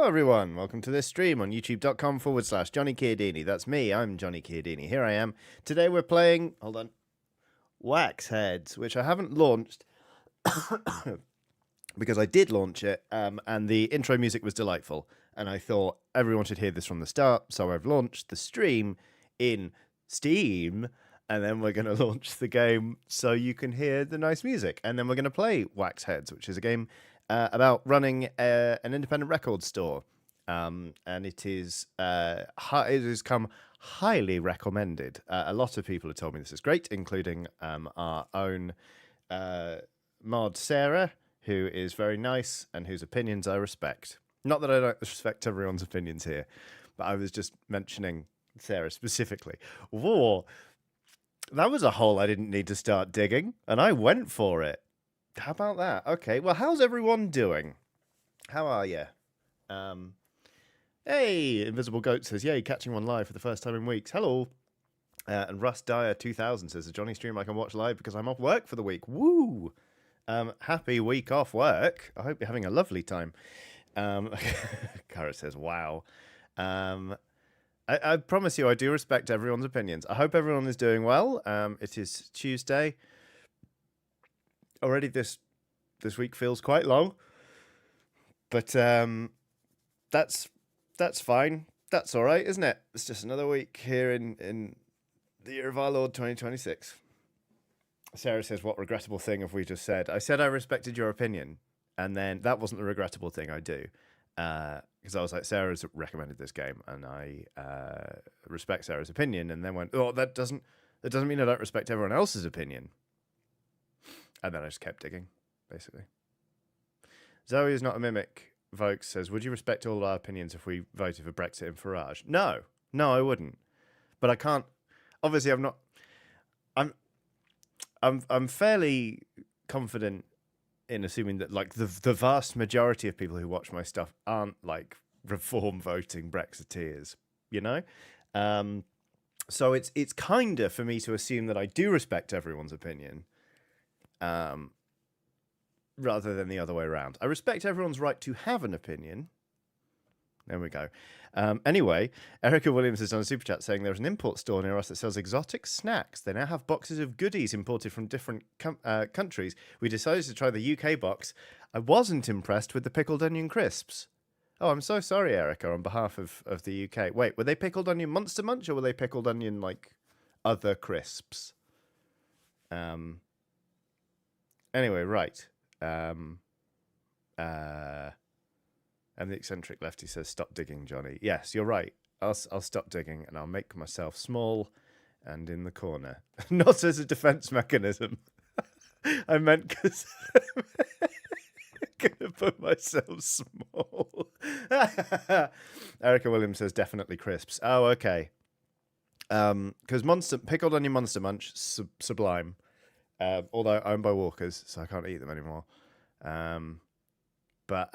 Hello everyone, welcome to this stream on youtube.com/JohnnyKiodini. That's me, I'm Johnny Chiodini. Here I am. Today we're playing, Wax Heads, which I haven't launched because I did launch it, and the intro music was delightful, and I thought everyone should hear this from the start, so I've launched the stream in Steam, and then we're going to launch the game so you can hear the nice music, and then we're going to play Wax Heads, which is a game about running an independent record store, and it has come highly recommended. A lot of people have told me this is great, including our own mod Sarah, who is very nice and whose opinions I respect. Not that I don't respect everyone's opinions here, but I was just mentioning Sarah specifically. Whoa, that was a hole I didn't need to start digging, and I went for it. How about that? Okay, well, how's everyone doing? How are you? Hey, Invisible Goat says, yay, catching one live for the first time in weeks. Hello. And Russ Dyer 2000 says, a Johnny stream I can watch live because I'm off work for the week. Woo! Happy week off work. I hope you're having a lovely time. Cara says, wow. I promise you, I do respect everyone's opinions. I hope everyone is doing well. It is Tuesday. Already this week feels quite long, but that's fine. That's all right, isn't it? It's just another week here in the year of our Lord 2026. Sarah says, what regrettable thing have we just said? I said I respected your opinion, and then that wasn't the regrettable thing I do, because I was like, Sarah's recommended this game, and I respect Sarah's opinion, and then went, oh, that doesn't mean I don't respect everyone else's opinion. And then I just kept digging, basically. Zoe is not a mimic. Vokes says, would you respect all our opinions if we voted for Brexit and Farage? No, I wouldn't. But I can't. Obviously, I'm not. I'm fairly confident in assuming that like the vast majority of people who watch my stuff aren't like reform voting Brexiteers, you know. So it's kinder for me to assume that I do respect everyone's opinion. Rather than the other way around. I respect everyone's right to have an opinion. There we go. Anyway, Erica Williams has done a super chat saying there's an import store near us that sells exotic snacks. They now have boxes of goodies imported from different countries. We decided to try the UK box. I wasn't impressed with the pickled onion crisps. Oh, I'm so sorry, Erica, on behalf of the UK. Wait, were they pickled onion Monster Munch or were they pickled onion like other crisps? Anyway, right. And the eccentric lefty says, stop digging, Johnny. Yes, you're right. I'll stop digging and I'll make myself small and in the corner. Not as a defense mechanism. I meant because I'm going to put myself small. Erica Williams says, definitely crisps. Oh, okay. Because pickled onion Monster Munch, sublime. Although owned by Walkers, so I can't eat them anymore. But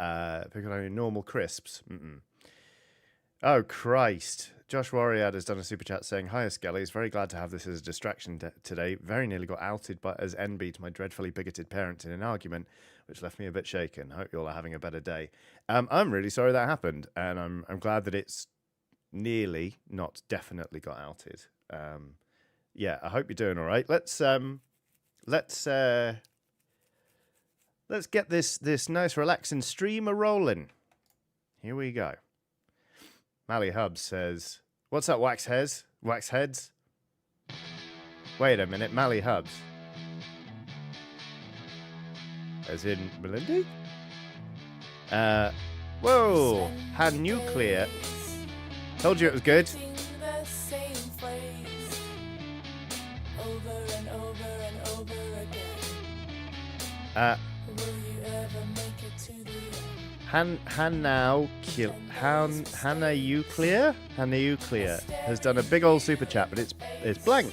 pickled onion normal crisps. Oh, Christ. Josh Warrior has done a super chat saying, hiya, Skellies. Very glad to have this as a distraction today. Very nearly got outed as NB to my dreadfully bigoted parents in an argument, which left me a bit shaken. Hope you all are having a better day. I'm really sorry that happened, and I'm glad that it's nearly, not definitely got outed. Yeah, I hope you're doing all right. Let's get this nice relaxing stream a-rolling. Here we go. Mally Hubs says, what's up, Wax Heads? Wait a minute, Mally Hubs. As in Melindy? Whoa, Han Nuclear. Told you it was good. Hannah Euclear has done a big old super chat, but it's blank.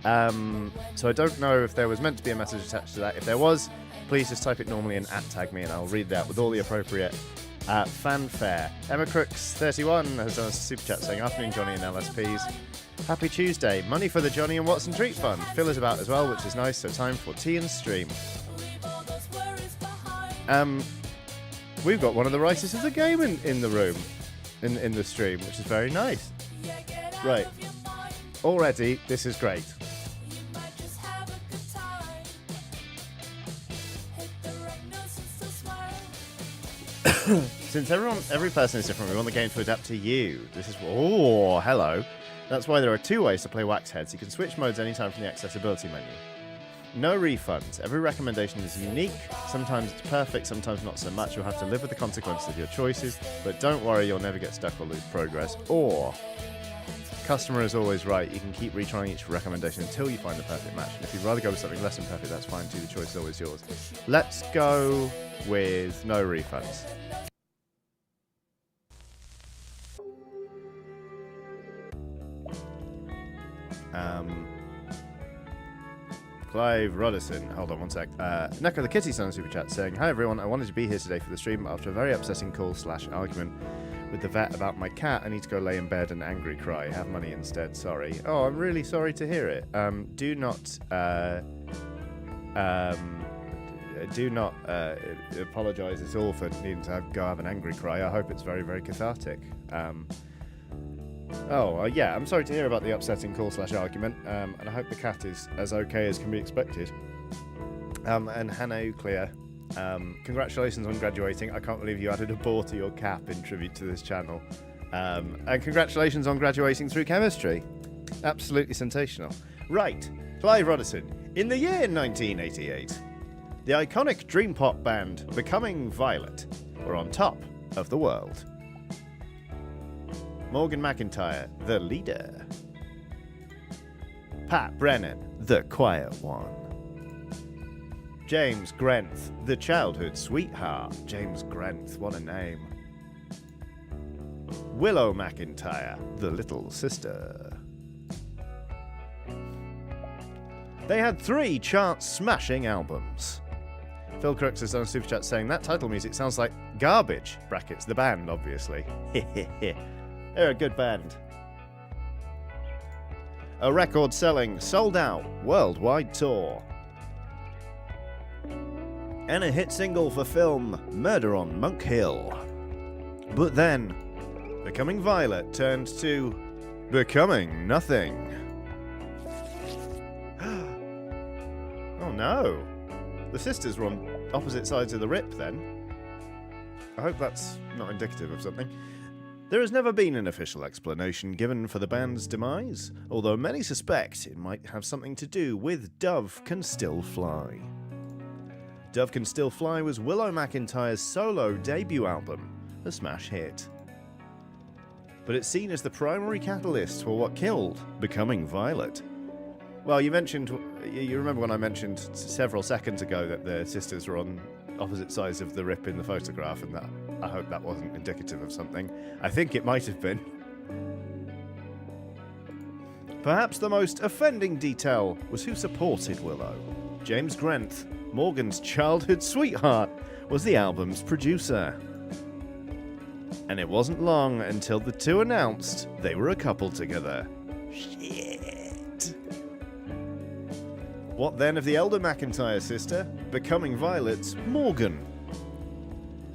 So I don't know if there was meant to be a message attached to that. If there was, please just type it normally and @tag me, and I'll read that with all the appropriate fanfare. Emma Crooks 31 has done a super chat saying, afternoon Johnny and LSPs. Happy Tuesday. Money for the Johnny and Watson Treat Fund. Phil is about as well, which is nice. So time for tea and stream. We've got one of the writers of the game in the room, in the stream, which is very nice. Right. Already, this is great. Since every person is different, we want the game to adapt to you. This is... Oh, hello. That's why there are 2 ways to play Waxheads. You can switch modes anytime from the accessibility menu. No refunds. Every recommendation is unique. Sometimes it's perfect, sometimes not so much. You'll have to live with the consequences of your choices, but don't worry, you'll never get stuck or lose progress. Or, customer is always right. You can keep retrying each recommendation until you find the perfect match. And if you'd rather go with something less than perfect, that's fine too. The choice is always yours. Let's go with no refunds. Clive Rodderson, hold on one sec. Neko the Kitty sent a super chat saying, "Hi everyone, I wanted to be here today for the stream, but after a very upsetting call/argument with the vet about my cat, I need to go lay in bed and angry cry. Have money instead, sorry." Oh, I'm really sorry to hear it. Do not apologise at all for needing to go have an angry cry. I hope it's very, very cathartic. Yeah, I'm sorry to hear about the upsetting call/argument, and I hope the cat is as okay as can be expected. And Hannah Clear, congratulations on graduating. I can't believe you added a boar to your cap in tribute to this channel. And congratulations on graduating through chemistry. Absolutely sensational. Right, Clive Rodderson. In the year 1988, the iconic dream pop band Becoming Violet were on top of the world. Morgan McIntyre, the leader. Pat Brennan, the quiet one. James Grenth, the childhood sweetheart. James Grenth, what a name. Willow McIntyre, the little sister. They had 3 chart-smashing albums. Phil Crooks has done a super chat saying, "That title music sounds like garbage." Brackets, the band, obviously. They're a good band. A record-selling, sold-out, worldwide tour. And a hit single for film, Murder on Monk Hill. But then, Becoming Violet turned to becoming nothing. Oh no. The sisters were on opposite sides of the rip then. I hope that's not indicative of something. There has never been an official explanation given for the band's demise, although many suspect it might have something to do with Dove Can Still Fly. Dove Can Still Fly was Willow McIntyre's solo debut album, a smash hit. But it's seen as the primary catalyst for what killed Becoming Violet. Well, you remember when I mentioned several seconds ago that the sisters were on opposite sides of the rip in the photograph, and that I hope that wasn't indicative of something. I think it might have been. Perhaps the most offending detail was who supported Willow. James Grenth, Morgan's childhood sweetheart, was the album's producer. And it wasn't long until the two announced they were a couple together. Shit. What then of the elder McIntyre sister, Becoming Violet's Morgan?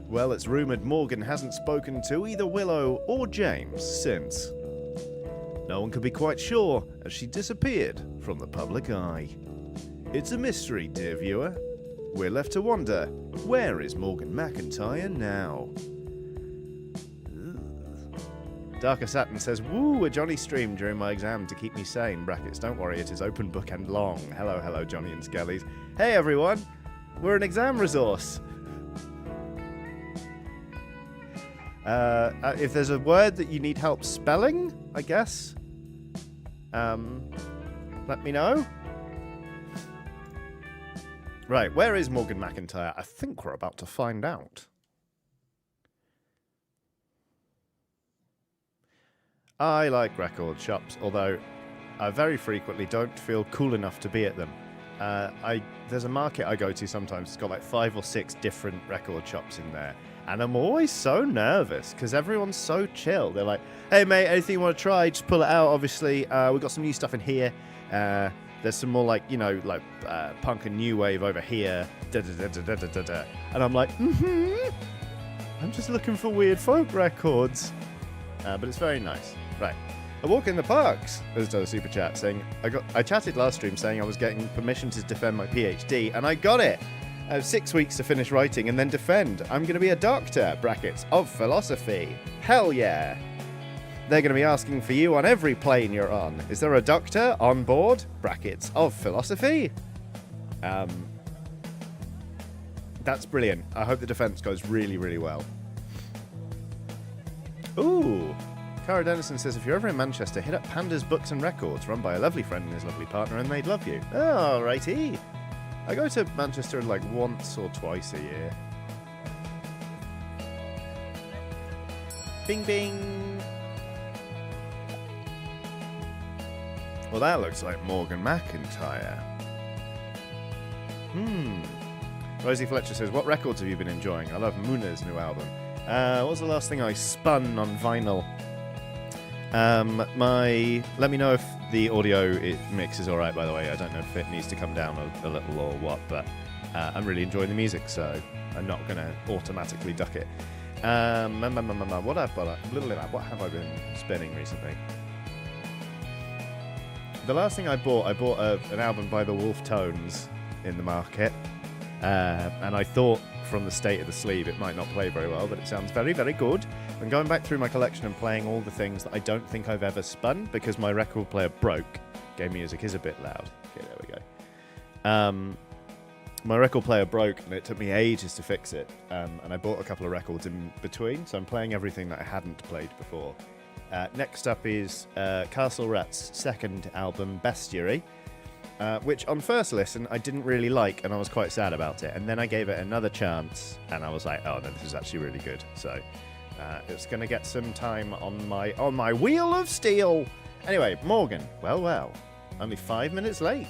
Well, it's rumoured Morgan hasn't spoken to either Willow or James since. No one could be quite sure, as she disappeared from the public eye. It's a mystery, dear viewer. We're left to wonder, where is Morgan McIntyre now? Darker Saturn says, "Woo, a Johnny stream during my exam to keep me sane." Brackets, don't worry, it is open book and long. Hello, Johnny and Skellies. Hey everyone, we're an exam resource. If there's a word that you need help spelling, I guess, let me know. Right, where is Morgan McIntyre? I think we're about to find out. I like record shops, although I very frequently don't feel cool enough to be at them. There's a market I go to sometimes, it's got like 5 or 6 different record shops in there, and I'm always so nervous because everyone's so chill. They're like, "Hey mate, anything you want to try, just pull it out, obviously. We've got some new stuff in here. There's some more like, punk and new wave over here. Da, da, da, da, da, da, da." And I'm like, I'm just looking for weird folk records. But it's very nice. Right. A Walk in the Parks has done a super chat saying, I chatted last stream saying I was getting permission to defend my PhD, and I got it. I have 6 weeks to finish writing and then defend. I'm going to be a doctor, brackets, of philosophy. Hell yeah. They're going to be asking for you on every plane you're on. Is there a doctor on board, brackets, of philosophy? That's brilliant. I hope the defense goes really, really well. Ooh. Cara Dennison says, if you're ever in Manchester, hit up Panda's Books and Records, run by a lovely friend and his lovely partner, and they'd love you. Oh, righty. I go to Manchester like once or twice a year. Bing, bing. Well, that looks like Morgan McIntyre. Rosie Fletcher says, what records have you been enjoying? I love Muna's new album. What was the last thing I spun on vinyl? Let me know if the audio mix is alright, by the way. I don't know if it needs to come down a little or what, but I'm really enjoying the music, so I'm not going to automatically duck it. What have I been spinning recently? The last thing I bought an album by the Wolf Tones in the market, and I thought from the state of the sleeve it might not play very well, but it sounds very, very good. I'm going back through my collection and playing all the things that I don't think I've ever spun because my record player broke. Game music is a bit loud. Okay, there we go. My record player broke and it took me ages to fix it, and I bought a couple of records in between, so I'm playing everything that I hadn't played before. Next up is Castle Rat's second album, Bestiary, which on first listen I didn't really like and I was quite sad about it, and then I gave it another chance and I was like, oh no, this is actually really good. So it's going to get some time on my wheel of steel. Anyway, Morgan, well, only 5 minutes late.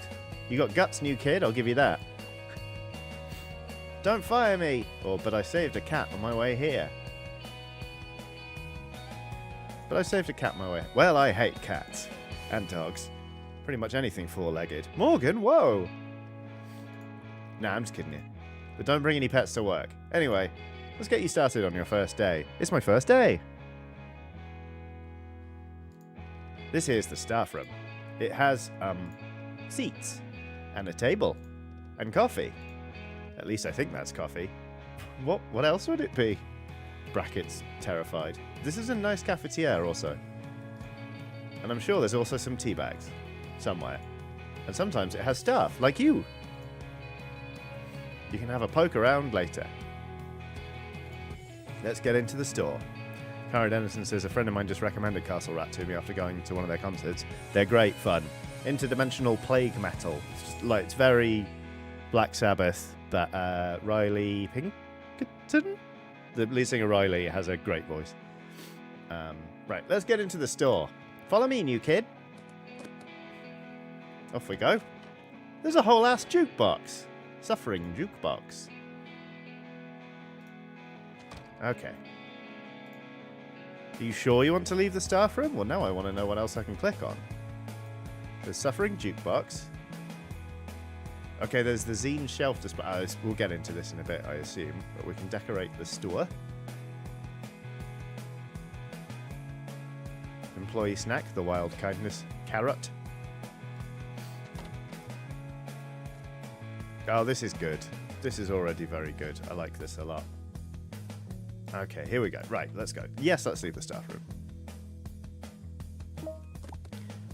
You got guts, new kid, I'll give you that. Don't fire me! But I saved a cat on my way here. But I saved a cat on my way. Well, I hate cats. And dogs. Pretty much anything four-legged. Morgan, whoa! Nah, I'm just kidding you. But don't bring any pets to work. Anyway, let's get you started on your first day. It's my first day! This here's the staff room. It has, seats. And a table. And coffee. At least I think that's coffee. What else would it be? Brackets, terrified. This is a nice cafetiere also. And I'm sure there's also some tea bags. Somewhere. And sometimes it has staff, like you. You can have a poke around later. Let's get into the store. Cara Dennison says, a friend of mine just recommended Castle Rat to me after going to one of their concerts. They're great fun. Interdimensional plague metal. It's very Black Sabbath, but Riley Pinkerton? The lead singer Riley has a great voice. Right, let's get into the store. Follow me, new kid. Off we go. There's a whole ass jukebox. Suffering jukebox. Okay. Are you sure you want to leave the staff room? Well, now I want to know what else I can click on. There's Suffering jukebox. Okay, there's the zine shelf display. We'll get into this in a bit, I assume. But we can decorate the store. Employee snack, the wild kindness carrot. Oh, this is good. This is already very good. I like this a lot. Okay, here we go. Right, let's go. Yes, let's leave the staff room.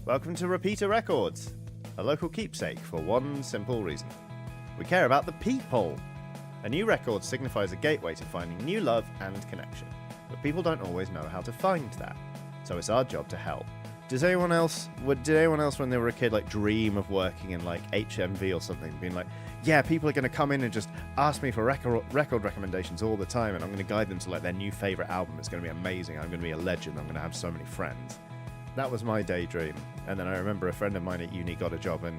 Welcome to Repeater Records. A local keepsake for one simple reason. We care about the people. A new record signifies a gateway to finding new love and connection. But people don't always know how to find that. So it's our job to help. Did anyone else when they were a kid dream of working in HMV or something, being like, yeah, people are going to come in and just ask me for record recommendations all the time, and I'm going to guide them to their new favourite album. It's going to be amazing. I'm going to be a legend. I'm going to have so many friends. That was my daydream. And then I remember a friend of mine at uni got a job in,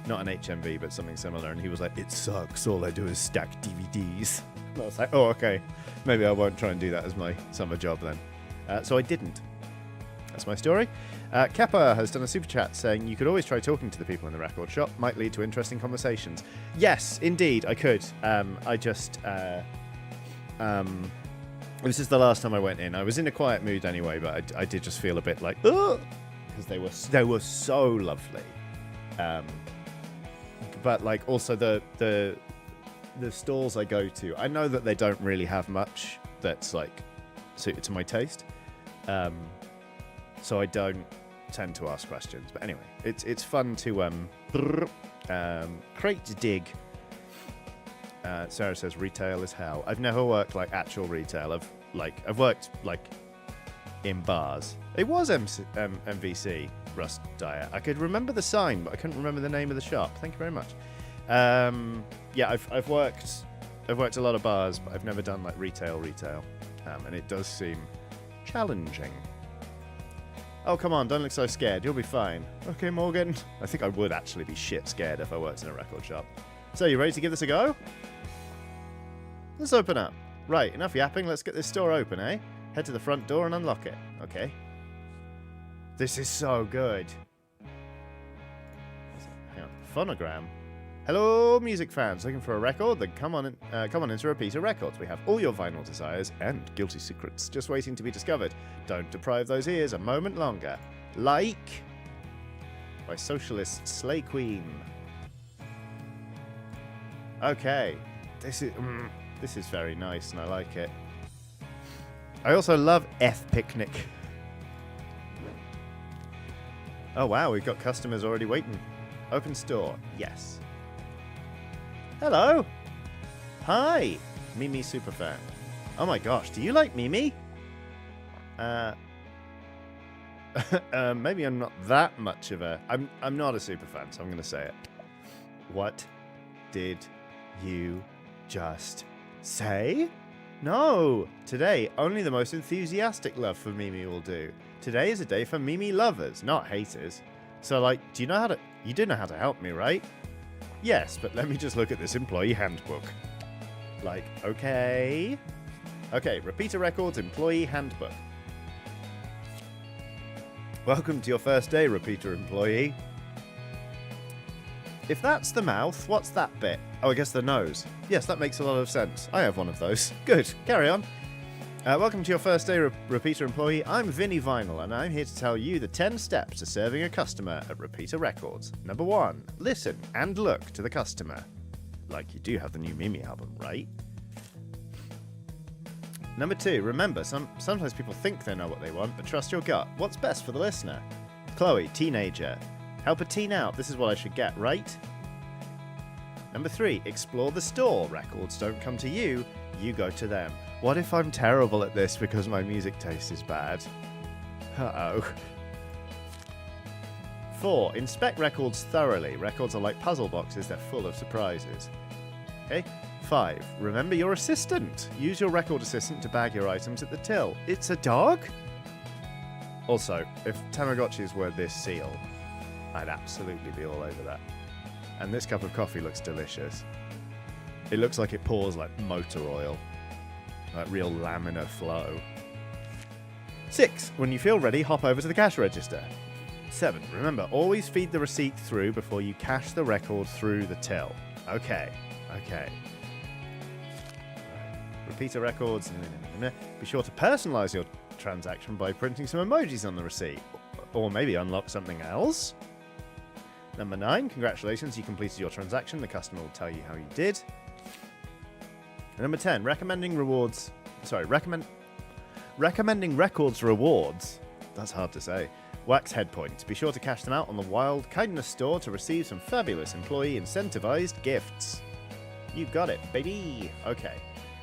not an HMV, but something similar, and he was like, it sucks. All I do is stack DVDs. And I was like, oh, okay. Maybe I won't try and do that as my summer job then. So I didn't. That's my story. Kepper has done a super chat saying you could always try talking to the people in the record shop. Might lead to interesting conversations. Yes, indeed, I could. I just... This is the last time I went in. I was in a quiet mood anyway, but I did just feel a bit like, ugh, because they were so lovely. But like also the stalls I go to, I know that they don't really have much that's like suited to my taste. So I don't tend to ask questions. But anyway, it's fun to crate dig. Sarah says retail is hell. I've never worked like actual retail. I've worked like in bars. It was MVC Rust Diet. I could remember the sign, but I couldn't remember the name of the shop. Thank you very much. Yeah, I've worked a lot of bars, but I've never done like retail. And it does seem challenging. Oh, come on, don't look so scared. You'll be fine. Okay, Morgan. I think I would actually be shit scared if I worked in a record shop. So, you ready to give this a go? Let's open up. Right, enough yapping. Let's get this store open, eh? Head to the front door and unlock it. Okay. This is so good. Hang on. Phonogram. Hello, music fans. Looking for a record? Then come on into Repeater Records. We have all your vinyl desires and guilty secrets just waiting to be discovered. Don't deprive those ears a moment longer. Like by Socialist Slay Queen. Okay. This is very nice and I like it. I also love F Picnic. Oh wow, we've got customers already waiting. Open store. Yes. Hello. Hi. Mimi Superfan. Oh my gosh, do you like Mimi? Maybe I'm not that much of a... I'm not a superfan, so I'm going to say it. What did you just say? No. Today, only the most enthusiastic love for Mimi will do. Today is a day for Mimi lovers, not haters. So, like, you do know how to help me, right? Yes, but let me just look at this employee handbook. Like, okay. Okay, Repeater Records Employee Handbook. Welcome to your first day, Repeater employee. If that's the mouth, what's that bit? Oh, I guess the nose. Yes, that makes a lot of sense. I have one of those. Good, carry on. Welcome to your first day, Repeater employee. I'm Vinny Vinyl, and I'm here to tell you the 10 steps to serving a customer at Repeater Records. Number 1, listen and look to the customer. Like you do have the new Mimi album, right? Number 2, remember, sometimes people think they know what they want, but trust your gut. What's best for the listener? Chloe, teenager. Help a teen out. This is what I should get, right? Number 3, explore the store. Records don't come to you, you go to them. What if I'm terrible at this because my music taste is bad? Uh-oh. 4, inspect records thoroughly. Records are like puzzle boxes, they're full of surprises. Okay. 5, remember your assistant. Use your record assistant to bag your items at the till. It's a dog? Also, if Tamagotchis were this seal, I'd absolutely be all over that. And this cup of coffee looks delicious. It looks like it pours like motor oil. Like real laminar flow. 6, when you feel ready, hop over to the cash register. 7, remember, always feed the receipt through before you cash the record through the till. Okay. Repeater Records. Be sure to personalize your transaction by printing some emojis on the receipt. Or maybe unlock something else. Number 9, congratulations, you completed your transaction. The customer will tell you how you did. Number 10, recommending records rewards. That's hard to say. Wax head points. Be sure to cash them out on the Wild Kindness store to receive some fabulous employee incentivized gifts. You got it, baby. Okay,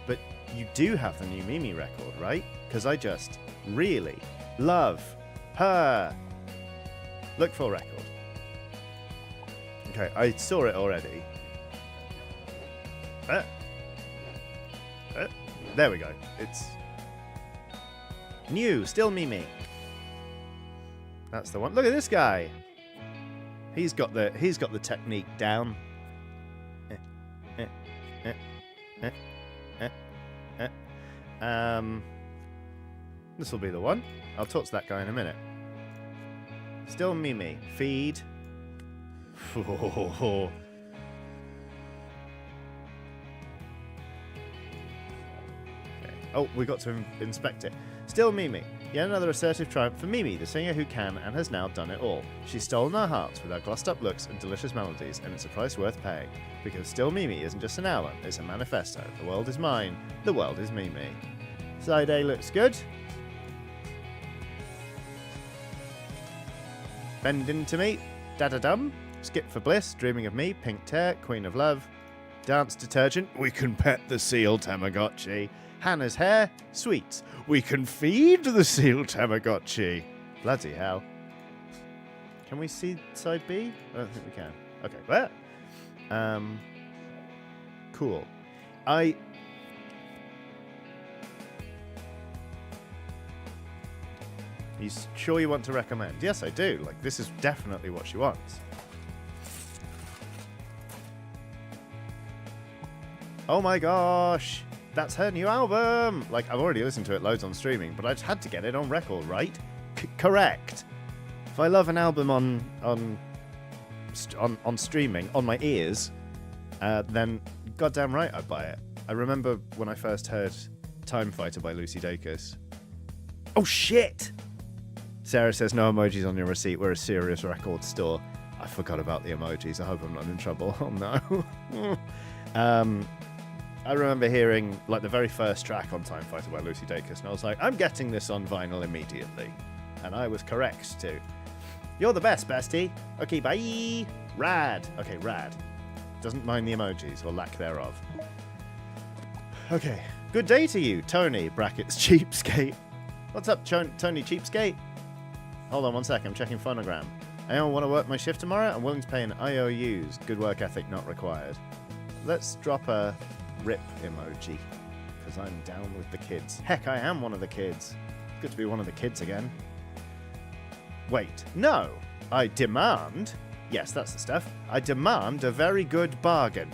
but you do have the new Mimi record, right? Because I just really love her. Look for record. Okay, I saw it already. There we go. It's new, still Mimi. That's the one. Look at this guy. He's got the technique down. This will be the one. I'll talk to that guy in a minute. Still Mimi. Feed. Okay. Oh, we got to inspect it. Still Mimi. Yet another assertive triumph for Mimi, the singer who can and has now done it all. She's stolen our hearts with her glossed-up looks and delicious melodies, and it's a price worth paying. Because Still Mimi isn't just an album, it's a manifesto. The world is mine, the world is Mimi. Side A looks good. Bend into me, da-da-dum. Skip for bliss, dreaming of me, pink tear, queen of love. Dance detergent, we can pet the seal Tamagotchi. Hannah's hair, sweets, we can feed the seal Tamagotchi. Bloody hell. Can we see side B? I don't think we can. Okay, well. Cool. You sure you want to recommend? Yes, I do. Like, this is definitely what she wants. Oh my gosh, that's her new album. Like, I've already listened to it loads on streaming, but I just had to get it on record, right? Correct. If I love an album on streaming, on my ears, then goddamn right I'd buy it. I remember when I first heard Time Fighter by Lucy Dacus. Oh shit! Sarah says no emojis on your receipt. We're a serious record store. I forgot about the emojis. I hope I'm not in trouble. Oh no. I remember hearing like the very first track on Time Fighter by Lucy Dacus, and I was like, I'm getting this on vinyl immediately. And I was correct too. You're the best, bestie. Okay, bye. Rad. Okay, rad. Doesn't mind the emojis, or lack thereof. Okay. Good day to you, Tony, brackets cheapskate. What's up, Tony Cheapskate? Hold on one sec, I'm checking phonogram. Anyone want to work my shift tomorrow? I'm willing to pay in IOUs. Good work ethic not required. Let's drop a rip emoji, because I'm down with the kids. Heck, I am one of the kids. Good to be one of the kids again. Wait, no. I demand... Yes, that's the stuff. I demand a very good bargain.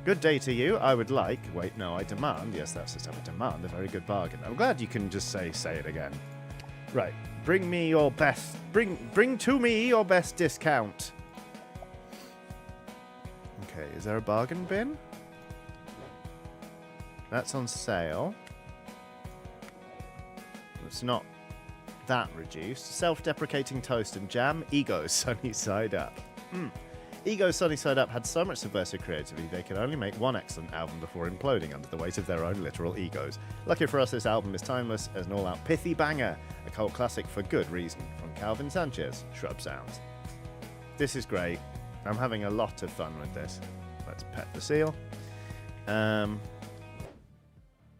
Good day to you. I would like... Wait, no, I demand... Yes, that's the stuff. I demand a very good bargain. I'm glad you can just say it again. Right. Bring me your best... Bring to me your best discount. Okay, is there a bargain bin? That's on sale. It's not that reduced. Self-deprecating toast and jam. Ego sunny side up. Ego sunny side up had so much subversive creativity they could only make one excellent album before imploding under the weight of their own literal egos. Lucky for us, this album is timeless as an all-out pithy banger, a cult classic for good reason. From Calvin Sanchez, Shrub Sounds. This is great. I'm having a lot of fun with this. Let's pet the seal.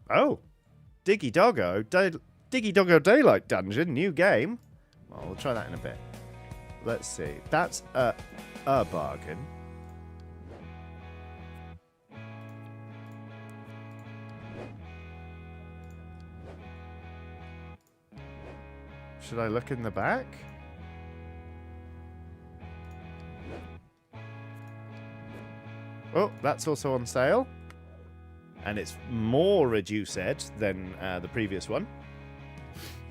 Oh, Diggy Doggo Daylight Dungeon, new game. Well, we'll try that in a bit. Let's see. That's a bargain. Should I look in the back? Oh, that's also on sale. And it's more reduced than the previous one.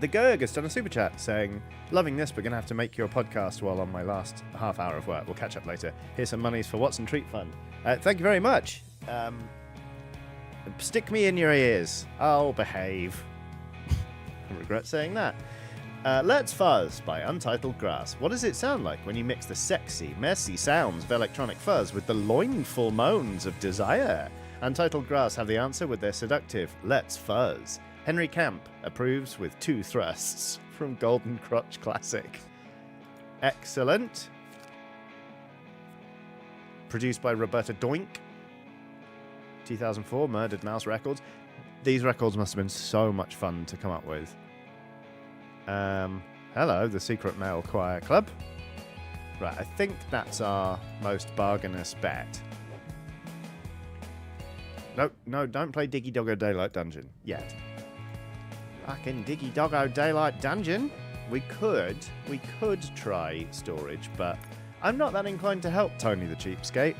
The Gerg has done a super chat saying, loving this, but going to have to make your podcast while on my last half hour of work. We'll catch up later. Here's some monies for Watson Treat Fund. Thank you very much. Stick me in your ears. I'll behave. I regret saying that. Let's Fuzz by Untitled Grass. What does it sound like when you mix the sexy, messy sounds of electronic fuzz with the loinful moans of desire? Untitled Grass have the answer with their seductive Let's Fuzz. Henry Camp approves with 2 thrusts from Golden Crotch Classic. Excellent. Produced by Roberta Doink. 2004, Murdered Mouse Records. These records must have been so much fun to come up with. Hello, the Secret Male Choir Club. Right, I think that's our most bargainous bet. No, don't play Diggy Doggo Daylight Dungeon yet. Back in Diggy Doggo Daylight Dungeon, we could try storage, but I'm not that inclined to help Tony the Cheapskate.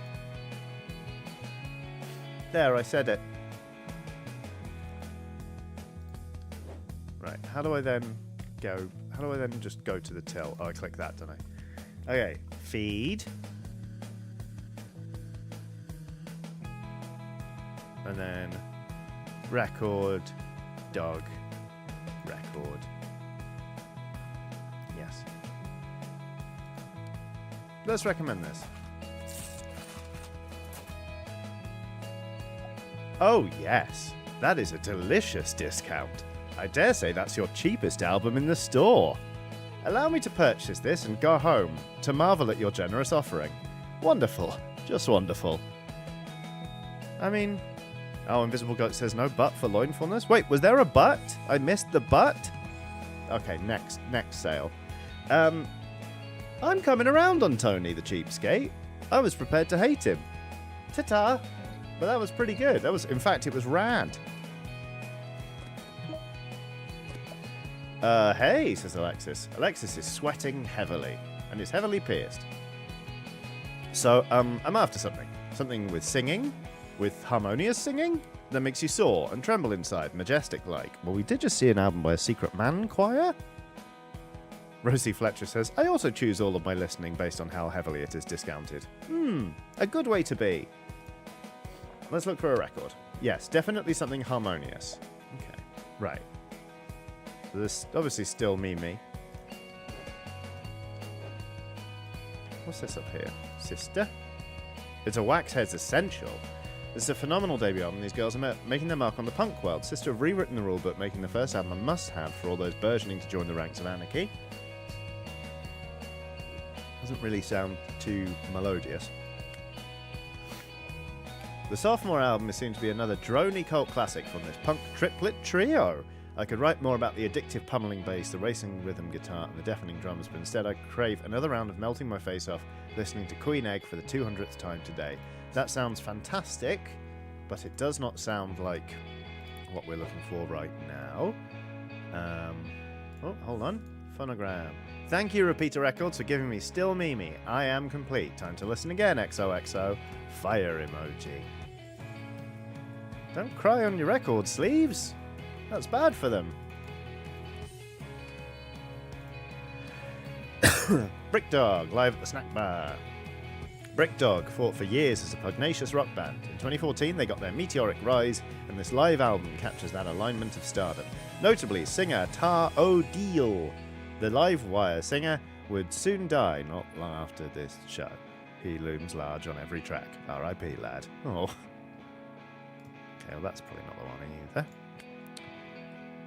There, I said it. Right, how do I then just go to the till? Oh, I click that, don't I? Okay, feed. And then Record. Dog. Record. Yes. Let's recommend this. Oh, yes. That is a delicious discount. I dare say that's your cheapest album in the store. Allow me to purchase this and go home to marvel at your generous offering. Wonderful. Just wonderful. I mean... Oh, Invisible Goat says no but for loinfulness. Wait, was there a but? I missed the but? Okay, next sale. I'm coming around on Tony the cheapskate. I was prepared to hate him. Ta-ta. But that was pretty good. In fact, it was rad. Hey, says Alexis. Alexis is sweating heavily and is heavily pierced. So, I'm after something. Something with singing, with harmonious singing, that makes you soar and tremble inside, majestic-like. Well, we did just see an album by a secret man choir. Rosie Fletcher says, I also choose all of my listening based on how heavily it is discounted. A good way to be. Let's look for a record. Yes, definitely something harmonious. Okay, right. So this obviously still me. What's this up here? Sister? It's a Waxhead's Essential. This is a phenomenal debut album. These girls are making their mark on the punk world. Sister have rewritten the rulebook, making the first album a must-have for all those burgeoning to join the ranks of anarchy. Doesn't really sound too melodious. The sophomore album is seen to be another drony cult classic from this punk triplet trio. I could write more about the addictive pummeling bass, the racing rhythm guitar, and the deafening drums, but instead I crave another round of melting my face off, listening to Queen Egg for the 200th time today. That sounds fantastic, but it does not sound like what we're looking for right now. Oh, hold on. Phonogram. Thank you, Repeater Records, for giving me Still Mimi. I am complete. Time to listen again, XOXO. Fire emoji. Don't cry on your record sleeves. That's bad for them. Brick Dog, live at the snack bar. Brick Dog fought for years as a pugnacious rock band. In 2014, they got their meteoric rise, and this live album captures that alignment of stardom. Notably, singer Tar O'Deal, the Live Wire singer, would soon die not long after this show. He looms large on every track. R.I.P. lad. Oh. Okay, well that's probably not the one either.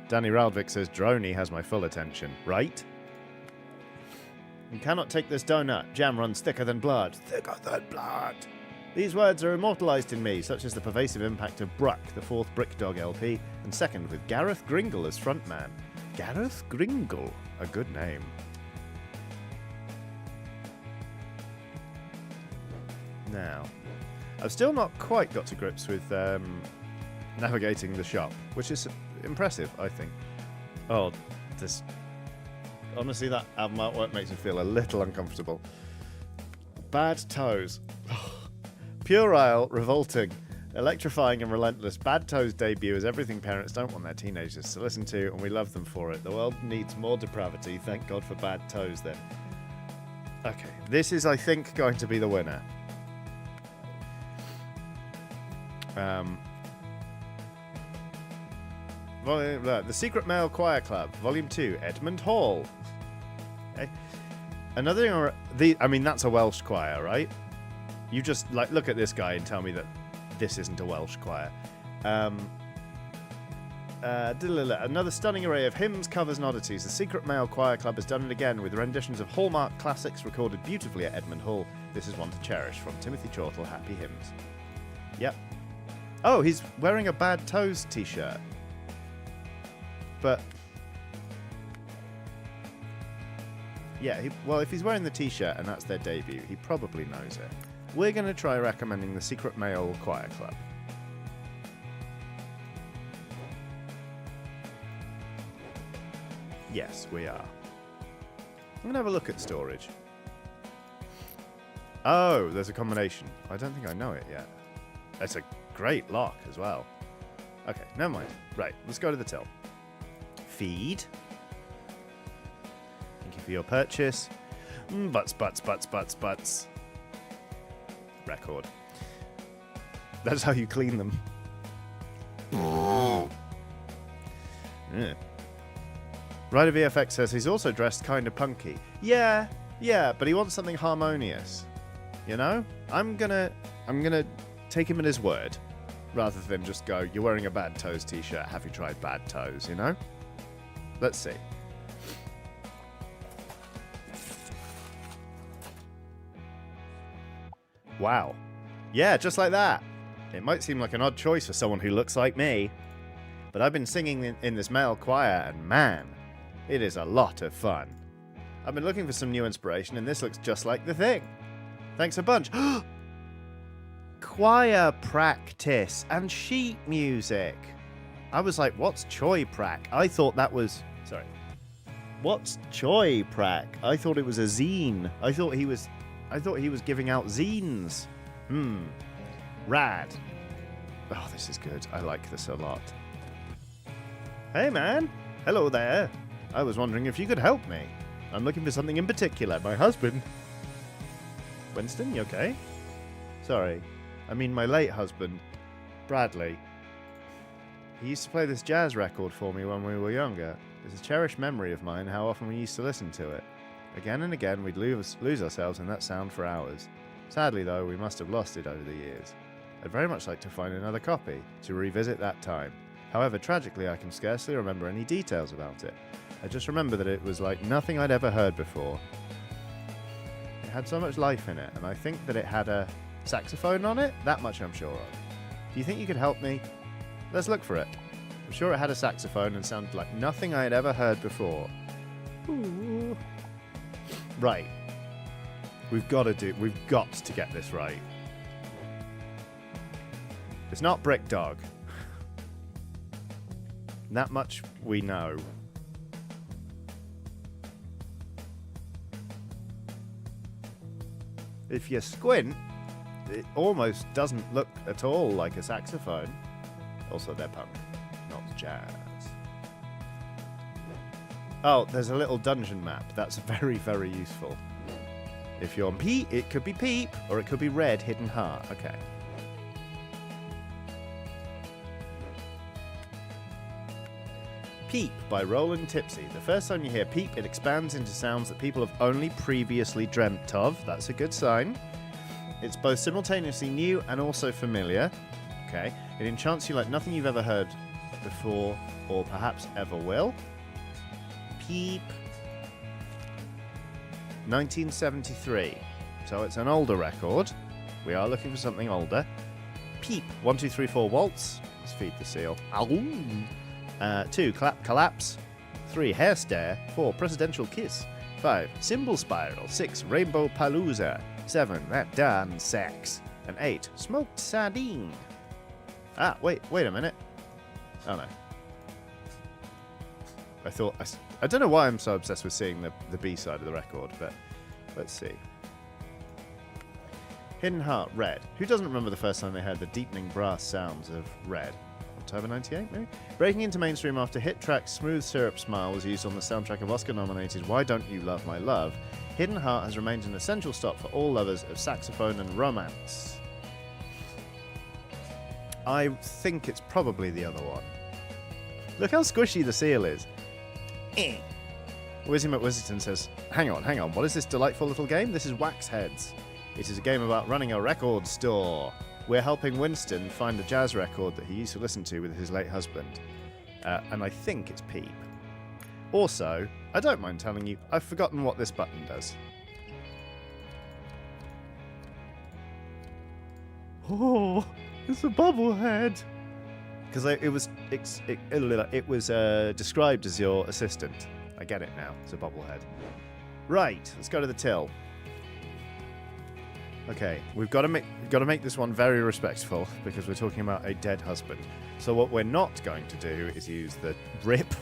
Danny Raldvik says, Droney has my full attention. Right? You cannot take this donut. Jam runs thicker than blood. Thicker than blood. These words are immortalised in me, such as the pervasive impact of Bruck, the fourth Brick Dog LP, and second with Gareth Gringle as frontman. Gareth Gringle. A good name. Now, I've still not quite got to grips with navigating the shop, which is impressive, I think. Oh, this... Honestly, that album artwork makes me feel a little uncomfortable. Bad Toes. Puerile, revolting, electrifying and relentless. Bad Toes' debut is everything parents don't want their teenagers to listen to, and we love them for it. The world needs more depravity. Thank God for Bad Toes, then. Okay, this is, I think, going to be the winner. The Secret Male Choir Club, Volume 2, Edmund Hall. Okay. Another thing, I mean, that's a Welsh choir, right? You just, like, look at this guy and tell me that this isn't a Welsh choir. Another stunning array of hymns, covers, and oddities. The Secret Male Choir Club has done it again with renditions of Hallmark classics recorded beautifully at Edmund Hall. This is one to cherish. From Timothy Chortle, Happy Hymns. Yep. Oh, he's wearing a Bad Toes t-shirt. But... yeah, well, if he's wearing the t-shirt and that's their debut, he probably knows it. We're going to try recommending the Secret Male Choir Club. Yes, we are. I'm going to have a look at storage. Oh, there's a combination. I don't think I know it yet. That's a great lock as well. Okay, never mind. Right, let's go to the till. Feed. Thank you for your purchase. Butts. Record. That's how you clean them. Yeah. Ryder VFX says he's also dressed kind of punky. Yeah, but he wants something harmonious. You know? I'm gonna take him at his word, rather than just go, you're wearing a Bad Toes t-shirt, have you tried Bad Toes, you know? Let's see. Wow. Yeah, just like that. It might seem like an odd choice for someone who looks like me, but I've been singing in this male choir, and man, it is a lot of fun. I've been looking for some new inspiration, and this looks just like the thing. Thanks a bunch. Choir practice and sheet music. I was like, what's Choi Prac? I thought that was... Sorry. What's Choi Prac? I thought it was a zine. I thought he was giving out zines. Rad. Oh, this is good. I like this a lot. Hey, man. Hello there. I was wondering if you could help me. I'm looking for something in particular. My husband... Winston, you okay? Sorry. I mean my late husband, Bradley. He used to play this jazz record for me when we were younger. It's a cherished memory of mine how often we used to listen to it. Again and again we'd lose ourselves in that sound for hours. Sadly though, we must have lost it over the years. I'd very much like to find another copy, to revisit that time. However, tragically I can scarcely remember any details about it. I just remember that it was like nothing I'd ever heard before. It had so much life in it, and I think that it had a saxophone on it? That much I'm sure of. Do you think you could help me? Let's look for it. I'm sure it had a saxophone and sounded like nothing I had ever heard before. Ooh. Right. We've got to get this right. It's not Brick Dog. That much we know. If you squint, it almost doesn't look at all like a saxophone. Also, they're punk, not jazz. Oh, there's a little dungeon map. That's very, very useful. If you're on P, it could be Peep, or it could be Red Hidden Heart. Okay. Peep by Roland Tipsy. The first time you hear Peep, it expands into sounds that people have only previously dreamt of. That's a good sign. It's both simultaneously new and also familiar. Okay. It enchants you like nothing you've ever heard before, or perhaps ever will. Peep. 1973. So it's an older record. We are looking for something older. Peep. 1, 2, 3, 4 waltz. Let's feed the seal. Ow. 2, clap collapse. 3, hair stare. 4, presidential kiss. 5, cymbal spiral. 6, rainbow palooza. 7, that darn sex. And 8, smoked sardine. Ah, wait a minute. Oh no. I don't know why I'm so obsessed with seeing the B side of the record, but let's see. Hidden Heart, Red. Who doesn't remember the first time they heard the deepening brass sounds of Red? October 98, maybe? Breaking into mainstream after hit track Smooth Syrup Smile was used on the soundtrack of Oscar-nominated Why Don't You Love My Love, Hidden Heart has remained an essential stop for all lovers of saxophone and romance. I think it's probably the other one. Look how squishy the seal is. Wizzy McWizzyton says, hang on, what is this delightful little game? This is Wax Heads. It is a game about running a record store. We're helping Winston find a jazz record that he used to listen to with his late husband. And I think it's Peep. Also, I don't mind telling you, I've forgotten what this button does. Oh, it's a bobblehead. Because it was described as your assistant. I get it now. It's a bobblehead. Right, let's go to the till. Okay, we've got to make this one very respectful because we're talking about a dead husband. So what we're not going to do is use the RIP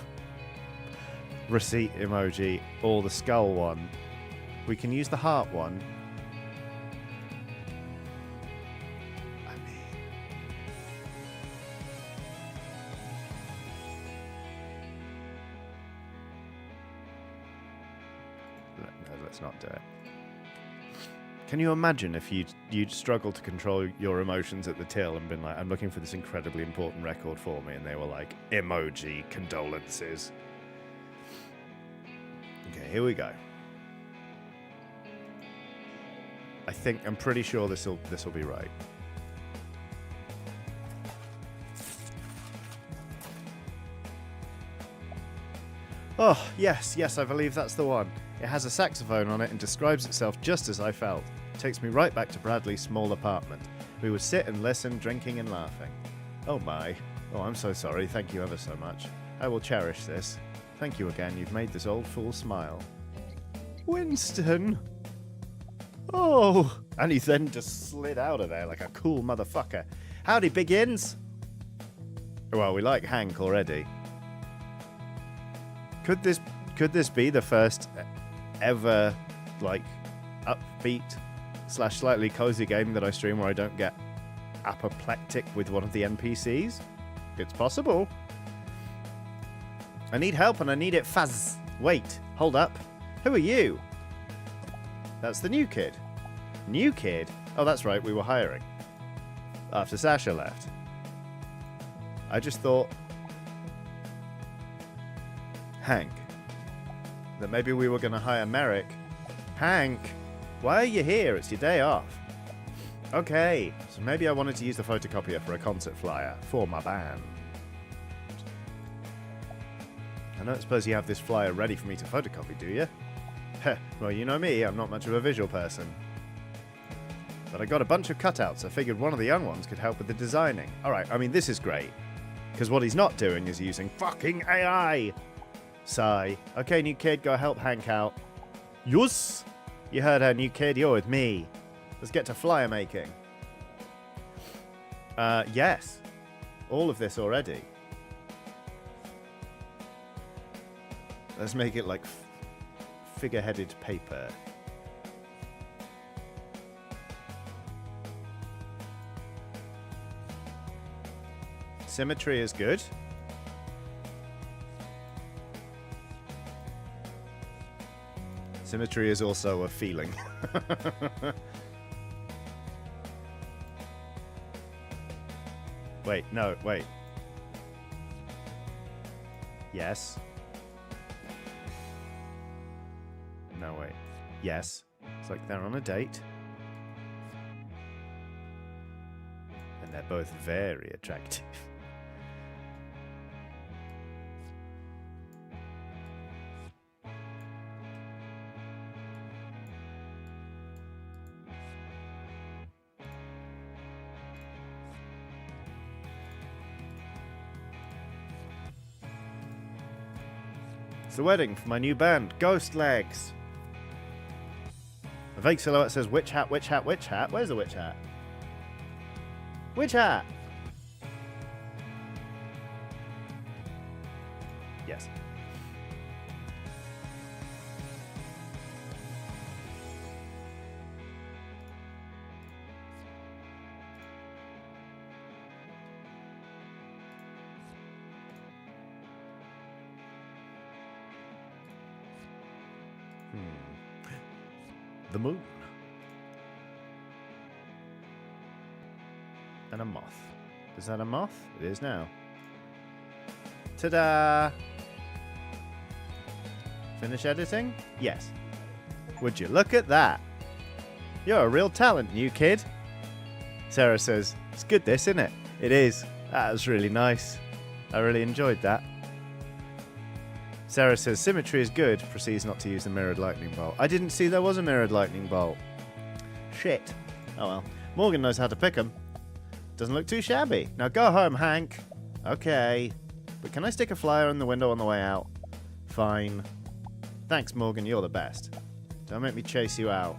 receipt emoji or the skull one. We can use the heart one. Let's not do it. Can you imagine if you'd struggled to control your emotions at the till and been like, I'm looking for this incredibly important record for me, and they were like, emoji, condolences. Okay, here we go. I'm pretty sure this will be right. Oh, yes, I believe that's the one. It has a saxophone on it and describes itself just as I felt. Takes me right back to Bradley's small apartment. We would sit and listen, drinking and laughing. Oh my. Oh, I'm so sorry. Thank you ever so much. I will cherish this. Thank you again. You've made this old fool smile. Winston! Oh! And he then just slid out of there like a cool motherfucker. Howdy, Biggins! Well, we like Hank already. Could this be the first ever, like, upbeat / slightly cozy game that I stream where I don't get apoplectic with one of the NPCs? It's possible. I need help and I need it fast. Wait, hold up. Who are you? That's the new kid. New kid? Oh, that's right, we were hiring. After Sasha left. I just thought... Hank. That maybe we were going to hire Merrick. Hank, why are you here? It's your day off. Okay, so maybe I wanted to use the photocopier for a concert flyer for my band. I don't suppose you have this flyer ready for me to photocopy, do you? Heh, well, you know me, I'm not much of a visual person. But I got a bunch of cutouts, I figured one of the young ones could help with the designing. Alright, I mean, this is great. Because what he's not doing is using fucking AI! Sigh. Okay, new kid, go help Hank out. Yus! You heard her, new kid, you're with me. Let's get to flyer making. Yes. All of this already. Let's make it like figure-headed paper. Symmetry is good. Symmetry is also a feeling. Wait, no, wait. Yes. No, wait. Yes. It's like they're on a date. And they're both very attractive. It's the wedding for my new band, Ghost Legs. A vague silhouette says, witch hat, witch hat, witch hat. Where's the witch hat? Witch hat! Yes. The moon. And a moth. Is that a moth? It is now. Ta-da! Finish editing? Yes. Would you look at that? You're a real talent, new kid. Sarah says, it's good this, isn't it? It is. That was really nice. I really enjoyed that. Sarah says, symmetry is good, proceeds not to use the mirrored lightning bolt. I didn't see there was a mirrored lightning bolt. Shit. Oh well. Morgan knows how to pick them. Doesn't look too shabby. Now go home, Hank. Okay. But can I stick a flyer in the window on the way out? Fine. Thanks, Morgan, you're the best. Don't make me chase you out.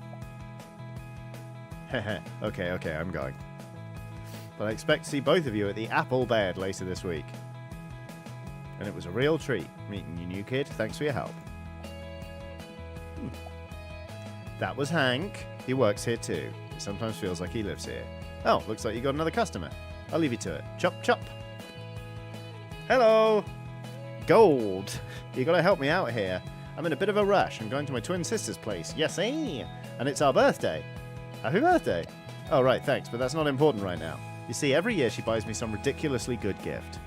Heh. Okay, I'm going. But I expect to see both of you at the Apple Bed later this week. And it was a real treat meeting you, new kid. Thanks for your help. That was Hank. He works here too. It sometimes feels like he lives here. Oh, looks like you got another customer. I'll leave you to it. Chop, chop. Hello. Gold. You gotta help me out here. I'm in a bit of a rush. I'm going to my twin sister's place. Yes, and it's our birthday. Happy birthday! Oh, right, thanks, but that's not important right now. You see, every year she buys me some ridiculously good gift.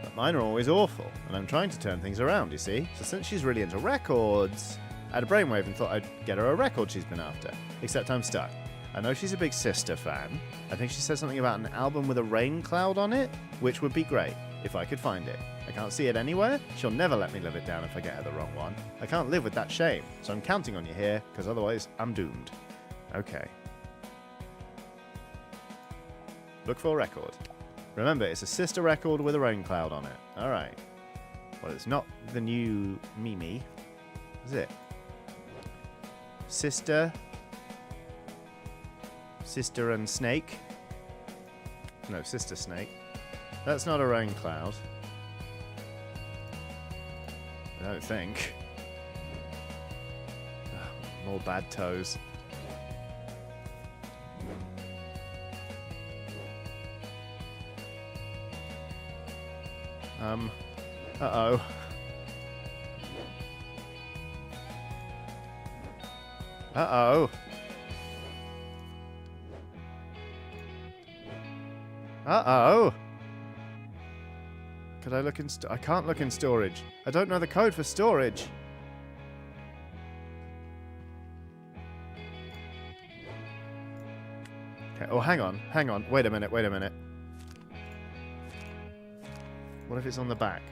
But mine are always awful, and I'm trying to turn things around, you see? So since she's really into records, I had a brainwave and thought I'd get her a record she's been after. Except I'm stuck. I know she's a big Sister fan. I think she said something about an album with a rain cloud on it, which would be great, if I could find it. I can't see it anywhere. She'll never let me live it down if I get her the wrong one. I can't live with that shame, so I'm counting on you here, because otherwise I'm doomed. Okay. Look for a record. Remember, it's a Sister record with a rain cloud on it. Alright. Well, it's not the new Mimi. Is it? Sister and Snake. No, Sister Snake. That's not a rain cloud. I don't think. Ugh, more bad toes. Uh-oh. Uh-oh. Uh-oh. Could I look in I can't look in storage. I don't know the code for storage. Okay. Oh, hang on. Hang on. Wait a minute. Wait a minute. What if it's on the back?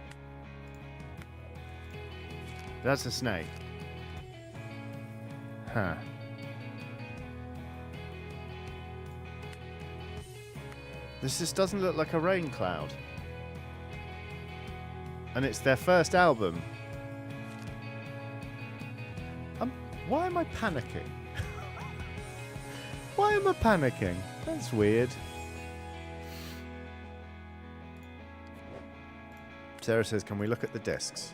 That's a snake. Huh. This just doesn't look like a rain cloud. And it's their first album. Why am I panicking? Why am I panicking? That's weird. Sarah says, can we look at the discs?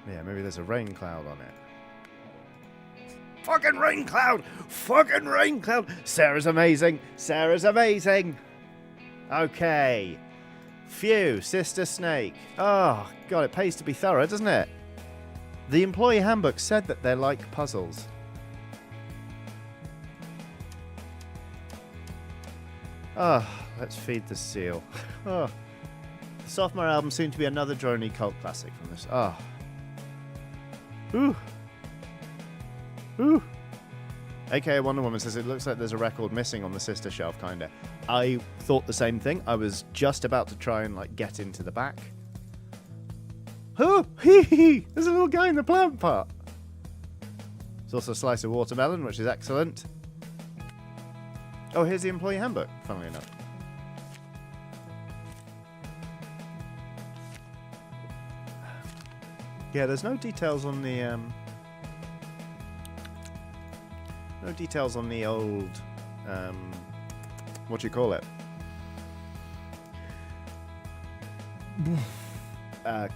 Yeah, maybe there's a rain cloud on it. Fucking rain cloud! Fucking rain cloud! Sarah's amazing! Sarah's amazing! Okay. Phew, Sister Snake. Oh, God, it pays to be thorough, doesn't it? The employee handbook said that they're like puzzles. Oh, let's feed the seal. Oh. The sophomore album seemed to be another drony cult classic from this. Oh. Ooh. Ooh. AKA Wonder Woman says it looks like there's a record missing on the Sister shelf, kinda. I thought the same thing. I was just about to try and like get into the back. Oh, hee hee! There's a little guy in the plant pot. There's also a slice of watermelon, which is excellent. Oh, here's the employee handbook, funnily enough. Yeah, there's no details on the no details on the old what do you call it?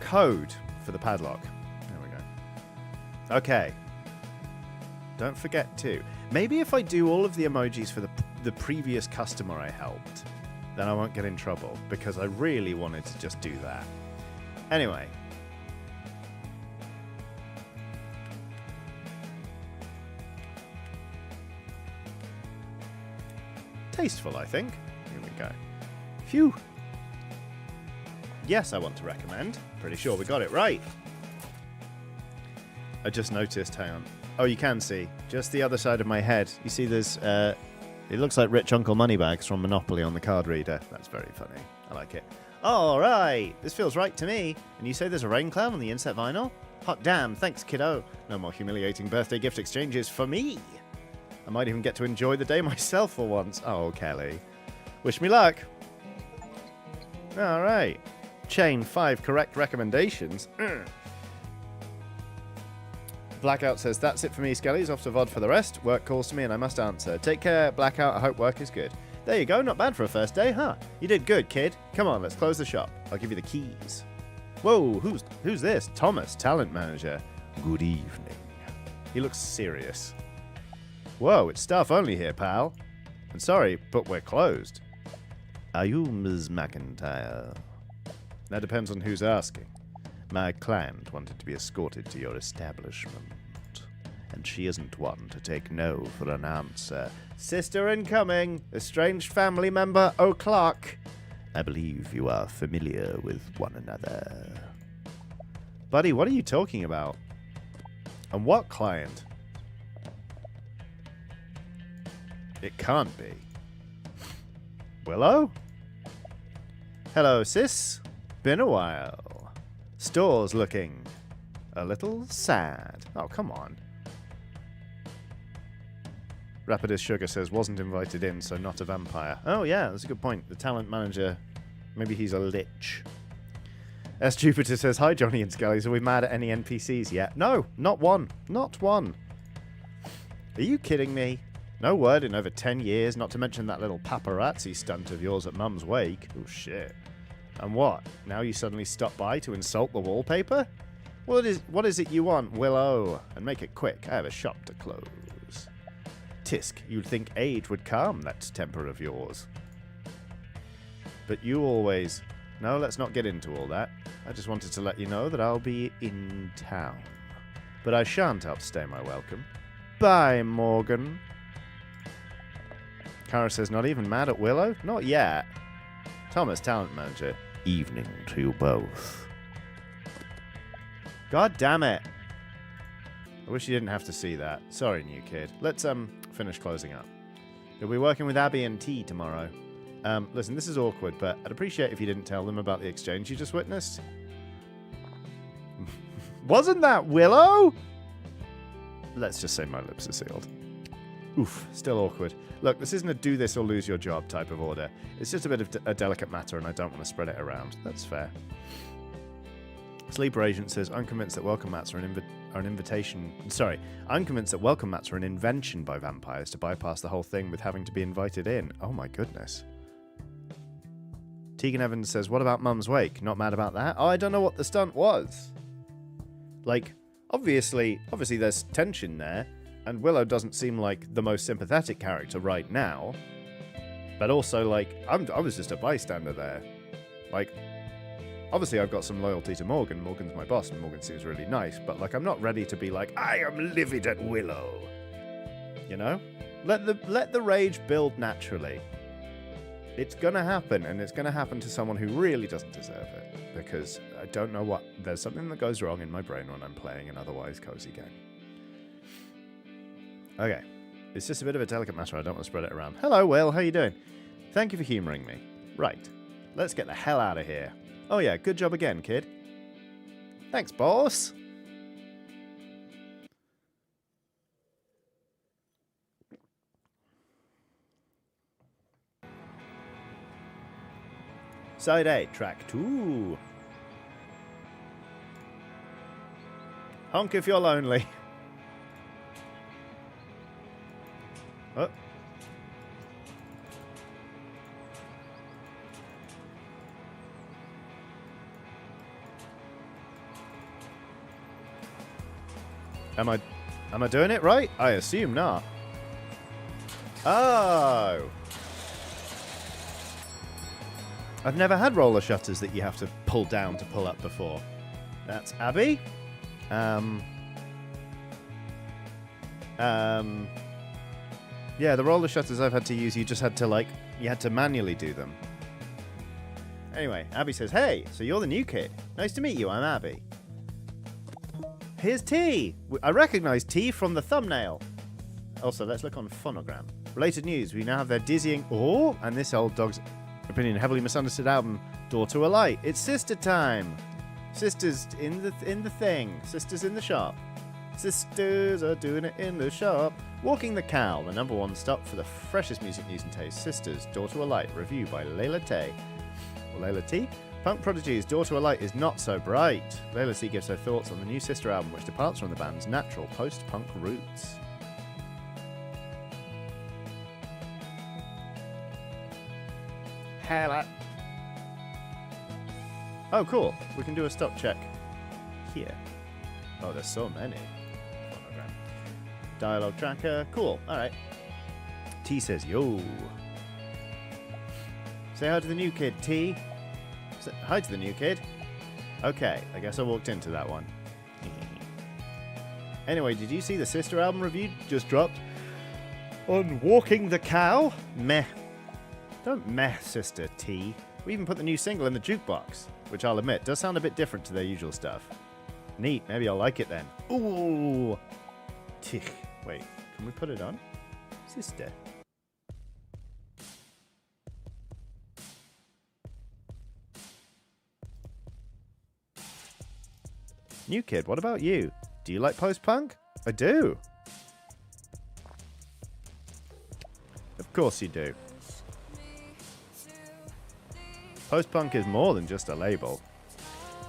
Code for the padlock. There we go. Okay. Don't forget to. Maybe if I do all of the emojis for the previous customer I helped, then I won't get in trouble, because I really wanted to just do that. Anyway. Tasteful, I think. Here we go. Phew. Yes, I want to recommend. Pretty sure we got it right. I just noticed, hang on. Oh, you can see. Just the other side of my head. You see there's, it looks like Rich Uncle Moneybags from Monopoly on the card reader. That's very funny. I like it. All right. This feels right to me. And you say there's a rain cloud on the inset vinyl? Hot damn. Thanks, kiddo. No more humiliating birthday gift exchanges for me. I might even get to enjoy the day myself for once. Oh, Kelly. Wish me luck. All right. Chain 5 correct recommendations. Blackout says, that's it for me, Skelly's off to VOD for the rest. Work calls to me and I must answer. Take care, Blackout. I hope work is good. There you go. Not bad for a first day, huh? You did good, kid. Come on, let's close the shop. I'll give you the keys. Whoa, who's this? Thomas, talent manager. Good evening. He looks serious. Whoa, it's staff only here, pal. I'm sorry, but we're closed. Are you Ms. McIntyre? That depends on who's asking. My client wanted to be escorted to your establishment, and she isn't one to take no for an answer. Sister incoming! Estranged family member o'clock! I believe you are familiar with one another. Buddy, what are you talking about? And what client? It can't be. Willow? Hello, sis. Been a while. Store's looking a little sad. Oh, come on. Rapidus Sugar says, wasn't invited in, so not a vampire. Oh, yeah, that's a good point. The talent manager, maybe he's a lich. S. Jupiter says, hi, Johnny and Skellies. Are we mad at any NPCs yet? No, not one. Not one. Are you kidding me? No word in over 10 years, not to mention that little paparazzi stunt of yours at Mum's wake. Oh, shit. And what? Now you suddenly stop by to insult the wallpaper? What is it you want, Willow? And make it quick. I have a shop to close. Tisk, you'd think age would calm that temper of yours. But you always... No, let's not get into all that. I just wanted to let you know that I'll be in town. But I shan't outstay my welcome. Bye, Morgan. Kara says, not even mad at Willow? Not yet. Thomas, talent manager. Evening to you both. God damn it. I wish you didn't have to see that. Sorry, new kid. Let's finish closing up. You'll be working with Abby and T tomorrow. Listen, this is awkward, but I'd appreciate if you didn't tell them about the exchange you just witnessed. Wasn't that Willow? Let's just say my lips are sealed. Oof, still awkward. Look, this isn't a do this or lose your job type of order. It's just a bit of a delicate matter, and I don't want to spread it around. That's fair. Sleeper Agent says, I'm convinced that welcome mats are an invitation... Sorry, I'm convinced that welcome mats are an invention by vampires to bypass the whole thing with having to be invited in. Oh my goodness. Tegan Evans says, what about Mum's wake? Not mad about that? Oh, I don't know what the stunt was. Like, obviously there's tension there, and Willow doesn't seem like the most sympathetic character right now. But also, like, I was just a bystander there. Like, obviously I've got some loyalty to Morgan. Morgan's my boss, and Morgan seems really nice. But, like, I'm not ready to be like, I am livid at Willow. You know? Let the rage build naturally. It's gonna happen, and it's gonna happen to someone who really doesn't deserve it. Because I don't know what... There's something that goes wrong in my brain when I'm playing an otherwise cozy game. Okay. It's just a bit of a delicate matter. I don't want to spread it around. Hello, Will. How you doing? Thank you for humouring me. Right. Let's get the hell out of here. Oh, yeah. Good job again, kid. Thanks, boss. Side A, track 2. Honk if you're lonely. Oh. Am I doing it right? I assume not. Oh. I've never had roller shutters that you have to pull down to pull up before. That's Abby. Yeah, the roller shutters I've had to use, you had to manually do them. Anyway, Abby says, hey, so you're the new kid. Nice to meet you, I'm Abby. Here's T. I recognize T from the thumbnail. Also, let's look on Phonogram. Related news, we now have their dizzying, and this old dog's opinion, heavily misunderstood album, Door to a Light. It's sister time. Sisters in the thing. Sisters in the shop. Sisters are doing it in the shop. Walking the Cow, the #1 stop for the freshest music news and taste. Sisters, Door to a Light, review by Layla T. Layla T? Punk Prodigy's Door to a Light is not so bright. Layla T gives her thoughts on the new sister album, which departs from the band's natural post-punk roots. Hello. Oh, cool. We can do a stop check here. Oh, there's so many. Phonogram. Dialogue tracker. Cool. All right. T says, yo. Say hi to the new kid, T. Say hi to the new kid. Okay, I guess I walked into that one. Anyway, did you see the Sister album review just dropped? On Walking the Cow? Meh. Don't meh, Sister T. We even put the new single in the jukebox, which I'll admit does sound a bit different to their usual stuff. Neat, maybe I'll like it then. Ooh! Tch. Wait, can we put it on? Sister. New kid, what about you? Do you like post-punk? I do. Of course you do. Post-punk is more than just a label.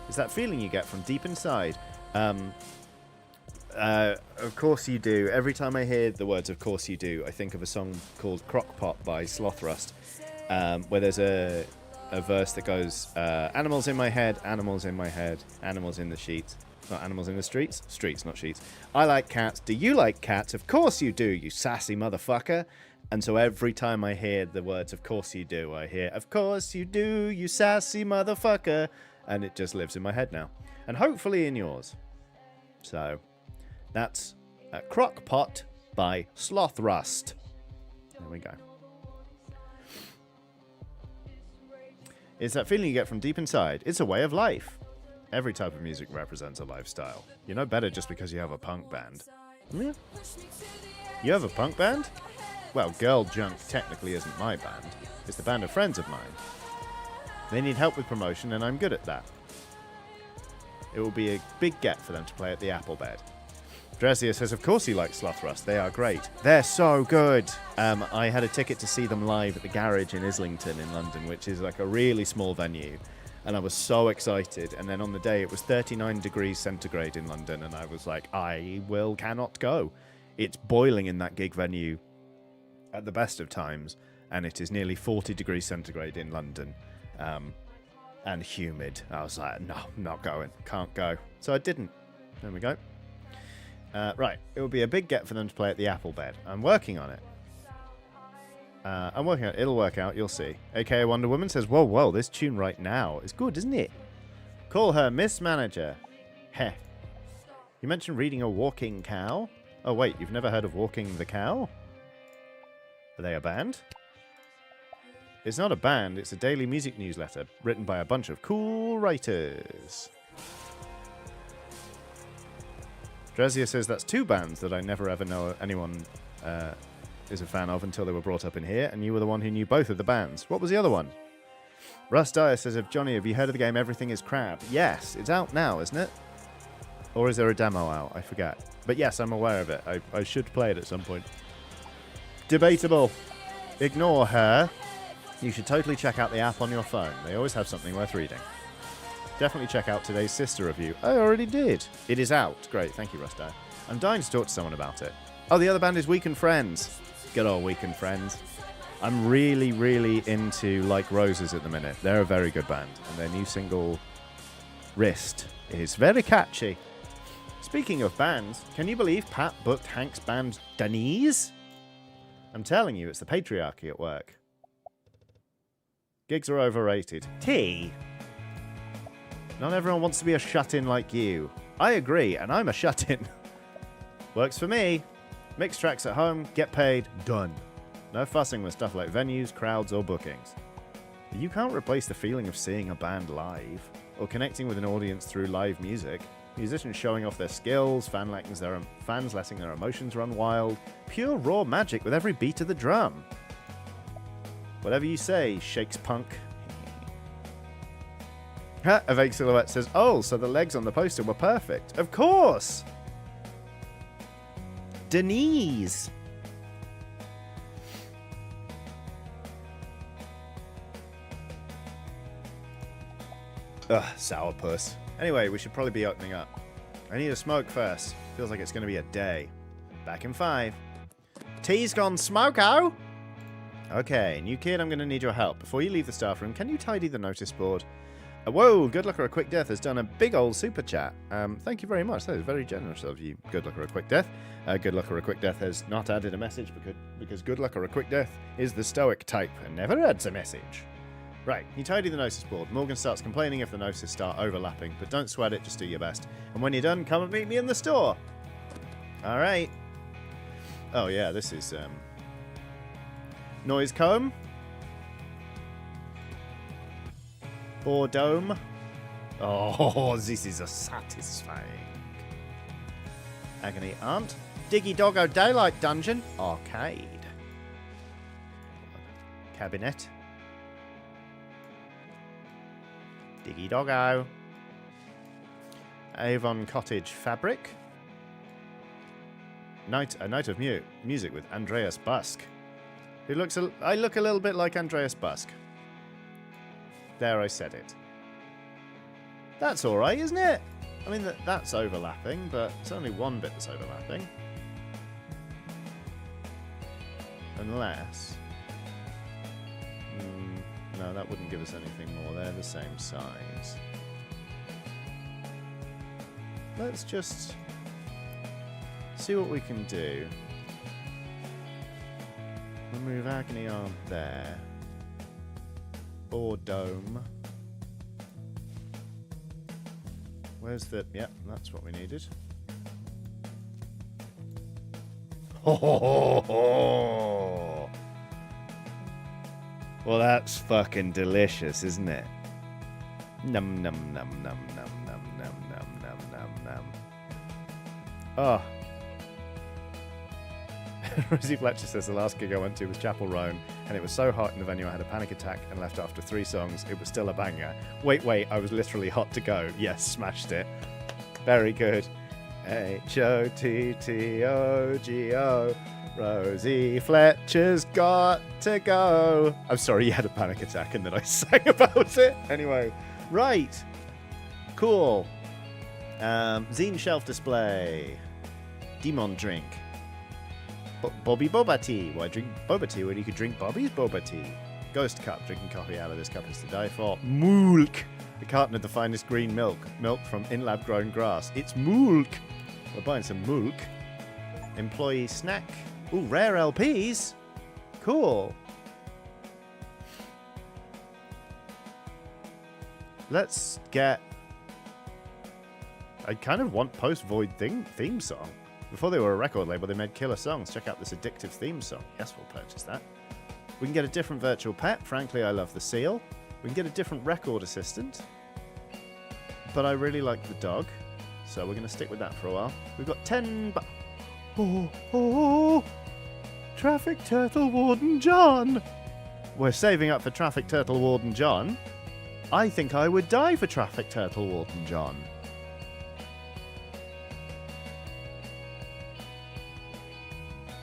It's that feeling you get from deep inside. Of course you do. Every time I hear the words "of course you do," I think of a song called "Crockpot" by Slothrust, where there's a verse that goes, "Animals in my head, animals in my head, animals in the sheets." Not animals in the streets? Streets, not sheets. I like cats. Do you like cats? Of course you do, you sassy motherfucker. And so every time I hear the words, of course you do, I hear, of course you do, you sassy motherfucker. And it just lives in my head now. And hopefully in yours. So, that's Crockpot by Slothrust. There we go. It's that feeling you get from deep inside. It's a way of life. Every type of music represents a lifestyle. You're no better just because you have a punk band. Yeah. You have a punk band? Well, Girl Junk technically isn't my band. It's the band of friends of mine. They need help with promotion, and I'm good at that. It will be a big get for them to play at the Apple Bed. Dresia says, of course he likes Slothrust. They are great. They're so good. I had a ticket to see them live at the Garage in Islington in London, which is like a really small venue. And I was so excited. And then on the day, it was 39 degrees centigrade in London. And I was like, I cannot go. It's boiling in that gig venue at the best of times. And it is nearly 40 degrees centigrade in London. And humid. I was like, no, I'm not going. Can't go. So I didn't. There we go. Right. It would be a big get for them to play at the Apple Bed. I'm working on it. I'm working on it. It'll work out. You'll see. AKA Wonder Woman says, whoa, this tune right now is good, isn't it? Call her Miss Manager. Heh. You mentioned reading a walking cow. Oh, wait. You've never heard of Walking the Cow? Are they a band? It's not a band. It's a daily music newsletter written by a bunch of cool writers. Dresia says that's two bands that I never ever know anyone is a fan of until they were brought up in here, and you were the one who knew both of the bands. What was the other one? Russ Dyer says, Johnny, have you heard of the game Everything is Crab? Yes, it's out now, isn't it? Or is there a demo out? I forget. But yes, I'm aware of it. I should play it at some point. Debatable. Ignore her. You should totally check out the app on your phone. They always have something worth reading. Definitely check out today's Sister review. I already did. It is out. Great. Thank you, Russ Dyer. I'm dying to talk to someone about it. Oh, the other band is Weekend Friends. Good old Weekend Friends. I'm really, really into Like Roses at the minute. They're a very good band. And their new single, Wrist, is very catchy. Speaking of bands, can you believe Pat booked Hank's band Denise? I'm telling you, it's the patriarchy at work. Gigs are overrated. T. Not everyone wants to be a shut-in like you. I agree, and I'm a shut-in. Works for me. Mix tracks at home, get paid, done. No fussing with stuff like venues, crowds, or bookings. You can't replace the feeling of seeing a band live, or connecting with an audience through live music. Musicians showing off their skills, fans letting their emotions run wild. Pure raw magic with every beat of the drum. Whatever you say, Shakes Punk. A vague silhouette says, oh, so the legs on the poster were perfect. Of course! Denise! Ugh, sourpuss. Anyway, we should probably be opening up. I need a smoke first. Feels like it's going to be a day. Back in 5. Tea's gone smoko! Okay, new kid, I'm going to need your help. Before you leave the staff room, can you tidy the notice board? Whoa, Good Luck or a Quick Death has done a big old super chat. Thank you very much. That is very generous of you, Good Luck or a Quick Death. Good Luck or a Quick Death has not added a message because Good Luck or a Quick Death is the stoic type and never adds a message. Right, you tidy the notice board. Morgan starts complaining if the notices start overlapping, but don't sweat it, just do your best. And when you're done, come and meet me in the store. All right. Oh, yeah, this is noise comb. Boredome. Oh, this is a satisfying. Agony Aunt. Diggy Doggo Daylight Dungeon. Arcade. Cabinet. Diggy Doggo. Avon Cottage Fabric. A Night of Music with Andreas Busk. I look a little bit like Andreas Busk. There, I said it. That's alright, isn't it? I mean, that's overlapping, but it's only one bit that's overlapping. Unless... no, that wouldn't give us anything more. They're the same size. Let's just see what we can do. We'll move Agony on there. Boredome. Where's the... Yep, that's what we needed. Ho ho ho ho! Well, that's fucking delicious, isn't it? Num num num num num num num num num num num. Oh. Rosie Fletcher says the last gig I went to was Chapel Roan, and it was so hot in the venue I had a panic attack and left after 3 songs. It was still a banger. Wait, I was literally hot to go. Yes, smashed it. Very good. H-O-T-T-O-G-O. Rosie Fletcher's got to go. I'm sorry you had a panic attack and then I sang about it. Anyway, right. Cool. Zine shelf display. Demon drink. Bobby Boba tea. Why drink boba tea when you could drink Bobby's boba tea? Ghost cup. Drinking coffee out of this cup is to die for. Mulk. A carton of the finest green milk. Milk from in-lab grown grass. It's mulk. We're buying some mulk. Employee snack. Ooh, rare LPs. Cool. Let's get... I kind of want Post-Void theme song. Before they were a record label, they made killer songs. Check out this addictive theme song. Yes, we'll purchase that. We can get a different virtual pet. Frankly, I love the seal. We can get a different record assistant. But I really like the dog. So we're going to stick with that for a while. We've got 10... Oh! Traffic Turtle Warden John! We're saving up for Traffic Turtle Warden John. I think I would die for Traffic Turtle Warden John.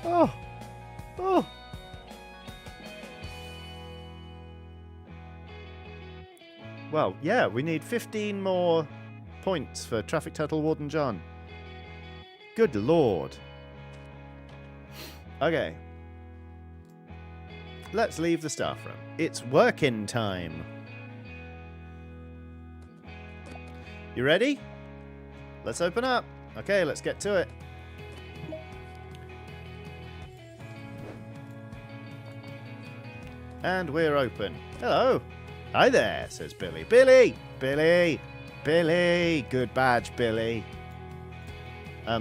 Oh! Well, yeah, we need 15 more points for Traffic Turtle Warden John. Good lord. Okay. Let's leave the staff room. It's working time. You ready? Let's open up. Okay, let's get to it. And we're open. Hello. Hi there, says Billy. Billy! Good badge, Billy.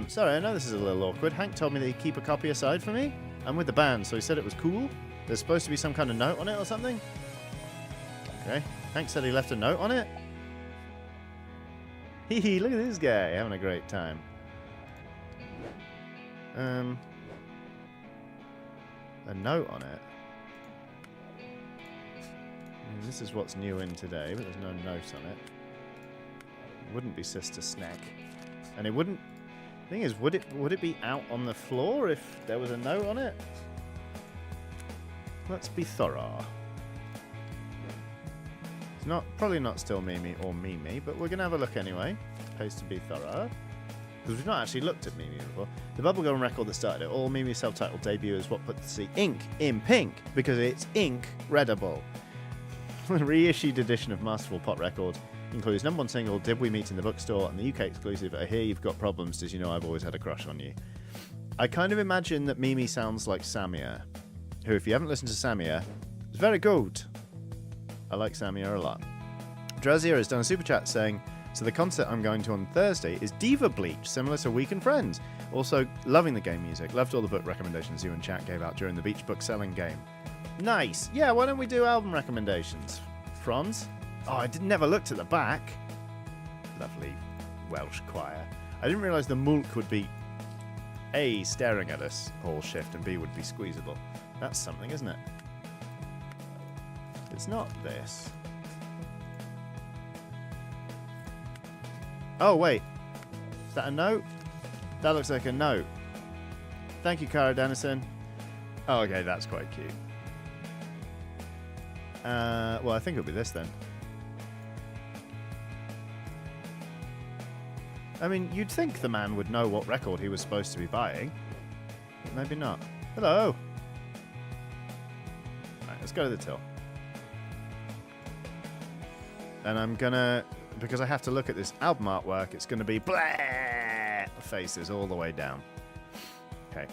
Sorry, I know this is a little awkward. Hank told me that he'd keep a copy aside for me. I'm with the band, so he said it was cool. There's supposed to be some kind of note on it or something. Okay. Hank said he left a note on it. Hee, look at this guy having a great time. A note on it. This is what's new in today, but there's no note on it. It wouldn't be Sister Snack. And it wouldn't... The thing is, would it be out on the floor if there was a note on it? Let's be thorough. It's probably not still Mimi or Mimi, but we're going to have a look anyway. Pays to be thorough. Because we've not actually looked at Mimi before. The bubblegum record that started it all, Mimi's self-titled debut, is what puts the ink in pink, because it's ink-readable. The reissued edition of Masterful Pot Record includes #1 single Did We Meet in the Bookstore and the UK exclusive I Hear You've Got Problems, Did You Know I've Always Had a Crush on You. I kind of imagine that Mimi sounds like Samia, who, if you haven't listened to Samia, is very good. I like Samia a lot. Drazia has done a super chat saying, so the concert I'm going to on Thursday is Diva Bleach, similar to Week and Friends. Also, loving the game music. Loved all the book recommendations you and chat gave out during the Beach Book selling game. Nice. Yeah, why don't we do album recommendations? Franz? Oh, I never looked at the back. Lovely Welsh choir. I didn't realise the mulk would be A, staring at us, whole shift, and B, would be squeezable. That's something, isn't it? It's not this. Oh, wait. Is that a note? That looks like a note. Thank you, Cara Dennison. Oh, okay, that's quite cute. Well, I think it'll be this then. I mean, you'd think the man would know what record he was supposed to be buying. But maybe not. Hello. Right, let's go to the till. And I'm gonna, because I have to look at this album artwork, it's gonna be blah faces all the way down. Okay.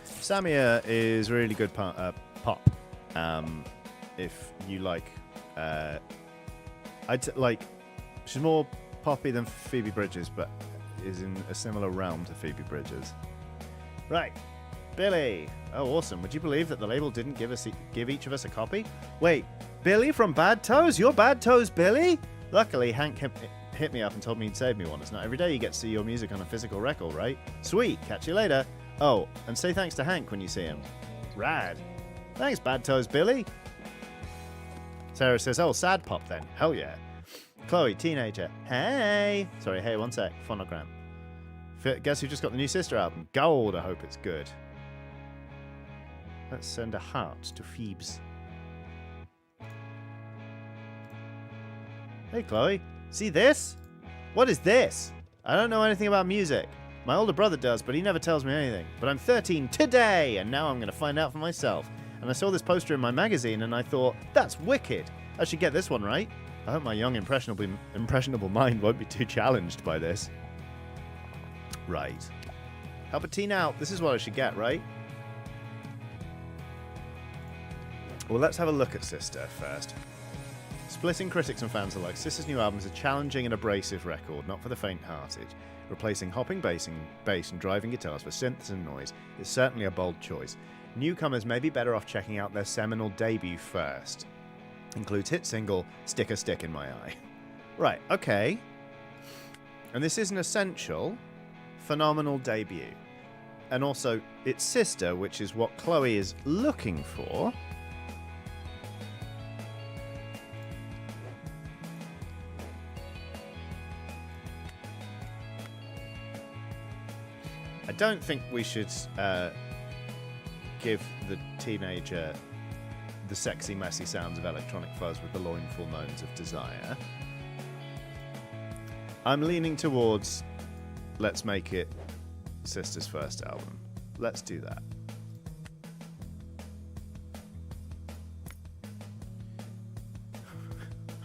Samia is really good pop. If you like, she's more poppy than Phoebe Bridgers, but is in a similar realm to Phoebe Bridgers. Right, Billy. Oh, awesome! Would you believe that the label didn't give each of us a copy? Wait, Billy from Bad Toes? You're Bad Toes, Billy? Luckily, Hank hit me up and told me he'd save me one. It's not every day you get to see your music on a physical record, right? Sweet. Catch you later. Oh, and say thanks to Hank when you see him. Rad. Thanks, Bad Toes, Billy. Sarah says, oh, sad pop then. Hell yeah. Chloe, teenager. Hey. Sorry, hey, one sec. Phonogram. Guess who just got the new Sister album? Gold. I hope it's good. Let's send a heart to Phoebes. Hey, Chloe. See this? What is this? I don't know anything about music. My older brother does, but he never tells me anything. But I'm 13 today, and now I'm going to find out for myself. And I saw this poster in my magazine, and I thought, that's wicked. I should get this one right. I hope my young, impressionable mind won't be too challenged by this. Right. Help a teen out. This is what I should get, right? Well, let's have a look at Sister first. Splitting critics and fans alike, Sister's new album is a challenging and abrasive record, not for the faint-hearted. Replacing hopping bass and driving guitars for synths and noise is certainly a bold choice. Newcomers may be better off checking out their seminal debut first. Includes hit single, Stick a Stick in My Eye. Right, okay. And this is an essential, phenomenal debut. And also, it's Sister, which is what Chloe is looking for. I don't think we should give the teenager the sexy, messy sounds of electronic fuzz with the loinful moans of desire. I'm leaning towards let's make it Sister's first album. Let's do that.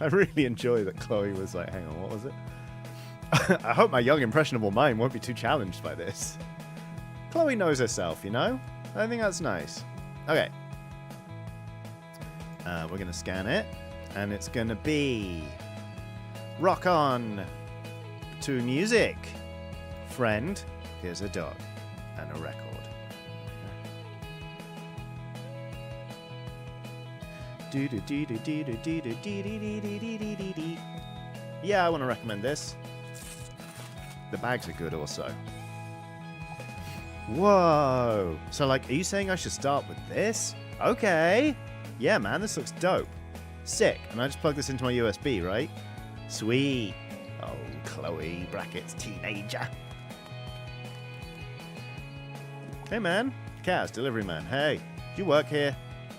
I really enjoy that Chloe was like, hang on, what was it? I hope my young, impressionable mind won't be too challenged by this. Chloe knows herself, you know? I think that's nice. Okay. We're going to scan it. And it's going to be... Rock on to music. Friend, here's a dog and a record. Yeah, I want to recommend this. The bags are good also. Whoa. So, like, are you saying I should start with this? Okay. Yeah, man, this looks dope. Sick. And I just plug this into my USB, right? Sweet. Oh, Chloe, brackets, teenager. Hey, man. Kaz, delivery man. Hey, do you work here?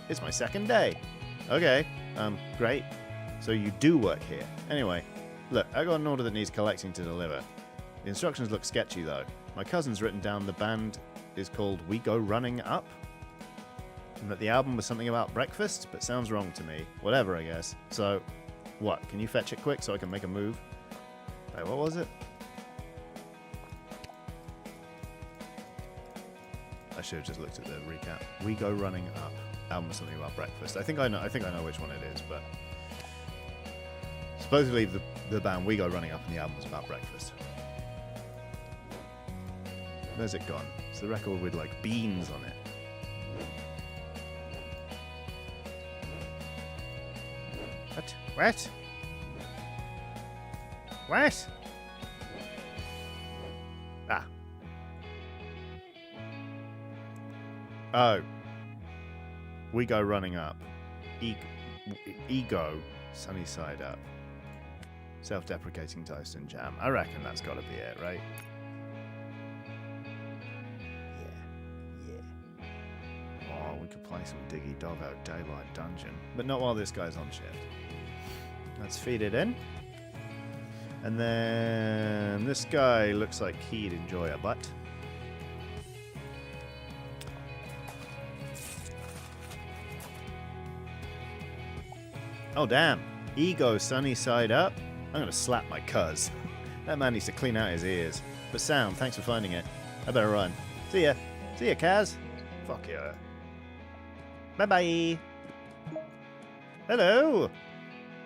It's my second day. Okay. Great. So you do work here. Anyway, look, I got an order that needs collecting to deliver. The instructions look sketchy, though. My cousin's written down the band is called We Go Running Up, and that the album was something about breakfast, but sounds wrong to me. Whatever, I guess. So, what? Can you fetch it quick so I can make a move? Wait, what was it? should have just looked at the recap. We Go Running Up. Album something about breakfast. I think I know which one it is, but supposedly the band We Go Running Up and the album was about breakfast. Where's it gone? It's the record with like beans on it. What? What? Ah. Oh. We Go Running Up. Ego. Sunny Side Up. Self-deprecating toast and jam. I reckon that's got to be it, right? Yeah. Oh, we could play some Diggy Doggo Daylight Dungeon. But not while this guy's on shift. Let's feed it in. And then this guy looks like he'd enjoy a butt. Oh, damn. Ego Sunny Side Up. I'm going to slap my cuz. That man needs to clean out his ears. But Sound, thanks for finding it. I better run. See ya. See ya, Kaz. Fuck yeah. Bye-bye. Hello.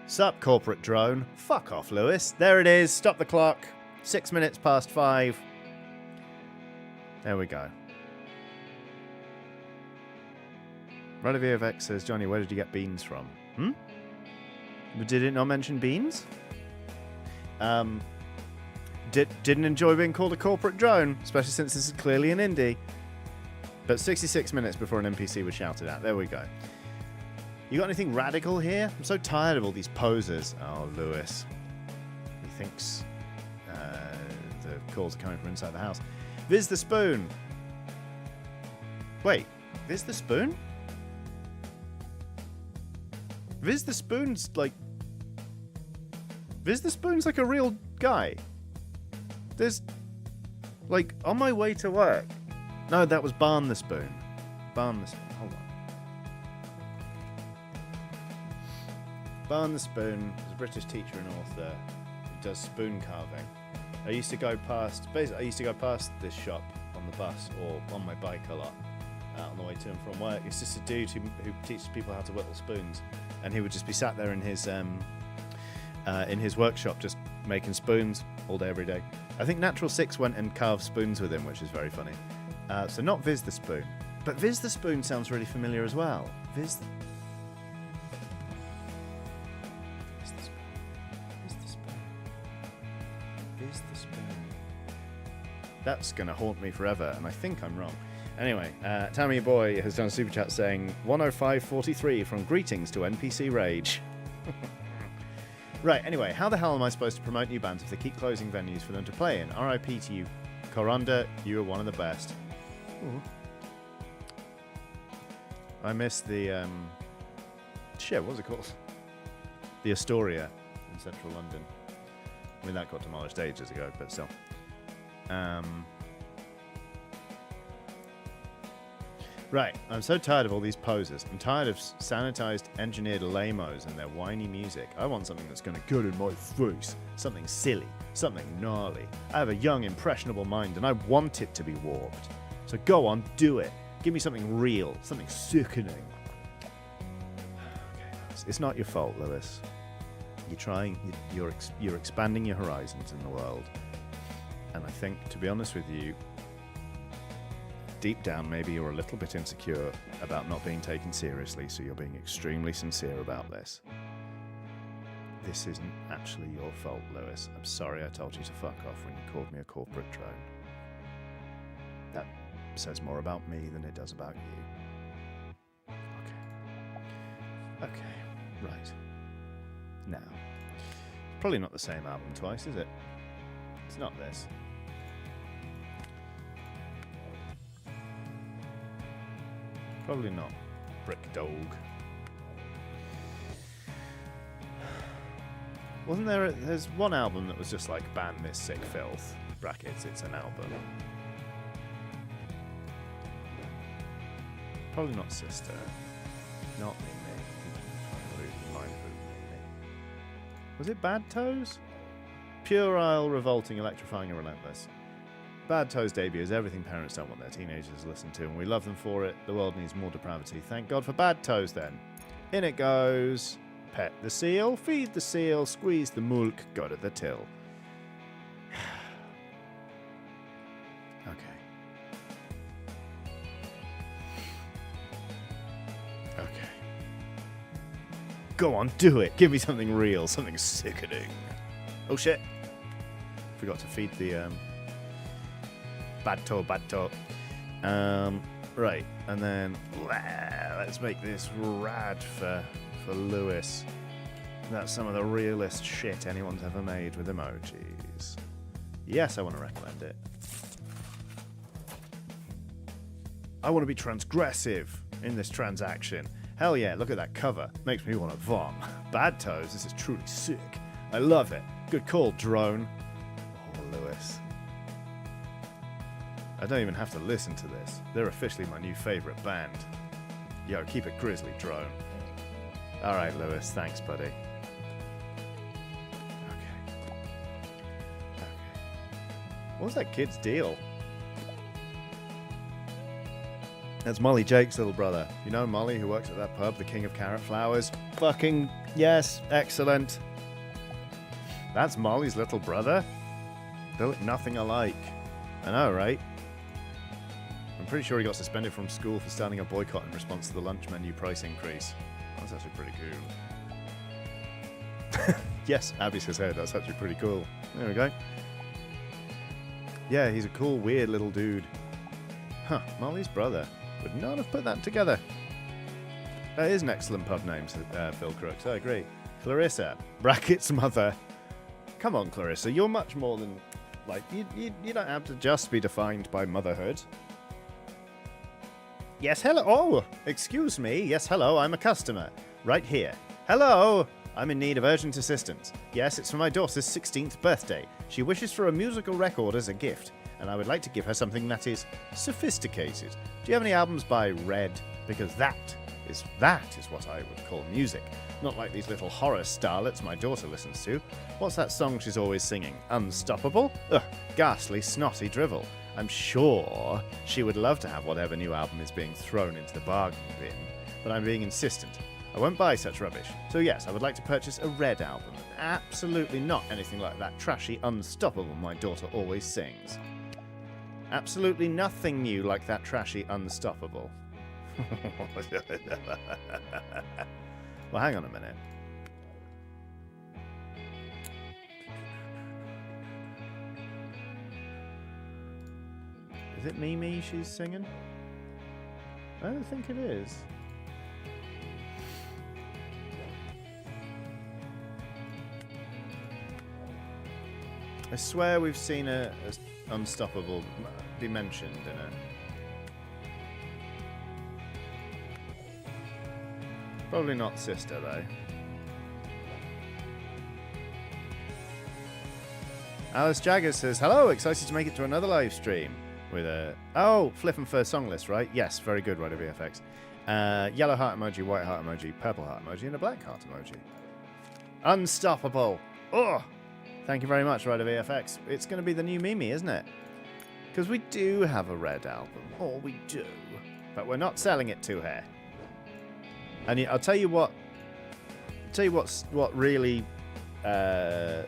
Sup, corporate drone. Fuck off, Lewis. There it is. Stop the clock. 6 minutes past 5. There we go. RadioVX says, Johnny, where did you get beans from? Hmm? Did it not mention beans? Didn't enjoy being called a corporate drone, especially since this is clearly an indie. But 66 minutes before an NPC was shouted at. There we go. You got anything radical here? I'm so tired of all these posers. Oh, Lewis. He thinks the calls are coming from inside the house. Viz the Spoon. Wait, Viz the Spoon? Viz the Spoon's like a real guy. There's like on my way to work. No, that was Barn the Spoon. Barn the Spoon. Hold on. Barn the Spoon is a British teacher and author who does spoon carving. I used to go past this shop on the bus or on my bike a lot on the way to and from work. It's just a dude who teaches people how to whittle spoons, and he would just be sat there in his workshop just making spoons all day every day. I think Natural Six went and carved spoons with him, which is very funny. So not Viz the Spoon, but Viz the Spoon sounds really familiar as well. Viz the Spoon. That's going to haunt me forever, and I think I'm wrong. Anyway, Tammy Boy has done a super chat saying 105.43 from Greetings to NPC Rage. Right, anyway, how the hell am I supposed to promote new bands if they keep closing venues for them to play in? RIP to you, Corunda, you are one of the best. Ooh. I missed the, shit, what was it called? The Astoria in central London. I mean, that got demolished ages ago, but still. Right, I'm so tired of all these posers. I'm tired of sanitized, engineered lamos and their whiny music. I want something that's going to get in my face. Something silly, something gnarly. I have a young, impressionable mind and I want it to be warped. So go on, do it. Give me something real, something sickening. Okay, it's not your fault, Lewis. You're trying, you're expanding your horizons in the world. And I think, to be honest with you, deep down, maybe you're a little bit insecure about not being taken seriously, so you're being extremely sincere about this. This isn't actually your fault, Lewis. I'm sorry I told you to fuck off when you called me a corporate drone. That says more about me than it does about you. Okay, right. Now, probably not the same album twice, is it? It's not this. Probably not Brick Dog. Wasn't there there's one album that was just like ban this sick filth, brackets, it's an album. Probably not Sister. Not Mimi. Was it Bad Toes? Puerile, revolting, electrifying, and relentless. Bad Toes debut is everything parents don't want their teenagers to listen to, and we love them for it. The world needs more depravity. Thank God for Bad Toes, then. In it goes. Pet the seal, feed the seal, squeeze the mulk, go to the till. Okay. Okay. Go on, do it. Give me something real, something sickening. Oh shit. Forgot to feed the bad toe. Right, and then let's make this rad for Lewis. That's some of the realest shit anyone's ever made with emojis. Yes, I want to recommend it. I want to be transgressive in this transaction. Hell yeah, look at that cover. Makes me want to vom. Bad Toes, this is truly sick. I love it. Good call, drone. Oh, Lewis. I don't even have to listen to this. They're officially my new favorite band. Yo, keep it grizzly, drone. Alright, Lewis. Thanks, buddy. Okay. What was that kid's deal? That's Molly Jake's little brother. You know Molly, who works at that pub, the King of Carrot Flowers? Fucking yes. Excellent. That's Molly's little brother? They look nothing alike. I know, right? I'm pretty sure he got suspended from school for starting a boycott in response to the lunch menu price increase. That's actually pretty cool. Yes, Abby says, hey, that's actually pretty cool. There we go. Yeah, he's a cool, weird little dude. Huh, Molly's brother. Would not have put that together. That is an excellent pub name, Phil Crooks. I agree. Clarissa, brackets mother. Come on, Clarissa, you're much more than... Like, you don't have to just be defined by motherhood. Yes, hello. Oh, excuse me. Yes, hello. I'm a customer. Right here. Hello. I'm in need of urgent assistance. Yes, it's for my daughter's 16th birthday. She wishes for a musical record as a gift, and I would like to give her something that is sophisticated. Do you have any albums by Red? Because that is what I would call music. Not like these little horror starlets my daughter listens to. What's that song she's always singing? Unstoppable? Ugh, ghastly, snotty drivel. I'm sure she would love to have whatever new album is being thrown into the bargain bin, but I'm being insistent. I won't buy such rubbish. So yes, I would like to purchase a Red album. Absolutely not anything like that trashy Unstoppable my daughter always sings. Absolutely nothing new like that trashy Unstoppable. Well, hang on a minute. Is it Mimi she's singing? I don't think it is. I swear we've seen a Unstoppable be mentioned in it. Probably not Sister, though. Alice Jagger says, hello, excited to make it to another live stream. With a... Oh, flip and first song list, right? Yes, very good, Rider VFX. Yellow heart emoji, white heart emoji, purple heart emoji, and a black heart emoji. Unstoppable. Oh! Thank you very much, Rider VFX. It's going to be the new Mimi, isn't it? Because we do have a Red album. Oh, we do. But we're not selling it to her. And I'll tell you what... What really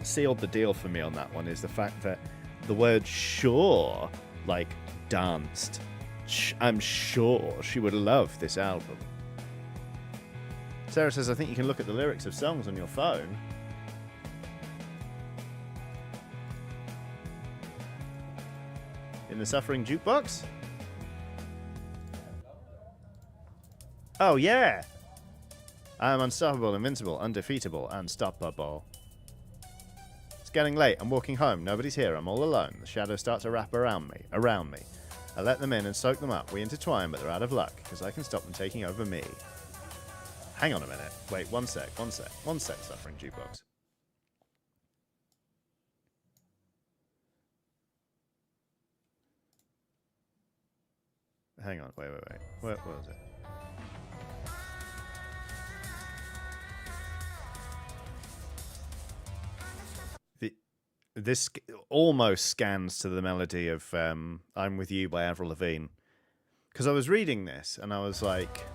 sealed the deal for me on that one is the fact that the word sure... like, danced. I'm sure she would love this album. Sarah says, I think you can look at the lyrics of songs on your phone. In the Suffering Jukebox? Oh, yeah! I am unstoppable, invincible, undefeatable, unstoppable. It's getting late. I'm walking home. Nobody's here. I'm all alone. The shadows start to wrap around me. I let them in and soak them up. We intertwine, but they're out of luck, because I can stop them taking over me. Hang on a minute. Wait, one sec, Suffering Jukebox. Hang on, wait. What was it? This almost scans to the melody of I'm With You by Avril Lavigne. Because I was reading this and I was like,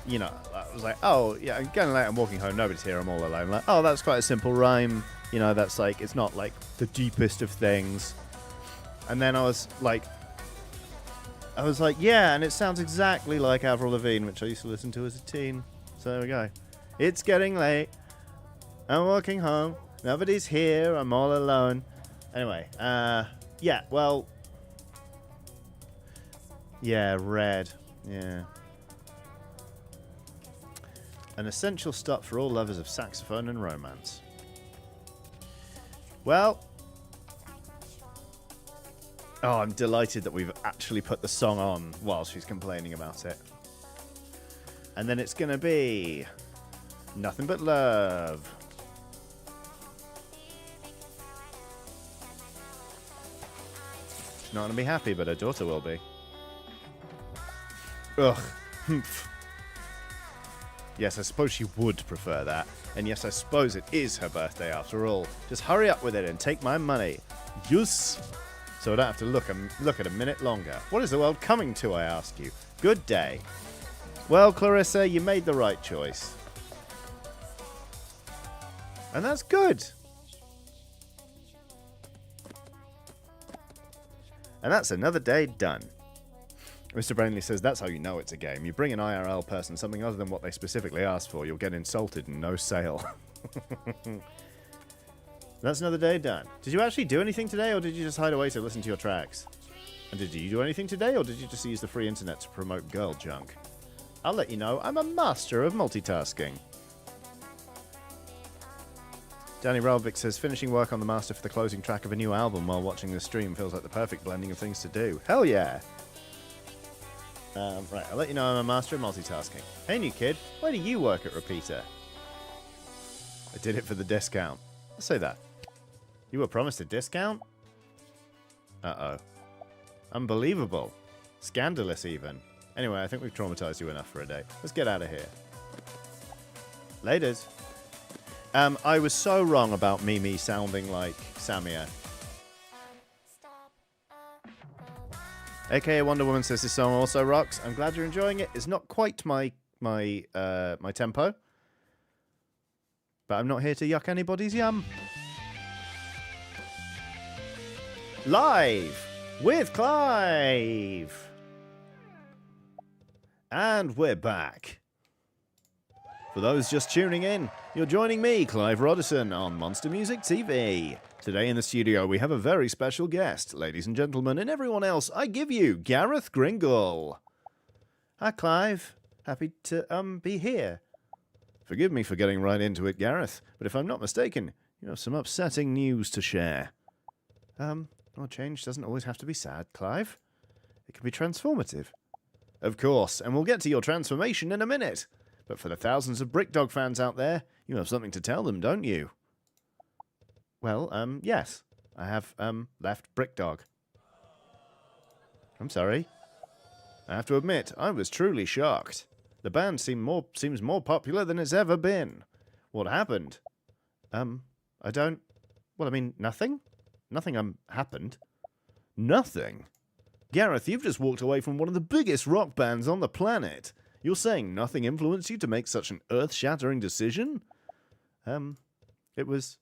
I was like, oh, yeah, I'm going late, I'm walking home, nobody's here, I'm all alone. Like, oh, that's quite a simple rhyme. That's like, it's not like the deepest of things. And then I was like, yeah, and it sounds exactly like Avril Lavigne, which I used to listen to as a teen. So there we go. It's getting late. I'm walking home. Nobody's here. I'm all alone. Anyway, yeah, well, yeah, Red. Yeah. An essential stop for all lovers of saxophone and romance. Well, oh, I'm delighted that we've actually put the song on while she's complaining about it. And then it's going to be Nothing But Love. She's not going to be happy, but her daughter will be. Ugh. Yes, I suppose she would prefer that. And yes, I suppose it is her birthday after all. Just hurry up with it and take my money. Yes. So I don't have to look at a minute longer. What is the world coming to, I ask you? Good day. Well, Clarissa, you made the right choice. And that's good. And that's another day done. Mr. Brainley says that's how you know it's a game. You bring an IRL person something other than what they specifically asked for, you'll get insulted and no sale. That's another day done. Did you actually do anything today, or did you just hide away to listen to your tracks? And did you do anything today, or did you just use the free internet to promote girl junk? I'll let you know, I'm a master of multitasking. Danny Relvick says, finishing work on the master for the closing track of a new album while watching the stream feels like the perfect blending of things to do. Hell yeah! Right, I'll let you know I'm a master of multitasking. Hey, new kid, why do you work at Repeater? I did it for the discount. Let's say that. You were promised a discount? Uh-oh. Unbelievable. Scandalous, even. Anyway, I think we've traumatized you enough for a day. Let's get out of here. Laters. I was so wrong about Mimi sounding like Samia. AKA Wonder Woman says this song also rocks. I'm glad you're enjoying it. It's not quite my tempo, but I'm not here to yuck anybody's yum. Live with Clive, and we're back. For those just tuning in, you're joining me, Clive Rodderson, on Monster Music TV. Today in the studio, we have a very special guest. Ladies and gentlemen, and everyone else, I give you Gareth Gringle. Hi, Clive. Happy to be here. Forgive me for getting right into it, Gareth, but if I'm not mistaken, you have some upsetting news to share. Well, change doesn't always have to be sad, Clive. It can be transformative. Of course, and we'll get to your transformation in a minute. But for the thousands of Brickdog fans out there, you have something to tell them, don't you? Well, yes. I have, left Brickdog. I'm sorry. I have to admit, I was truly shocked. The band seems more popular than it's ever been. What happened? Nothing? Nothing, happened. Nothing? Gareth, you've just walked away from one of the biggest rock bands on the planet. You're saying nothing influenced you to make such an earth-shattering decision? It was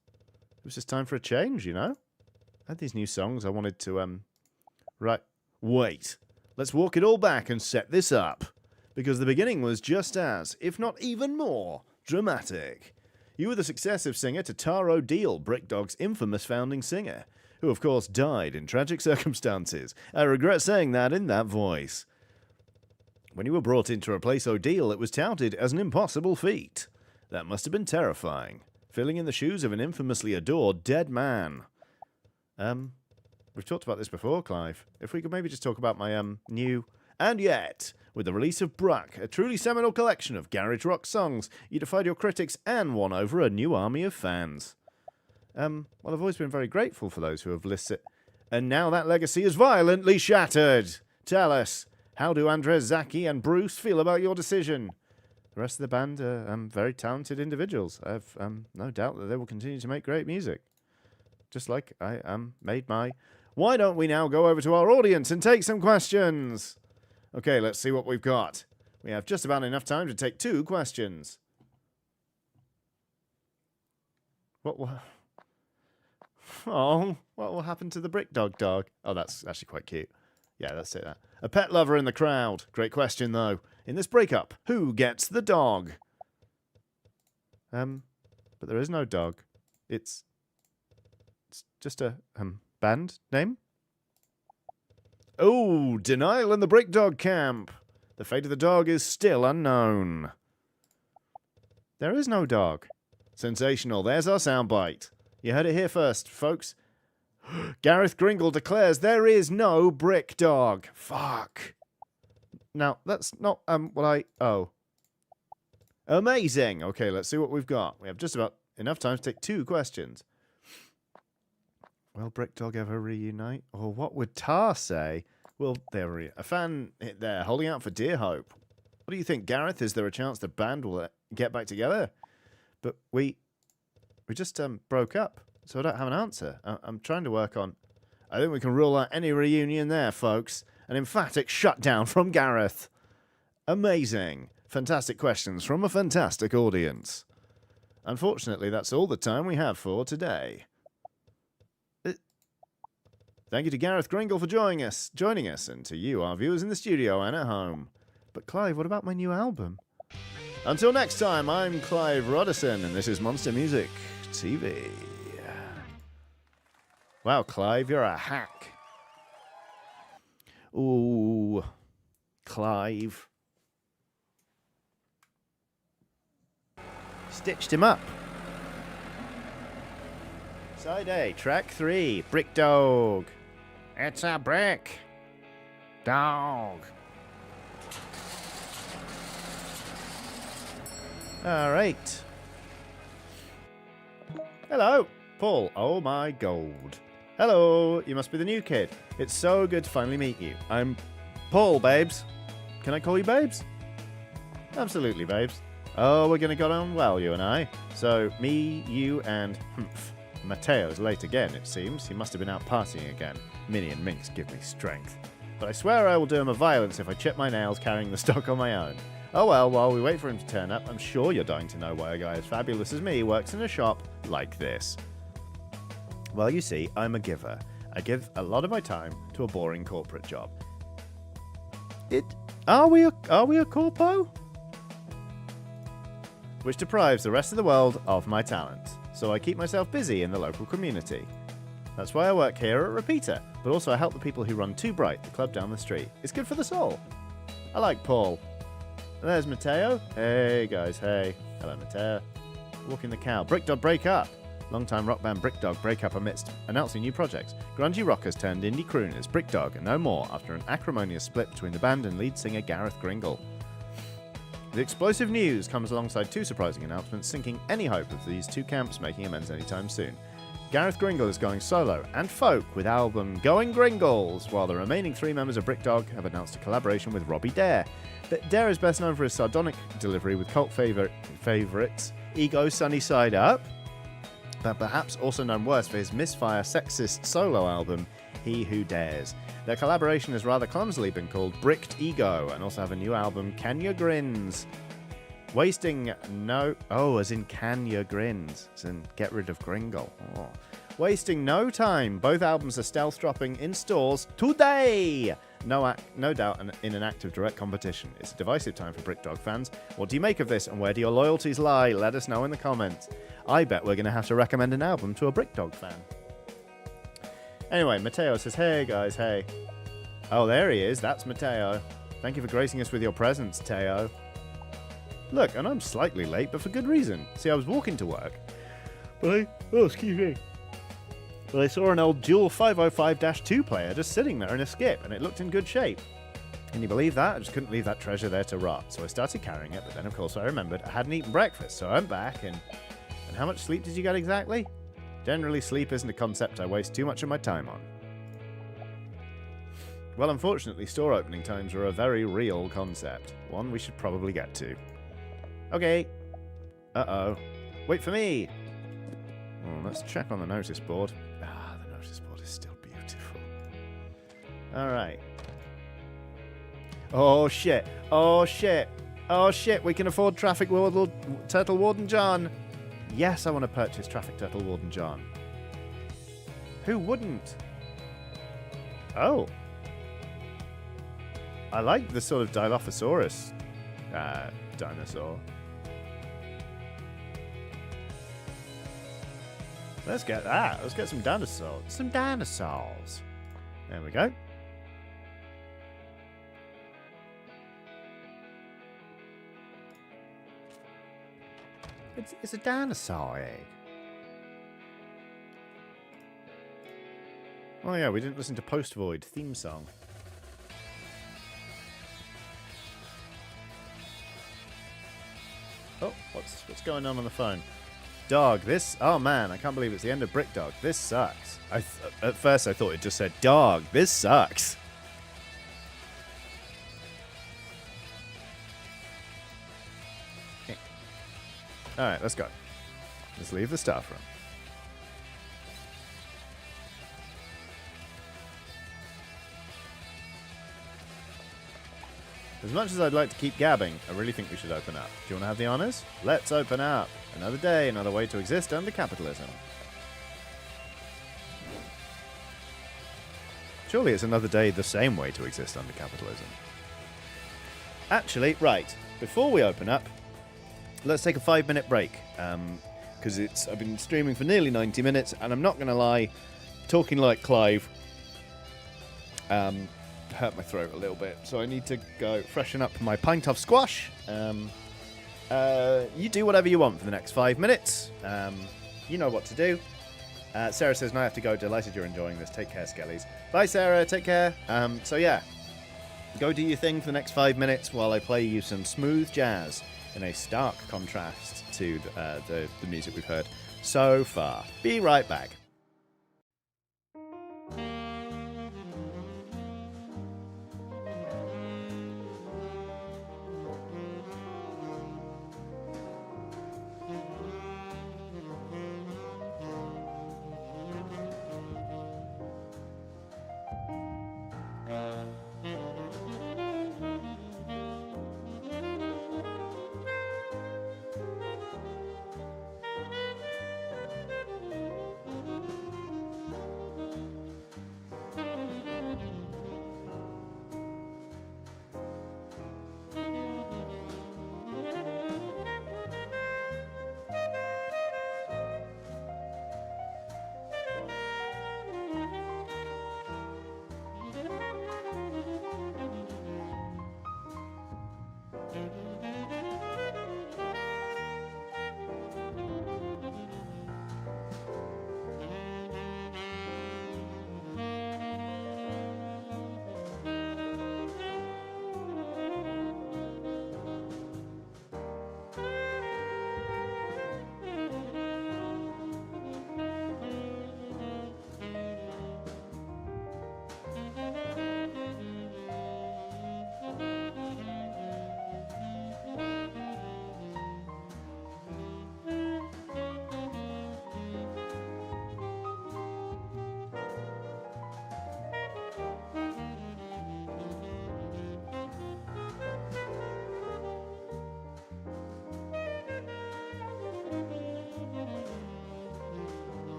just time for a change, you know? I had these new songs I wanted to, Right. Wait. Let's walk it all back and set this up. Because the beginning was just as, if not even more, dramatic. You were the successive singer to Tara O'Deal, Brickdog's infamous founding singer, who of course died in tragic circumstances. I regret saying that in that voice. When you were brought in to replace O'Deal, it was touted as an impossible feat. That must have been terrifying, filling in the shoes of an infamously adored dead man. We've talked about this before, Clive. If we could maybe just talk about my, new... And yet, with the release of Bruck, a truly seminal collection of garage rock songs, you defied your critics and won over a new army of fans. Well, I've always been very grateful for those who have listened. And now that legacy is violently shattered. Tell us, how do Andres, Zaki, and Bruce feel about your decision? The rest of the band are very talented individuals. I have no doubt that they will continue to make great music. Just like I made my... Why don't we now go over to our audience and take some questions? Okay, let's see what we've got. We have just about enough time to take 2 questions. What will... Oh, what will happen to the brick dog? Oh, that's actually quite cute. Yeah, let's say that. A pet lover in the crowd. Great question, though. In this breakup, who gets the dog? But there is no dog. It's just a band name. Oh, denial in the brick dog camp. The fate of the dog is still unknown. There is no dog. Sensational. There's our soundbite. You heard it here first, folks. Gareth Gringle declares there is no brick dog. Fuck. Now, that's not what I... Oh. Amazing. Okay, let's see what we've got. We have just about enough time to take 2 questions. Will Brick Dog ever reunite? Or what would Tar say? Will there a fan there holding out for dear hope? What do you think, Gareth? Is there a chance the band will get back together? But we just broke up, so I don't have an answer. I'm trying to work on... I think we can rule out any reunion there, folks. An emphatic shutdown from Gareth. Amazing. Fantastic questions from a fantastic audience. Unfortunately, that's all the time we have for today. Thank you to Gareth Gringle for joining us, and to you, our viewers in the studio and at home. But Clive, what about my new album? Until next time, I'm Clive Roddison, and this is Monster Music TV. Wow, Clive, you're a hack. Ooh, Clive. Stitched him up. Side A, track 3, Brick Dog. It's a brick dog. All right. Hello, Paul. Oh my gold. Hello, you must be the new kid. It's so good to finally meet you. I'm Paul, babes. Can I call you babes? Absolutely, babes. Oh, we're gonna get on well, you and I. So, me, you, and Mateo's late again, it seems. He must have been out partying again. Minnie and Minx give me strength. But I swear I will do him a violence if I chip my nails carrying the stock on my own. Oh well, while we wait for him to turn up, I'm sure you're dying to know why a guy as fabulous as me works in a shop like this. Well, you see, I'm a giver. I give a lot of my time to a boring corporate job. Are we a corpo? Which deprives the rest of the world of my talents. So I keep myself busy in the local community. That's why I work here at Repeater, but also I help the people who run Too Bright, the club down the street. It's good for the soul. I like Paul. And there's Mateo. Hey guys, hey. Hello Mateo. Walking the cow. Brick Dog break up. Longtime rock band Brick Dog break up amidst announcing new projects. Grungy rockers turned indie crooners. Brick Dog and no more after an acrimonious split between the band and lead singer Gareth Gringle. The explosive news comes alongside 2 surprising announcements, sinking any hope of these 2 camps making amends anytime soon. Gareth Gringle is going solo and folk with album Going Gringles, while the remaining 3 members of Brick Dog have announced a collaboration with Robbie Dare. But Dare is best known for his sardonic delivery with cult favourites Ego Sunny Side Up, but perhaps also known worse for his misfire sexist solo album He Who Dares. Their collaboration has rather clumsily been called Bricked Ego, and also have a new album, Can Ya Grins. Wasting no... Oh, as in Can Ya Grins. As in get rid of Gringle. Oh. Wasting no time. Both albums are stealth dropping in stores today. No doubt in an act of direct competition. It's a divisive time for Brick Dog fans. What do you make of this, and where do your loyalties lie? Let us know in the comments. I bet we're going to have to recommend an album to a Brick Dog fan. Anyway, Mateo says, hey guys, hey. Oh, there he is. That's Mateo. Thank you for gracing us with your presence, Teo. Look, and I'm slightly late, but for good reason. See, I was walking to work, but excuse me. But I saw an old dual 505-2 player just sitting there in a skip, and it looked in good shape. Can you believe that? I just couldn't leave that treasure there to rot, so I started carrying it, but then of course I remembered I hadn't eaten breakfast, so I'm back, and how much sleep did you get exactly? Generally, sleep isn't a concept I waste too much of my time on. Well, unfortunately, store opening times are a very real concept. One we should probably get to. Okay. Uh-oh. Wait for me. Oh, let's check on the notice board. Ah, the notice board is still beautiful. All right. Oh, shit. Oh, shit. Oh, shit. We can afford Turtle Warden John. Yes, I want to purchase Traffic Turtle Warden John. Who wouldn't? Oh. I like the sort of Dilophosaurus dinosaur. Let's get that. Let's get some dinosaurs. Some dinosaurs. There we go. It's a dinosaur egg. Oh yeah, we didn't listen to Post Void theme song. Oh, what's going on the phone? Dog, this... Oh man, I can't believe it's the end of Brick Dog. This sucks. At first I thought it just said, dog, this sucks. Okay. Alright, let's go. Let's leave the staff room. As much as I'd like to keep gabbing, I really think we should open up. Do you want to have the honors? Let's open up. Another day, another way to exist under capitalism. Surely it's another day the same way to exist under capitalism. Actually, right, before we open up, let's take a 5-minute break. Because I've been streaming for nearly 90 minutes, and I'm not going to lie, talking like Clive hurt my throat a little bit, so I need to go freshen up my pint of squash. You do whatever you want for the next 5 minutes. You know what to do. Sarah says, no, I have to go. Delighted you're enjoying this. Take care, Skellies. Bye, Sarah. Take care. So yeah, go do your thing for the next 5 minutes while I play you some smooth jazz in a stark contrast to the music we've heard so far. Be right back.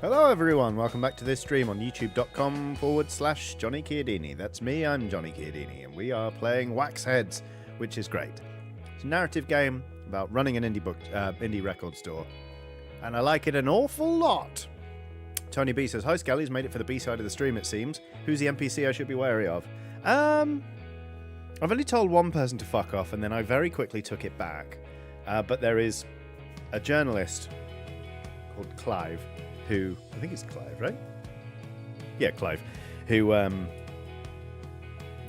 Hello everyone, welcome back to this stream on youtube.com/JohnnyKiodini. That's me, I'm Johnny Chiodini, and we are playing Wax Heads, which is great. It's a narrative game about running an indie record store, and I like it an awful lot. Tony B says, hi Skelly's made it for the B side of the stream it seems. Who's the NPC I should be wary of? I've only told one person to fuck off, and then I very quickly took it back. But there is a journalist called Clive, who, I think it's Clive, right? Yeah, Clive, who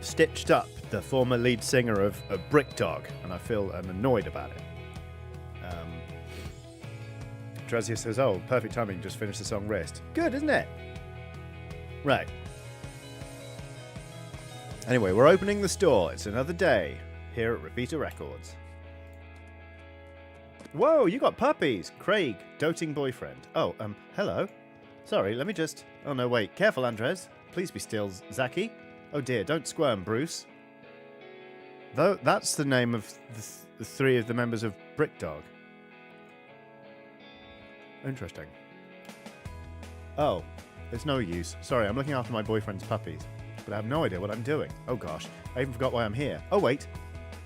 stitched up the former lead singer of Brick Dog, and I feel annoyed about it. Drazia says, oh, perfect timing, just finished the song Wrist. Good, isn't it? Right. Anyway, we're opening the store. It's another day here at Repeater Records. Whoa, you got puppies. Craig, doting boyfriend. Oh, hello. Sorry, let me just... Oh, no, wait. Careful, Andres. Please be still, Zaki. Oh, dear, don't squirm, Bruce. Though that's the name of the three of the members of Brick Dog. Interesting. Oh, it's no use. Sorry, I'm looking after my boyfriend's puppies. But I have no idea what I'm doing. Oh, gosh. I even forgot why I'm here. Oh, wait.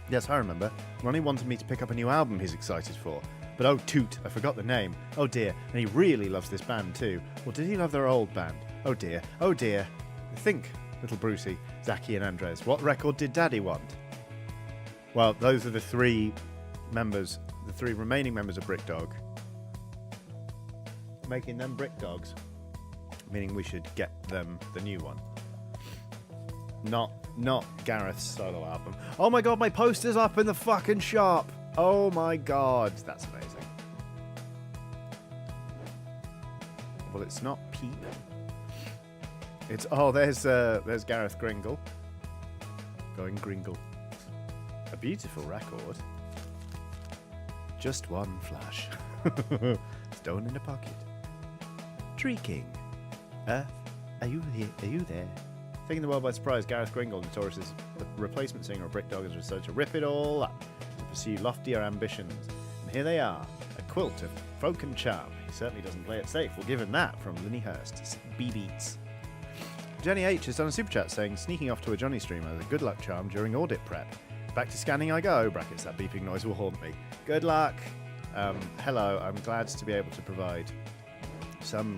Yes, I remember. Ronnie wanted me to pick up a new album he's excited for. But oh toot, I forgot the name. Oh dear, and he really loves this band too. Or did he love their old band? Oh dear, oh dear. Think, little Brucey, Zaki and Andres, what record did Daddy want? Well, those are the three remaining members of Brick Dog. Making them Brick Dogs. Meaning we should get them the new one. Not Gareth's solo album. Oh my god, my poster's up in the fucking shop. Oh my god, that's amazing. Well, it's not Peep. It's there's Gareth Gringle. Going Gringle. A beautiful record. Just one flash. Stone in a pocket. Tree King. Earth, are you here? Are you there? Taking the world by surprise, Gareth Gringle, Notorious as the replacement singer of Brick Dog, has decided to rip it all up to pursue loftier ambitions. And here they are, a quilt of folk and charm. He certainly doesn't play it safe. We'll give him that from Linny Hurst. B-Beats. Jenny H has done a super chat saying, sneaking off to a Johnny stream as a good luck charm during audit prep. Back to scanning I go, brackets, that beeping noise will haunt me. Good luck. Hello, I'm glad to be able to provide some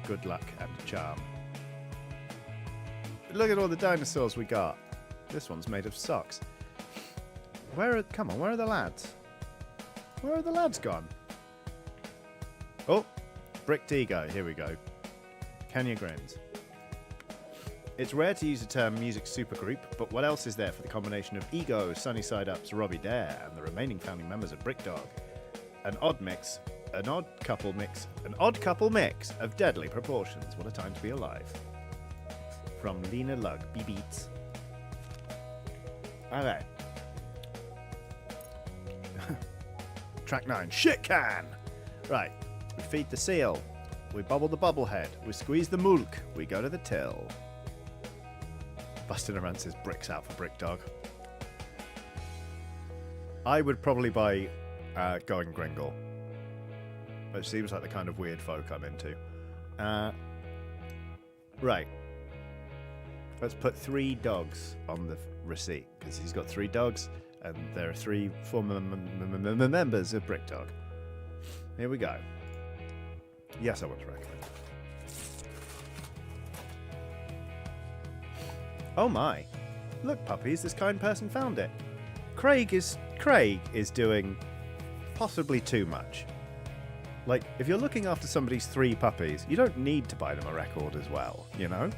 good luck and charm. Look at all the dinosaurs we got. This one's made of socks. Come on, where are the lads? Where are the lads gone? Oh, Bricked Ego, here we go. Kenya grins. It's rare to use the term music supergroup, but what else is there for the combination of Ego, Sunny Side Up's Robbie Dare, and the remaining founding members of Brick Dog? An odd couple mix of deadly proportions. What a time to be alive. From Lena Lug, B-Beats. Alright. Track 9, Shit Can! Right, we feed the seal. We bubble the bubblehead. We squeeze the mulk. We go to the till. Bustin' around says bricks out for Brick Dog. I would probably buy Going Gringle. Which seems like the kind of weird folk I'm into. Right. Let's put 3 dogs on the receipt, because he's got 3 dogs, and there are 3 former members of Brick Dog. Here we go. Yes, I want to recommend. Oh my. Look, puppies, this kind person found it. Craig is doing possibly too much. Like, if you're looking after somebody's 3 puppies, you don't need to buy them a record as well, you know?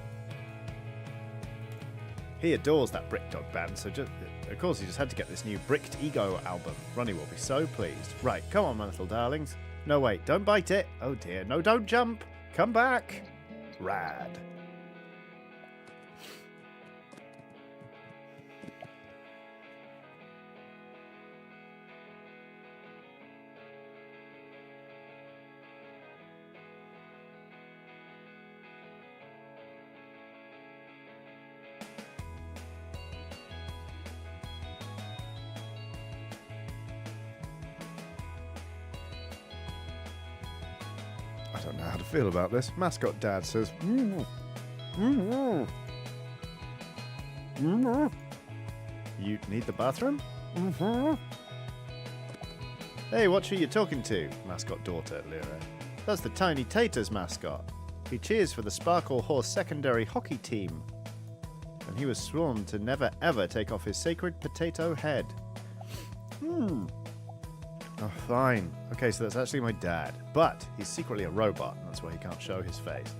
He adores that Brick Dog band, so of course he just had to get this new Bricked Ego album. Ronnie will be so pleased. Right, come on, my little darlings. No, wait, don't bite it. Oh dear, no, don't jump. Come back. Rad. I don't know how to feel about this. Mascot Dad says, You need the bathroom? Hey, watch who you're talking to, mascot daughter, Lyra. That's the Tiny Taters mascot. He cheers for the Sparkle Horse secondary hockey team. And he was sworn to never ever take off his sacred potato head. Oh, fine. Okay, so that's actually my dad. But he's secretly a robot, and that's why he can't show his face.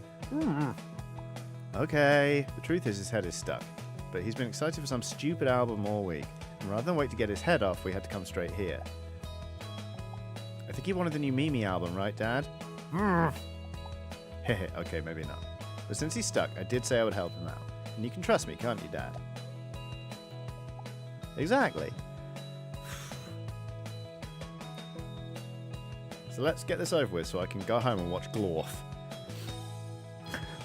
Okay, the truth is his head is stuck. But he's been excited for some stupid album all week. And rather than wait to get his head off, we had to come straight here. I think he wanted the new Mimi album, right, Dad? Okay, maybe not. But since he's stuck, I did say I would help him out. And you can trust me, can't you, Dad? Exactly. So let's get this over with so I can go home and watch Glorf.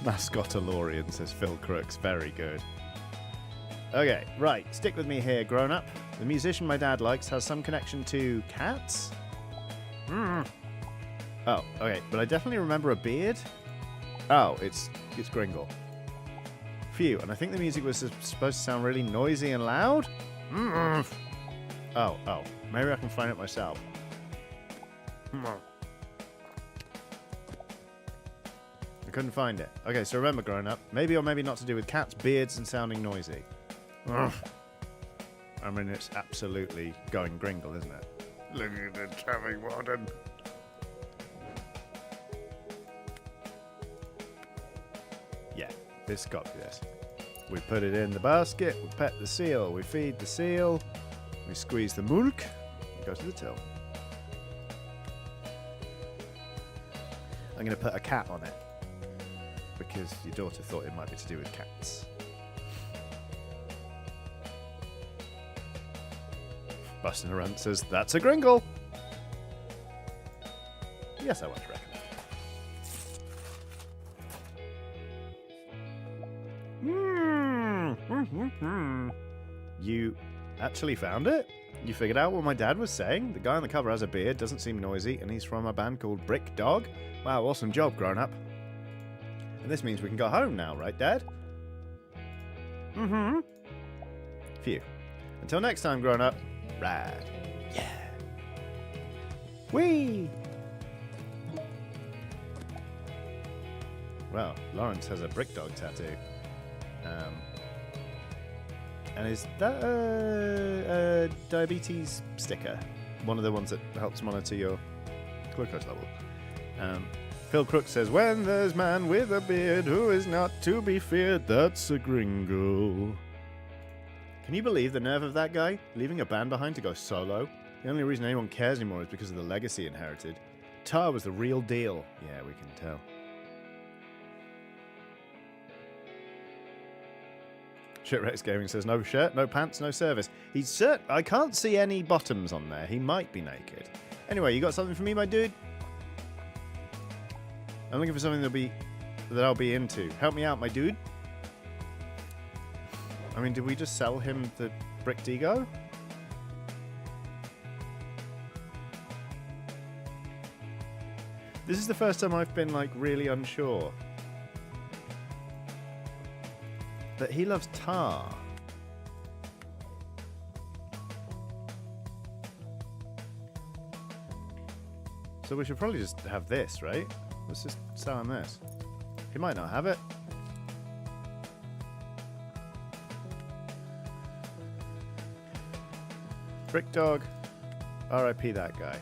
Mascotolorian, says Phil Crooks. Very good. Okay, right. Stick with me here, grown-up. The musician my dad likes has some connection to cats? Oh, okay. But I definitely remember a beard. Oh, it's Gringle. Phew, and I think the music was supposed to sound really noisy and loud? Oh, maybe I can find it myself. I couldn't find it. Okay, so remember, growing up, maybe or maybe not to do with cats, beards, and sounding noisy. I mean, it's absolutely going Gringle, isn't it? Look at the traffic warden. Yeah, it's got to be this. We put it in the basket, we pet the seal, we feed the seal, we squeeze the milk, it goes to the till. I'm going to put a cat on it, because your daughter thought it might be to do with cats. Bustin' Around says, that's a Gringle! Yes, I want to recommend. You actually found it? You figured out what my dad was saying? The guy on the cover has a beard, doesn't seem noisy, and he's from a band called Brick Dog? Wow, awesome job, grown-up. And this means we can go home now, right, Dad? Phew. Until next time, grown-up. Ride. Yeah. Whee! Well, Lawrence has a Brick Dog tattoo. And is that a diabetes sticker? One of the ones that helps monitor your glucose level. Phil Crook says, when there's man with a beard who is not to be feared, that's a Gringo. Can you believe the nerve of that guy? Leaving a band behind to go solo? The only reason anyone cares anymore is because of the legacy inherited. Tar was the real deal. Yeah, we can tell. Shitrex Gaming says, no shirt, no pants, no service. I can't see any bottoms on there. He might be naked. Anyway, you got something for me, my dude? I'm looking for something that I'll be into. Help me out, my dude. I mean, did we just sell him the Brick Dego? This is the first time I've been, like, really unsure. But he loves Tar. So we should probably just have this, right? Let's just sell him this. He might not have it. Brick Dog, R.I.P. that guy.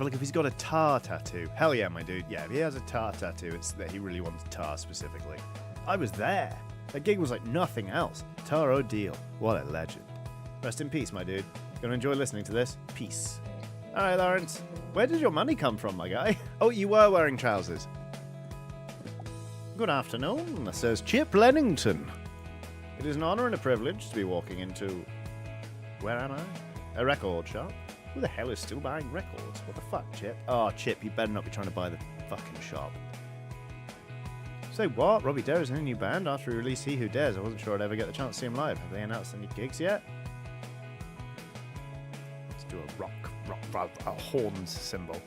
If he's got a Tar tattoo, hell yeah, my dude. Yeah, if he has a Tar tattoo, it's that he really wants Tar specifically. I was there. That gig was like nothing else. Tar O'Deal. What a legend. Rest in peace, my dude. Gonna enjoy listening to this. Peace. Alright, Lawrence. Where did your money come from, my guy? Oh, you were wearing trousers. Good afternoon, says Chip Lennington. It is an honor and a privilege to be walking into... Where am I? A record shop. Who the hell is still buying records? What the fuck, Chip? Oh, Chip, you better not be trying to buy the fucking shop. Say what? Robbie Dare is in a new band after he released He Who Dares. I wasn't sure I'd ever get the chance to see him live. Have they announced any gigs yet? a horns symbol.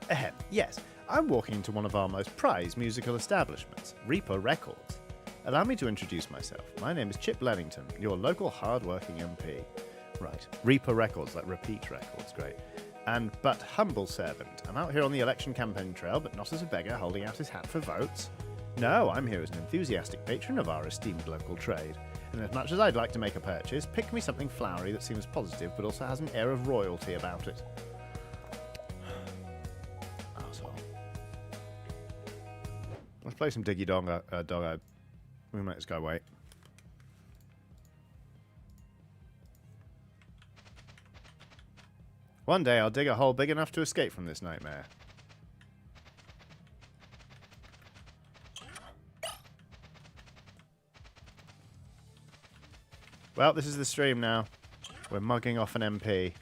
Ahem, yes, I'm walking into one of our most prized musical establishments, Reaper Records. Allow me to introduce myself. My name is Chip Lennington, your local hard-working MP. Right, Reaper Records, like Repeat Records, great. But humble servant. I'm out here on the election campaign trail, but not as a beggar holding out his hat for votes. No, I'm here as an enthusiastic patron of our esteemed local trade. And as much as I'd like to make a purchase, pick me something flowery that seems positive, but also has an air of royalty about it. Asshole. Let's play some Diggy Doggo. We might just go wait. One day I'll dig a hole big enough to escape from this nightmare. Well, this is the stream now. We're mugging off an MP.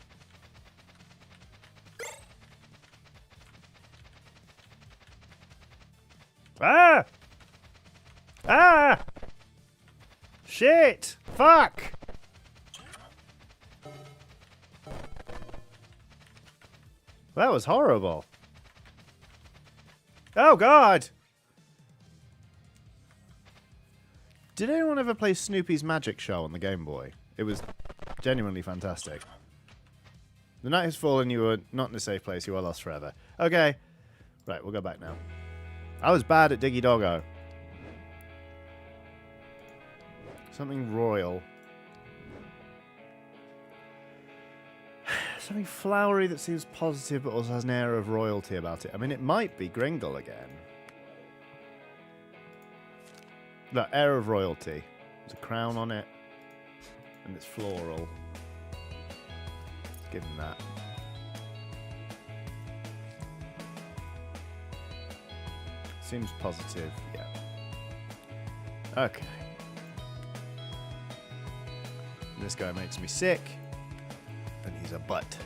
Ah! Ah! Shit! Fuck! That was horrible. Oh, God! Did anyone ever play Snoopy's Magic Show on the Game Boy? It was genuinely fantastic. The night has fallen, you are not in a safe place, you are lost forever. Okay. Right, we'll go back now. I was bad at Diggy Doggo. Something royal. Something flowery that seems positive but also has an air of royalty about it. I mean, it might be Gringle again. Look, air of royalty. There's a crown on it. And it's floral. Let's give him that. Seems positive, yeah. Okay. This guy makes me sick. And he's a butt.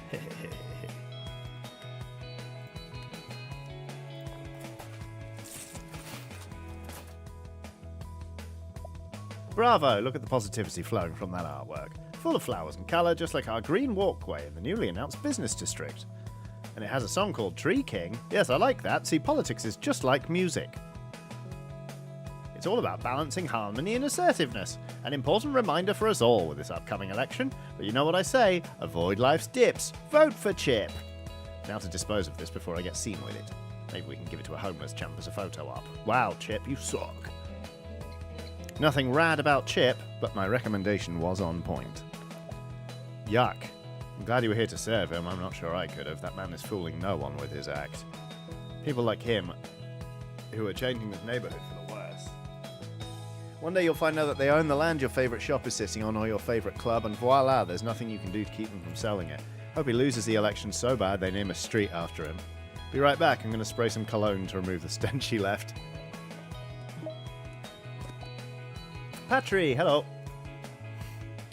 Bravo! Look at the positivity flowing from that artwork. Full of flowers and colour, just like our green walkway in the newly announced business district. And it has a song called Tree King. Yes, I like that. See, politics is just like music. It's all about balancing harmony and assertiveness. An important reminder for us all with this upcoming election. But you know what I say? Avoid life's dips. Vote for Chip. Now to dispose of this before I get seen with it. Maybe we can give it to a homeless chump as a photo op. Wow, Chip, you suck. Nothing rad about Chip, but my recommendation was on point. Yuck. I'm glad you were here to serve him. I'm not sure I could have. That man is fooling no one with his act. People like him who are changing this neighborhood for the worse. One day you'll find out that they own the land your favorite shop is sitting on or your favorite club, and voila, there's nothing you can do to keep them from selling it. Hope he loses the election so bad they name a street after him. Be right back. I'm going to spray some cologne to remove the stench he left. Patry, hello.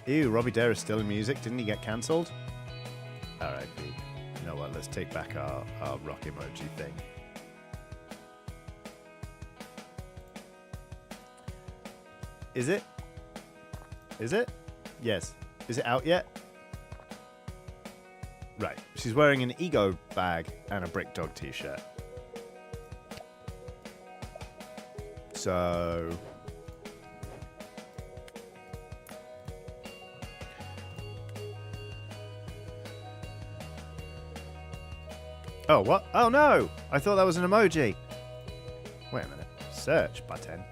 Ew, Robbie Dare is still in music. Didn't he get cancelled? R.I.P. You know what? Let's take back our rock emoji thing. Is it? Is it? Yes. Is it out yet? Right. She's wearing an ego bag and a Brick Dog t-shirt. So... Oh, what? Oh, no! I thought that was an emoji. Wait a minute. Search button.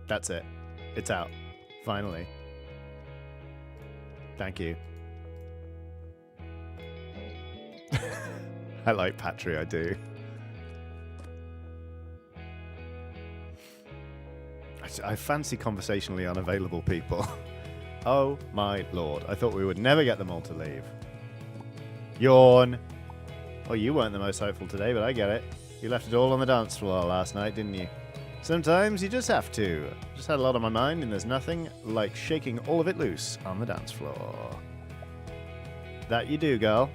That's it. It's out. Finally. Thank you. I like Patry, I do. I fancy conversationally unavailable people. Oh my lord. I thought we would never get them all to leave. Yawn. Oh, you weren't the most hopeful today, but I get it. You left it all on the dance floor last night, didn't you? Sometimes you just have to. Just had a lot on my mind, and there's nothing like shaking all of it loose on the dance floor. That you do, girl.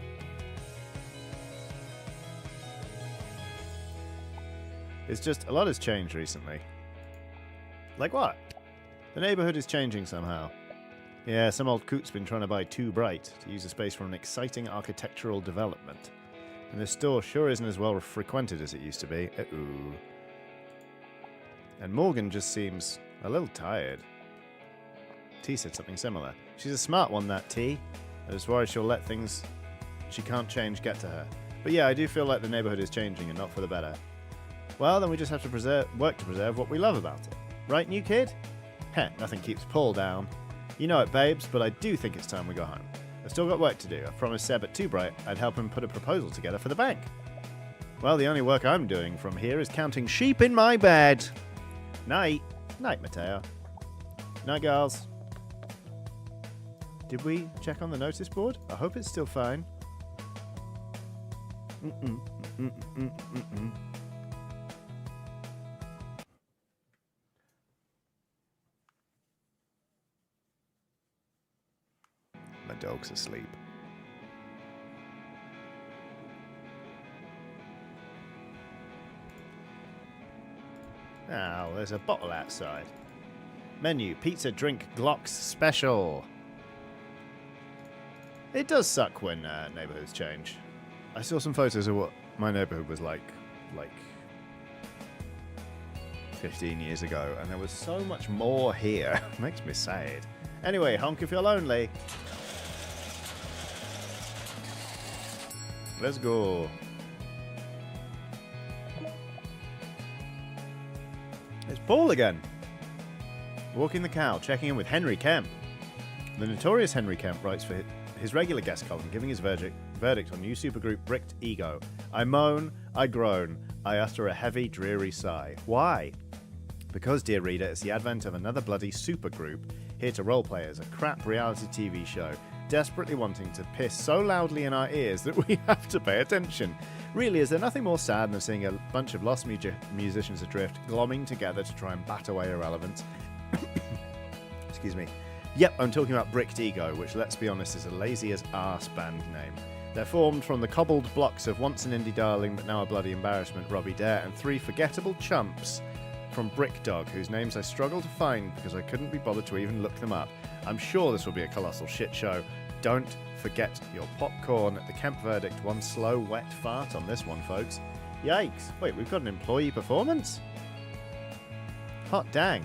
It's just, a lot has changed recently. Like what? The neighborhood is changing somehow. Yeah, some old coot's been trying to buy Too Bright to use the space for an exciting architectural development. And this store sure isn't as well frequented as it used to be. Uh-oh. And Morgan just seems a little tired. T said something similar. She's a smart one, that T. I just worry she'll let things she can't change get to her. But yeah, I do feel like the neighborhood is changing and not for the better. Well, then we just have to work to preserve what we love about it. Right, new kid? Heh, nothing keeps Paul down. You know it, babes, but I do think it's time we go home. I've still got work to do. I promised Seb at Too Bright I'd help him put a proposal together for the bank. Well, the only work I'm doing from here is counting sheep in my bed. Night. Night, Mateo. Night, girls. Did we check on the notice board? I hope it's still fine. My dog's asleep. Oh, there's a bottle outside. Menu, pizza, drink, Glocks special. It does suck when neighborhoods change. I saw some photos of what my neighborhood was like 15 years ago, and there was so much more here. Makes me sad. Anyway, honk if you're lonely. Let's go. It's Paul again. Walking the cow, checking in with Henry Kemp. The notorious Henry Kemp writes for his regular guest column, giving his verdict on new supergroup Bricked Ego. I moan, I groan, I utter a heavy, dreary sigh. Why? Because, dear reader, it's the advent of another bloody supergroup here to roleplay as a crap reality TV show, desperately wanting to piss so loudly in our ears that we have to pay attention. Really, is there nothing more sad than seeing a bunch of lost musicians adrift, glomming together to try and bat away irrelevance? Excuse me. Yep, I'm talking about Bricked Ego, which, let's be honest, is a lazy as arse band name. They're formed from the cobbled blocks of once an indie darling but now a bloody embarrassment, Robbie Dare, and three forgettable chumps from Brick Dog, whose names I struggle to find because I couldn't be bothered to even look them up. I'm sure this will be a colossal shit show. Don't forget your popcorn. The Kemp verdict, one slow, wet fart on this one, folks. Yikes. Wait, we've got an employee performance? Hot dang.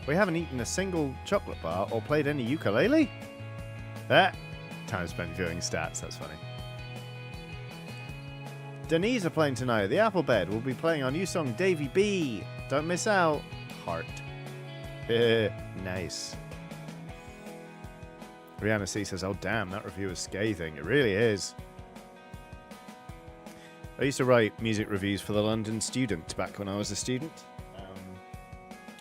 We haven't eaten a single chocolate bar or played any ukulele? Time spent viewing stats, that's funny. Denise are playing tonight. The Apple Bed will be playing our new song, Davy B. Don't miss out. Heart. Nice. Rihanna C says, oh damn, that review is scathing. It really is. I used to write music reviews for the London Student back when I was a student.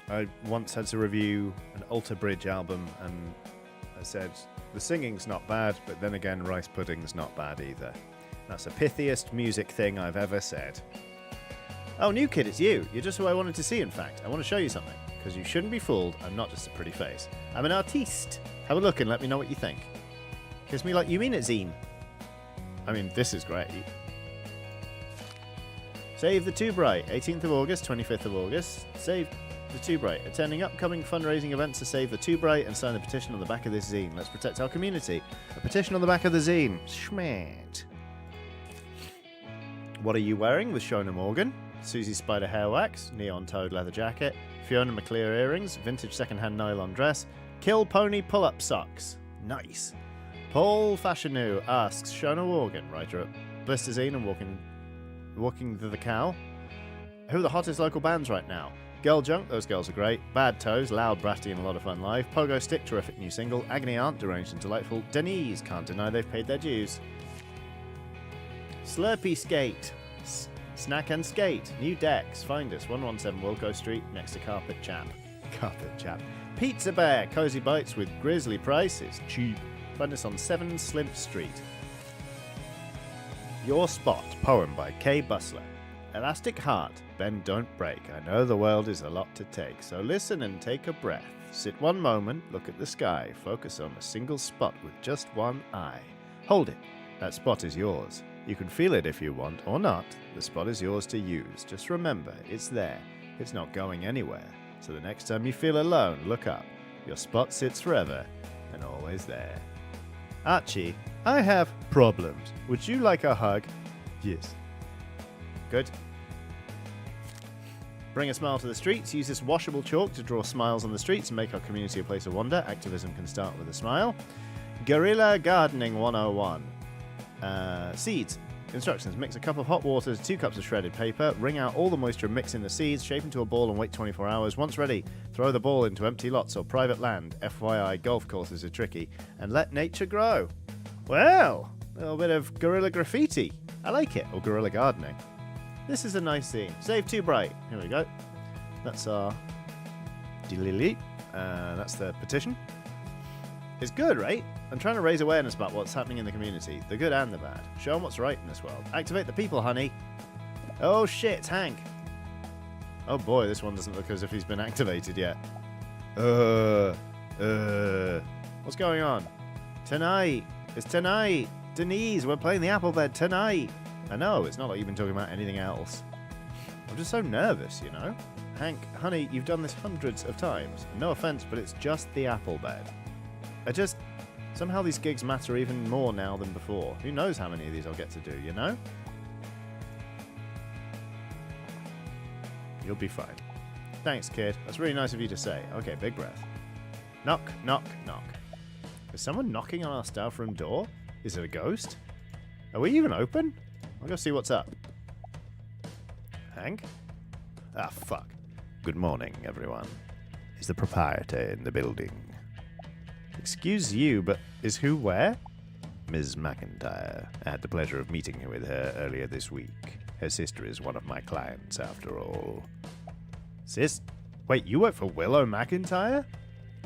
I once had to review an Alter Bridge album, and I said, the singing's not bad, but then again, rice pudding's not bad either. That's the pithiest music thing I've ever said. Oh, new kid, it's you. You're just who I wanted to see, in fact. I want to show you something, because you shouldn't be fooled. I'm not just a pretty face. I'm an artiste. Have a look and let me know what you think. Kiss me like you mean it, Zine. I mean, this is great. Save the Too Bright, 18th of August, 25th of August. Save the Too Bright. Attending upcoming fundraising events to save the Too Bright and sign the petition on the back of this zine. Let's protect our community. A petition on the back of the zine. Schmant. What are you wearing with Shona Morgan? Susie Spider hair wax, neon toed leather jacket, Fiona McClear earrings, vintage secondhand nylon dress, Kill Pony pull-up socks. Nice. Paul Fashioneau asks Shona Morgan, writer at Blister Zine and Walking the Cow, who are the hottest local bands right now? Girl Junk, those girls are great. Bad Toes, loud, bratty, and a lot of fun live. Pogo Stick, terrific new single. Agony Aunt, deranged and delightful. Denise, can't deny they've paid their dues. Slurpee Skate, Snack and Skate, new decks. Find us 117 Wilco Street, next to Carpet Chap. Carpet Chap. Pizza Bear, cozy bites with grizzly prices. Cheap. Find us on 7 Slimp Street. Your Spot, poem by K. Bustler. Elastic heart, bend don't break. I know the world is a lot to take, so listen and take a breath. Sit one moment, look at the sky, focus on a single spot with just one eye. Hold it, that spot is yours. You can feel it if you want, or not. The spot is yours to use. Just remember, it's there. It's not going anywhere. So the next time you feel alone, look up. Your spot sits forever and always there. Archie, I have problems. Would you like a hug? Yes. Good. Bring a smile to the streets. Use this washable chalk to draw smiles on the streets and make our community a place of wonder. Activism can start with a smile. Guerrilla Gardening 101. Seeds. Instructions. Mix a cup of hot water to 2 cups of shredded paper. Wring out all the moisture and mix in the seeds. Shape into a ball and wait 24 hours. Once ready, throw the ball into empty lots or private land. FYI, golf courses are tricky. And let nature grow. Well, a little bit of guerrilla graffiti. I like it. Or guerrilla gardening. This is a nice scene. Save too bright. Here we go. That's our... that's the petition. It's good, right? I'm trying to raise awareness about what's happening in the community, the good and the bad. Show them what's right in this world. Activate the people, honey. Oh shit, it's Hank. Oh boy, this one doesn't look as if he's been activated yet. What's going on? Tonight. It's tonight. Denise, we're playing the apple bed tonight. I know, it's not like you've been talking about anything else. I'm just so nervous, you know? Hank, honey, you've done this hundreds of times. No offense, but it's just the apple bed. Somehow these gigs matter even more now than before. Who knows how many of these I'll get to do, you know? You'll be fine. Thanks, kid. That's really nice of you to say. Okay, big breath. Knock, knock, knock. Is someone knocking on our staff room door? Is it a ghost? Are we even open? I'll go see what's up. Hank? Ah, fuck. Good morning, everyone. Is the proprietor in the building? Excuse you, but is who where? Ms. McIntyre. I had the pleasure of meeting with her earlier this week. Her sister is one of my clients, after all. Sis? Wait, you work for Willow McIntyre?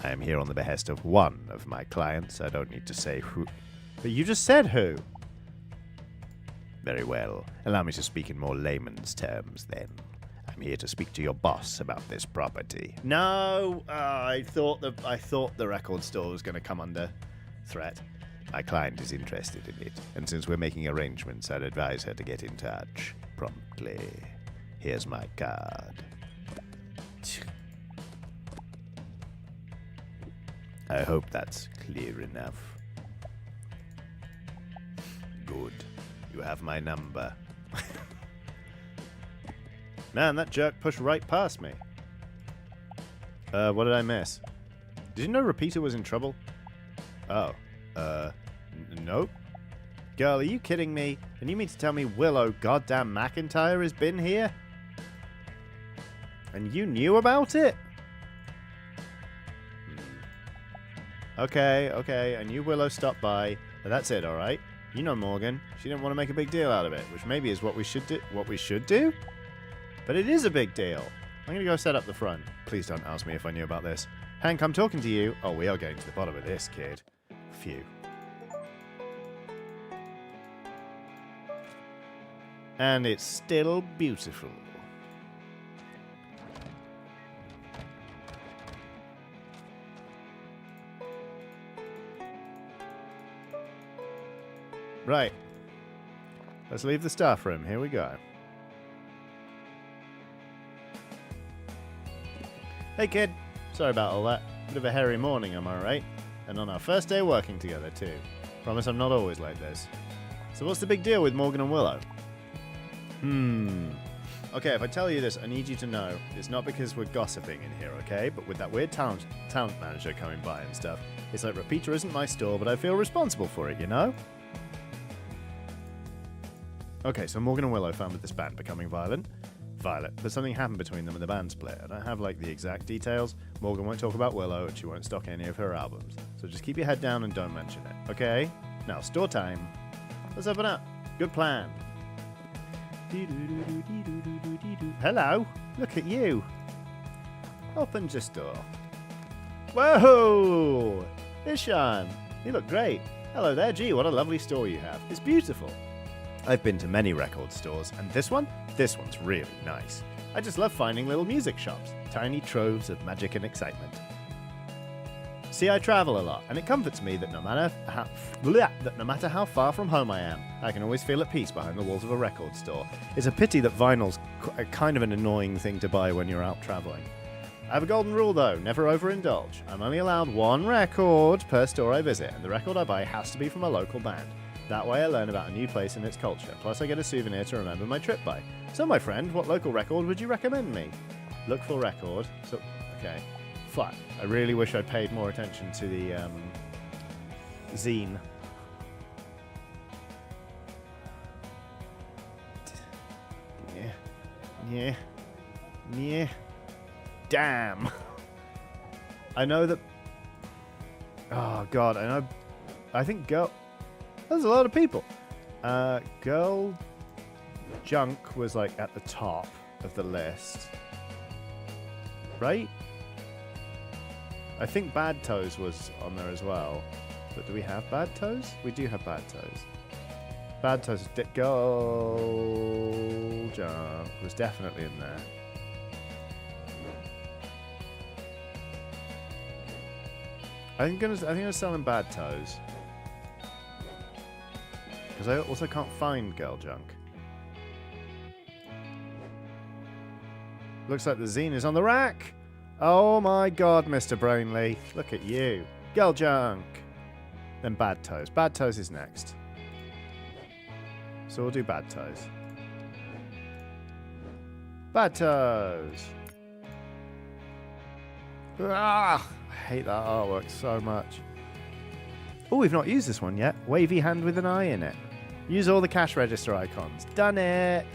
I am here on the behest of one of my clients. I don't need to say who. But you just said who. Very well. Allow me to speak in more layman's terms, then. I'm here to speak to your boss about this property. No, I thought the record store was going to come under threat. My client is interested in it, and since we're making arrangements, I'd advise her to get in touch promptly. Here's my card. I hope that's clear enough. Good. You have my number. Man, that jerk pushed right past me. What did I miss? Did you know Repeater was in trouble? Oh. Nope. Girl, are you kidding me? And you mean to tell me Willow goddamn McIntyre has been here? And you knew about it? Okay. I knew Willow stopped by, but that's it, alright? You know Morgan. She didn't want to make a big deal out of it, which maybe is what we should do? But it is a big deal. I'm going to go set up the front. Please don't ask me if I knew about this. Hank, I'm talking to you. Oh, we are getting to the bottom of this, kid. Phew. And it's still beautiful. Right. Let's leave the staff room. Here we go. Hey kid, sorry about all that. Bit of a hairy morning, am I right? And on our first day working together too. Promise I'm not always like this. So what's the big deal with Morgan and Willow? Okay, if I tell you this, I need you to know it's not because we're gossiping in here, okay? But with that weird talent manager coming by and stuff, it's like Repeater isn't my store, but I feel responsible for it, you know? Okay, so Morgan and Willow founded this band, Becoming Violent, but something happened between them and the band split. I don't have like the exact details. Morgan won't talk about Willow and she won't stock any of her albums. So just keep your head down and don't mention it, okay? Now, store time. Let's open up. Good plan. Hello, look at you. Opens the store. Whoa! Ishan, you look great. Hello there, gee, what a lovely store you have. It's beautiful. I've been to many record stores, and this one's really nice. I just love finding little music shops, tiny troves of magic and excitement. See, I travel a lot, and it comforts me that no matter how far from home I am, I can always feel at peace behind the walls of a record store. It's a pity that vinyl's kind of an annoying thing to buy when you're out traveling. I have a golden rule though, never overindulge. I'm only allowed one record per store I visit, and the record I buy has to be from a local band. That way I learn about a new place and its culture, plus I get a souvenir to remember my trip by. So my friend, what local record would you recommend me? Look for record. So, okay. Flat. I really wish I'd paid more attention to the zine. Yeah. Damn. I know that. Oh God, I know. I think girl. There's a lot of people. Girl Junk was like at the top of the list, right? I think Bad Toes was on there as well. But do we have Bad Toes? We do have Bad Toes. Bad Toes. Girl Junk was definitely in there. I think I'm selling Bad Toes. Because I also can't find Girl Junk. Looks like the zine is on the rack. Oh my God, Mr. Brainley. Look at you. Girl Junk. Then Bad Toes. Bad Toes is next. So we'll do Bad Toes. Bad Toes. Ah, I hate that artwork so much. Oh, we've not used this one yet. Wavy hand with an eye in it. Use all the cash register icons. Done it.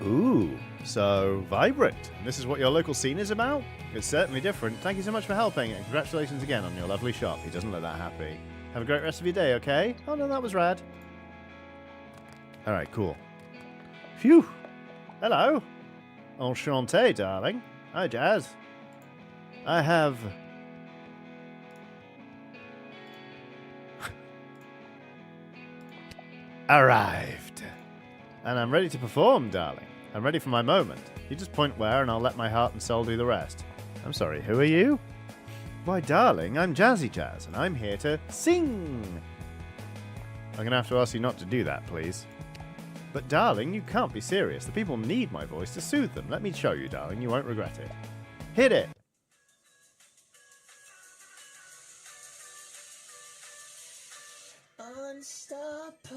Ooh, so vibrant. And this is what your local scene is about? It's certainly different. Thank you so much for helping, and congratulations again on your lovely shop. He doesn't look that happy. Have a great rest of your day, okay? Oh no, that was rad. Alright, cool. Phew. Hello. Enchanté, darling. Hi, Jazz. I have... arrived. And I'm ready to perform, darling. I'm ready for my moment. You just point where and I'll let my heart and soul do the rest. I'm sorry, who are you? Why, darling, I'm Jazzy Jazz, and I'm here to sing. I'm going to have to ask you not to do that, please. But, darling, you can't be serious. The people need my voice to soothe them. Let me show you, darling. You won't regret it. Hit it. Unstoppable.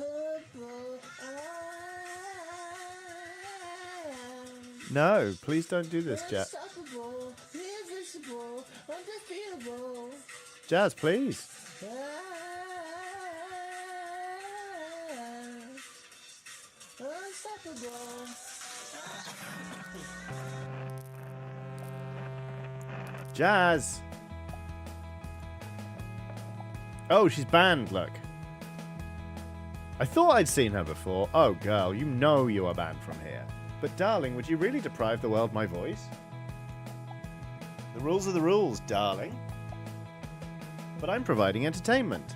No, please don't do this, Jazz. Jazz, please. Jazz. Oh, she's banned, look. I thought I'd seen her before. Oh, girl, you know you are banned from here. But, darling, would you really deprive the world my voice? The rules are the rules, darling. But I'm providing entertainment.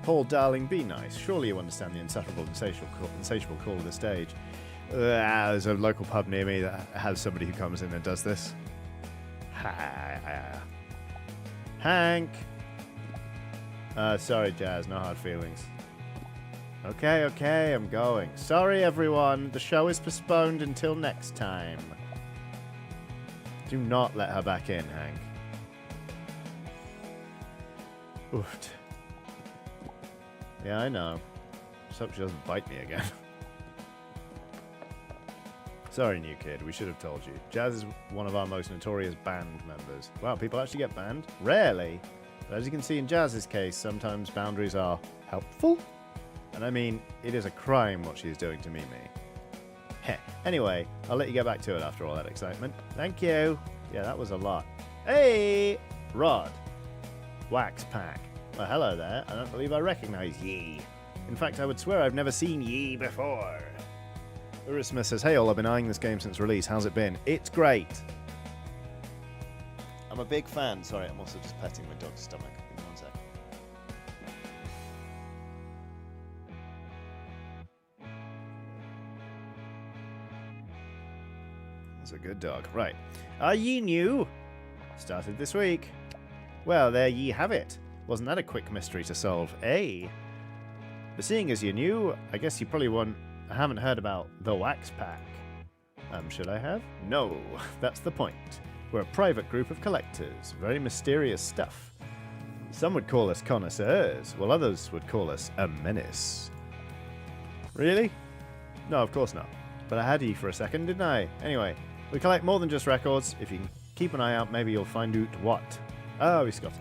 Paul, darling, be nice. Surely you understand the insufferable, insatiable call of the stage. There's a local pub near me that has somebody who comes in and does this. Hank! Sorry, Jazz, no hard feelings. Okay, I'm going. Sorry, everyone. The show is postponed until next time. Do not let her back in, Hank. Oof. Yeah, I know. Just hope she doesn't bite me again. Sorry, new kid. We should have told you. Jazz is one of our most notorious band members. Wow, people actually get banned? Rarely. But as you can see in Jazz's case, sometimes boundaries are helpful. And I mean, it is a crime what she's doing to Mimi. Heh. Anyway, I'll let you get back to it after all that excitement. Thank you. Yeah, that was a lot. Hey! Rod. Wax Pack. Well, hello there. I don't believe I recognize ye. In fact, I would swear I've never seen ye before. Urisma says, hey all, I've been eyeing this game since release. How's it been? It's great. a big fan. Sorry, I'm also just petting my dog's stomach. Give me one sec. That's a good dog. Right. Are ye new? Started this week. Well, there ye have it. Wasn't that a quick mystery to solve, eh? But seeing as you're new, I guess you probably haven't heard about the Wax Pack. Should I have? No, that's the point. We're a private group of collectors. Very mysterious stuff. Some would call us connoisseurs, while others would call us a menace. Really? No, of course not. But I had you for a second, didn't I? Anyway, we collect more than just records. If you can keep an eye out, maybe you'll find out what. Oh, he's Scottish.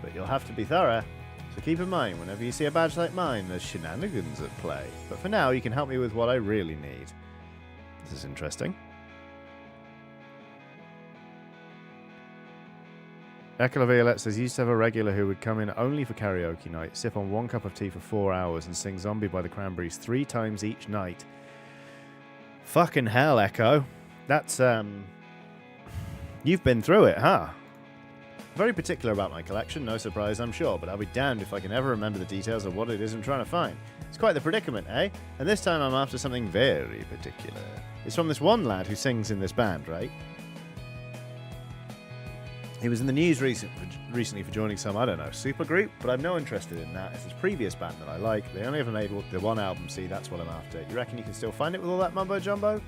But you'll have to be thorough. So keep in mind, whenever you see a badge like mine, there's shenanigans at play. But for now, you can help me with what I really need. This is interesting. Ecla Violette says, used to have a regular who would come in only for karaoke night, sip on 1 cup of tea for 4 hours, and sing Zombie by the Cranberries 3 times each night. Fucking hell, Echo. That's, you've been through it, huh? Very particular about my collection, no surprise, I'm sure, but I'll be damned if I can ever remember the details of what it is I'm trying to find. It's quite the predicament, eh? And this time I'm after something very particular. It's from this one lad who sings in this band, right? He was in the news recently for joining some, I don't know, supergroup, but I'm no interested in that. It's his previous band that I like. They only ever made the one album, see, that's what I'm after. You reckon you can still find it with all that mumbo-jumbo?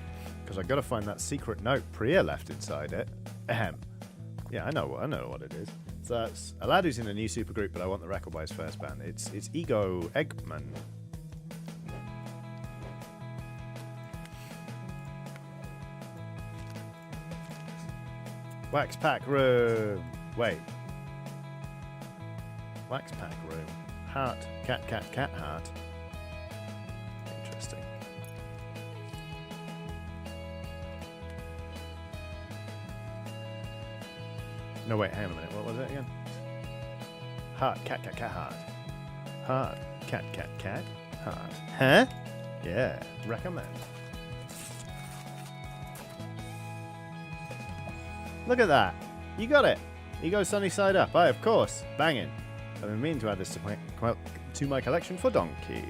Because I've got to find that secret note Priya left inside it. Ahem. Yeah, I know what it is. So it's a lad who's in a new supergroup, but I want the record by his first band. It's Ego Eggman. Wax Pack Room. Wait. Wax Pack Room. Heart. Cat heart. Interesting. No, wait, hang on a minute. What was it again? Heart, cat, heart. Heart, cat, heart. Huh? Yeah, recommend. Look at that. You got it. You go sunny side up. Aye, of course. Banging. I've been meaning to add this to my collection for donkeys.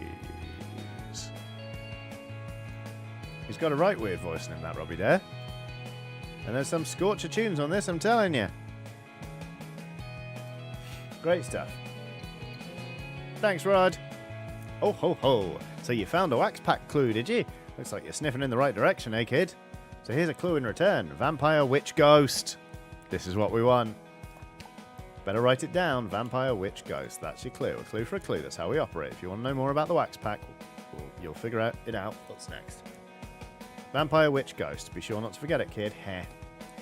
He's got a right weird voice in him, that Robbie there. And there's some scorcher tunes on this, I'm telling you. Great stuff. Thanks, Rod. Oh, ho, ho. So you found a Wax Pack clue, did you? Looks like you're sniffing in the right direction, eh, kid? So here's a clue in return. Vampire, witch, ghost. This is what we want. Better write it down. Vampire, witch, ghost. That's your clue. A clue for a clue. That's how we operate. If you want to know more about the Wax Pack, you'll figure it out. What's next? Vampire, witch, ghost. Be sure not to forget it, kid. Heh.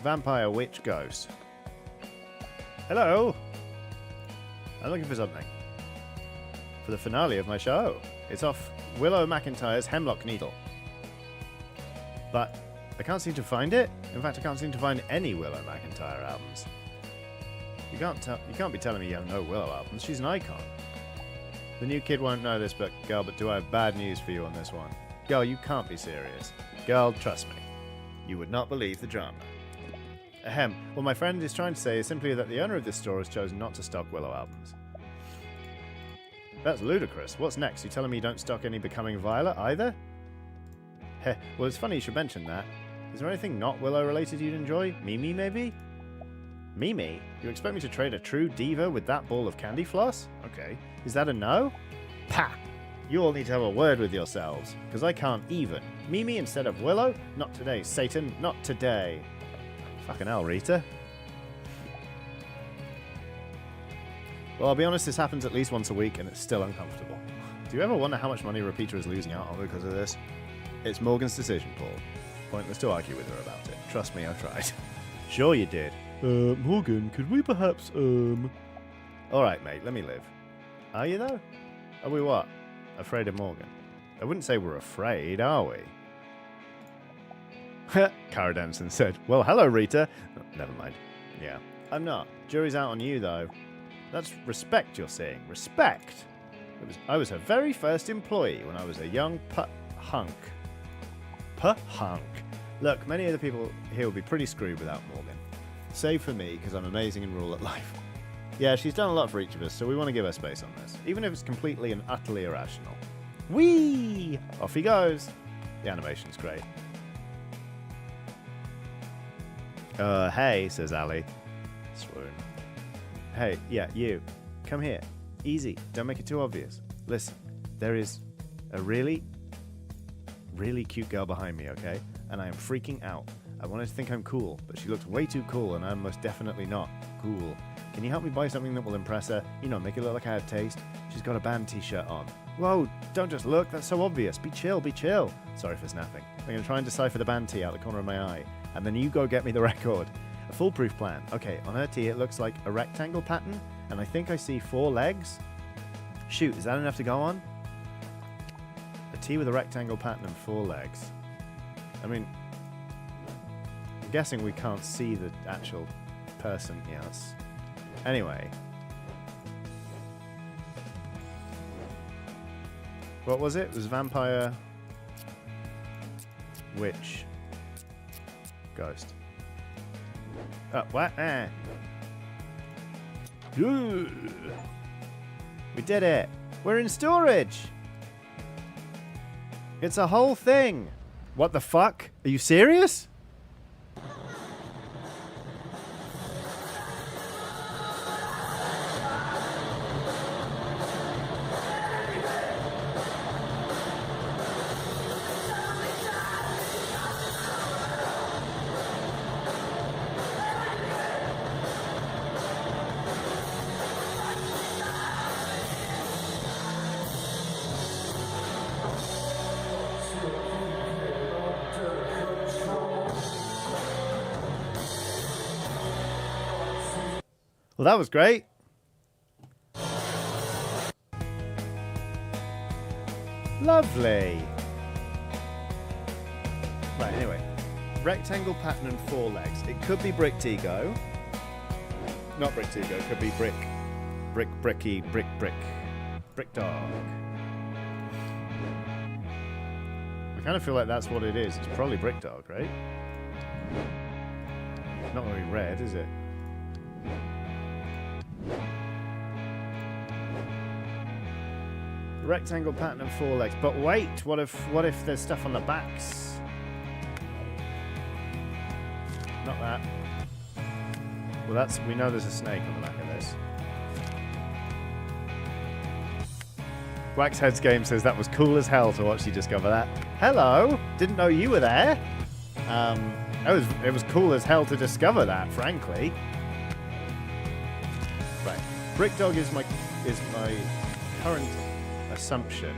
Vampire, witch, ghost. Hello? I'm looking for something. For the finale of my show. It's off Willow McIntyre's Hemlock Needle. But I can't seem to find it. In fact, I can't seem to find any Willow McIntyre albums. You can't be telling me you have no Willow albums. She's an icon. The new kid won't know this, but do I have bad news for you on this one? Girl, you can't be serious. Girl, trust me. You would not believe the drama. Ahem. What my friend is trying to say is simply that the owner of this store has chosen not to stock Willow albums. That's ludicrous. What's next? You telling me you don't stock any Becoming Violet either? Heh. Well, it's funny you should mention that. Is there anything not Willow related you'd enjoy? Mimi, maybe? Mimi? You expect me to trade a true diva with that ball of candy floss? Okay. Is that a no? Pah! You all need to have a word with yourselves, because I can't even. Mimi instead of Willow? Not today, Satan. Not today. Fucking hell, Rita. Well, I'll be honest, this happens at least once a week, and it's still uncomfortable. Do you ever wonder how much money Repeater is losing out on because of this? It's Morgan's decision, Paul. Pointless to argue with her about it. Trust me, I've tried. Sure you did. Morgan, could we perhaps, Alright, mate, let me live. Are you, though? Are we what? Afraid of Morgan? I wouldn't say we're afraid, are we? Cara Denson said, well, hello, Rita. Oh, never mind. Yeah, I'm not. Jury's out on you, though. That's respect you're seeing. Respect! I was her very first employee when I was a young hunk. Hunk. Look, many of the people here will be pretty screwed without Morgan. Save for me, because I'm amazing and rule at life. Yeah, she's done a lot for each of us, so we want to give her space on this. Even if it's completely and utterly irrational. Whee! Off he goes. The animation's great. Hey, says Ali. Swoon. Hey, yeah, you. Come here. Easy. Don't make it too obvious. Listen, there is a really cute girl behind me, okay? And I am freaking out. I wanted to think I'm cool, but she looks way too cool, and I'm most definitely not cool. Can you help me buy something that will impress her? You know, make it look like I have taste. She's got a band t-shirt on. Whoa, don't just look, that's so obvious. Be chill, be chill. Sorry for snapping. I'm going to try and decipher the band tee out the corner of my eye, and then you go get me the record. A foolproof plan. Okay, on her tee it looks like a rectangle pattern, and I think I see 4 legs. Shoot, is that enough to go on? A tee with a rectangle pattern and 4 legs. I mean, I'm guessing we can't see the actual person. Yes. Anyway. What was it? It was vampire, witch, ghost. Oh, what? We did it! We're in storage! It's a whole thing! What the fuck? Are you serious? Well, that was great. Lovely. Right, anyway. Rectangle pattern and 4 legs. It could be Brick Tigo. Not Brick Tigo. It could be Brick Dog. I kind of feel like that's what it is. It's probably Brick Dog, right? Not going to be red, is it? Rectangle pattern and 4 legs. But wait, what if there's stuff on the backs? Not that. Well, we know there's a snake on the back of this. Waxhead's Game says that was cool as hell to watch you discover that. Hello, didn't know you were there. It was cool as hell to discover that, frankly. Right, Brick Dog is my current assumption,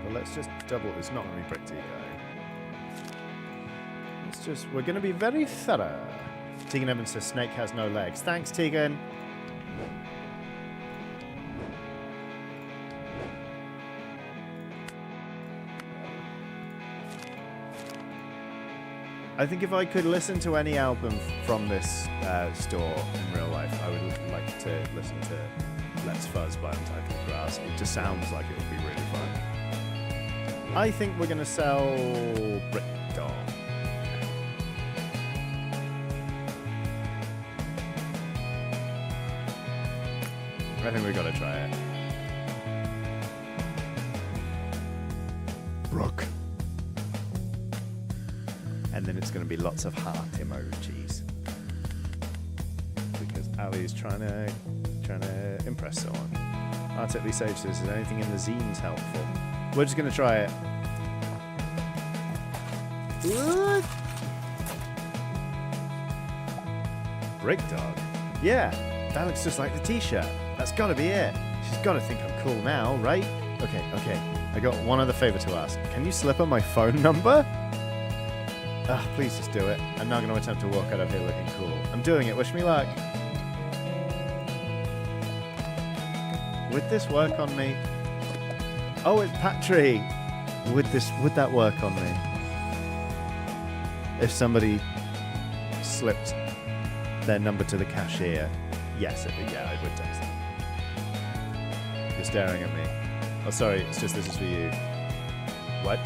but let's just double. It's not going to be Brick Tigo. We're going to be very thorough. Tegan Evans says snake has no legs. Thanks, Tegan. I think if I could listen to any album from this store in real life, I would like to listen to Let's Fuzz by Untitled Grass. It just sounds like it would be really fun. I think we're going to sell Brick Dog. I think we've got to try it. Brooke. And then it's going to be lots of heart emojis. Because Ali's trying to impress someone. Artically Sage says, is anything in the zines helpful? We're just going to try it. What? Brick Dog. Yeah, that looks just like the t-shirt. That's got to be it. She's got to think I'm cool now, right? Okay. I got one other favor to ask. Can you slip her my phone number? Please just do it. I'm not going to attempt to walk out of here looking cool. I'm doing it. Wish me luck. Would this work on me? Oh, it's Patry. Would that work on me? If somebody slipped their number to the cashier? Yes, yeah, I would text them. You're staring at me. Oh, sorry, it's just this is for you. What?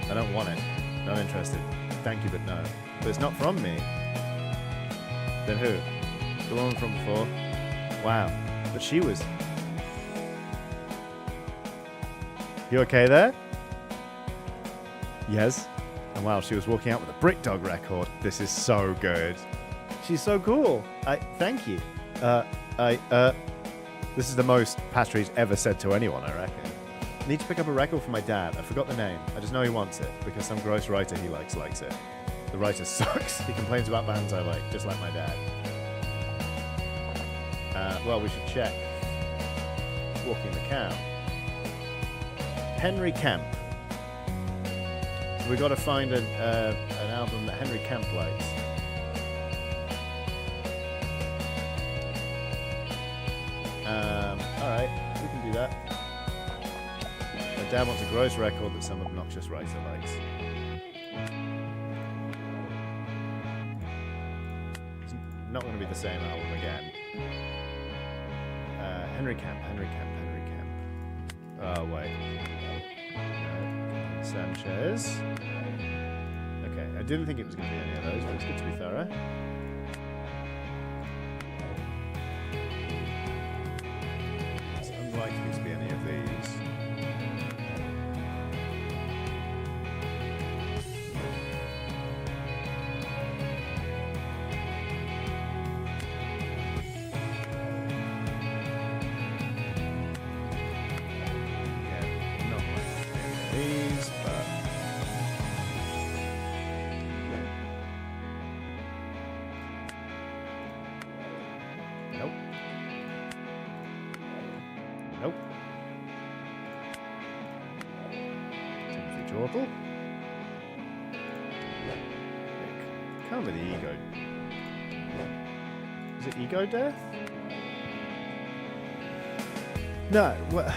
I don't want it. Not interested. Thank you, but no. But it's not from me. Then who? The woman from before? Wow. But she was... You okay there? Yes. And wow, she was walking out with a Brick Dog record. This is so good. She's so cool. Thank you. This is the most Patrick's ever said to anyone, I reckon. Need to pick up a record for my dad. I forgot the name. I just know he wants it because some gross writer he likes it. The writer sucks. He complains about bands I like, just like my dad. Well, we should check. Walking the Cow. Henry Kemp. So we got to find an album that Henry Kemp likes. Alright, we can do that. My dad wants a gross record that some obnoxious writer likes. It's not going to be the same album again. Henry Kemp. Oh, wait. Sanchez. Okay, I didn't think it was going to be any of those, but it's good to be thorough. It's unlikely to be any of these. Can't be the Ego. Is it Ego Death? No. What?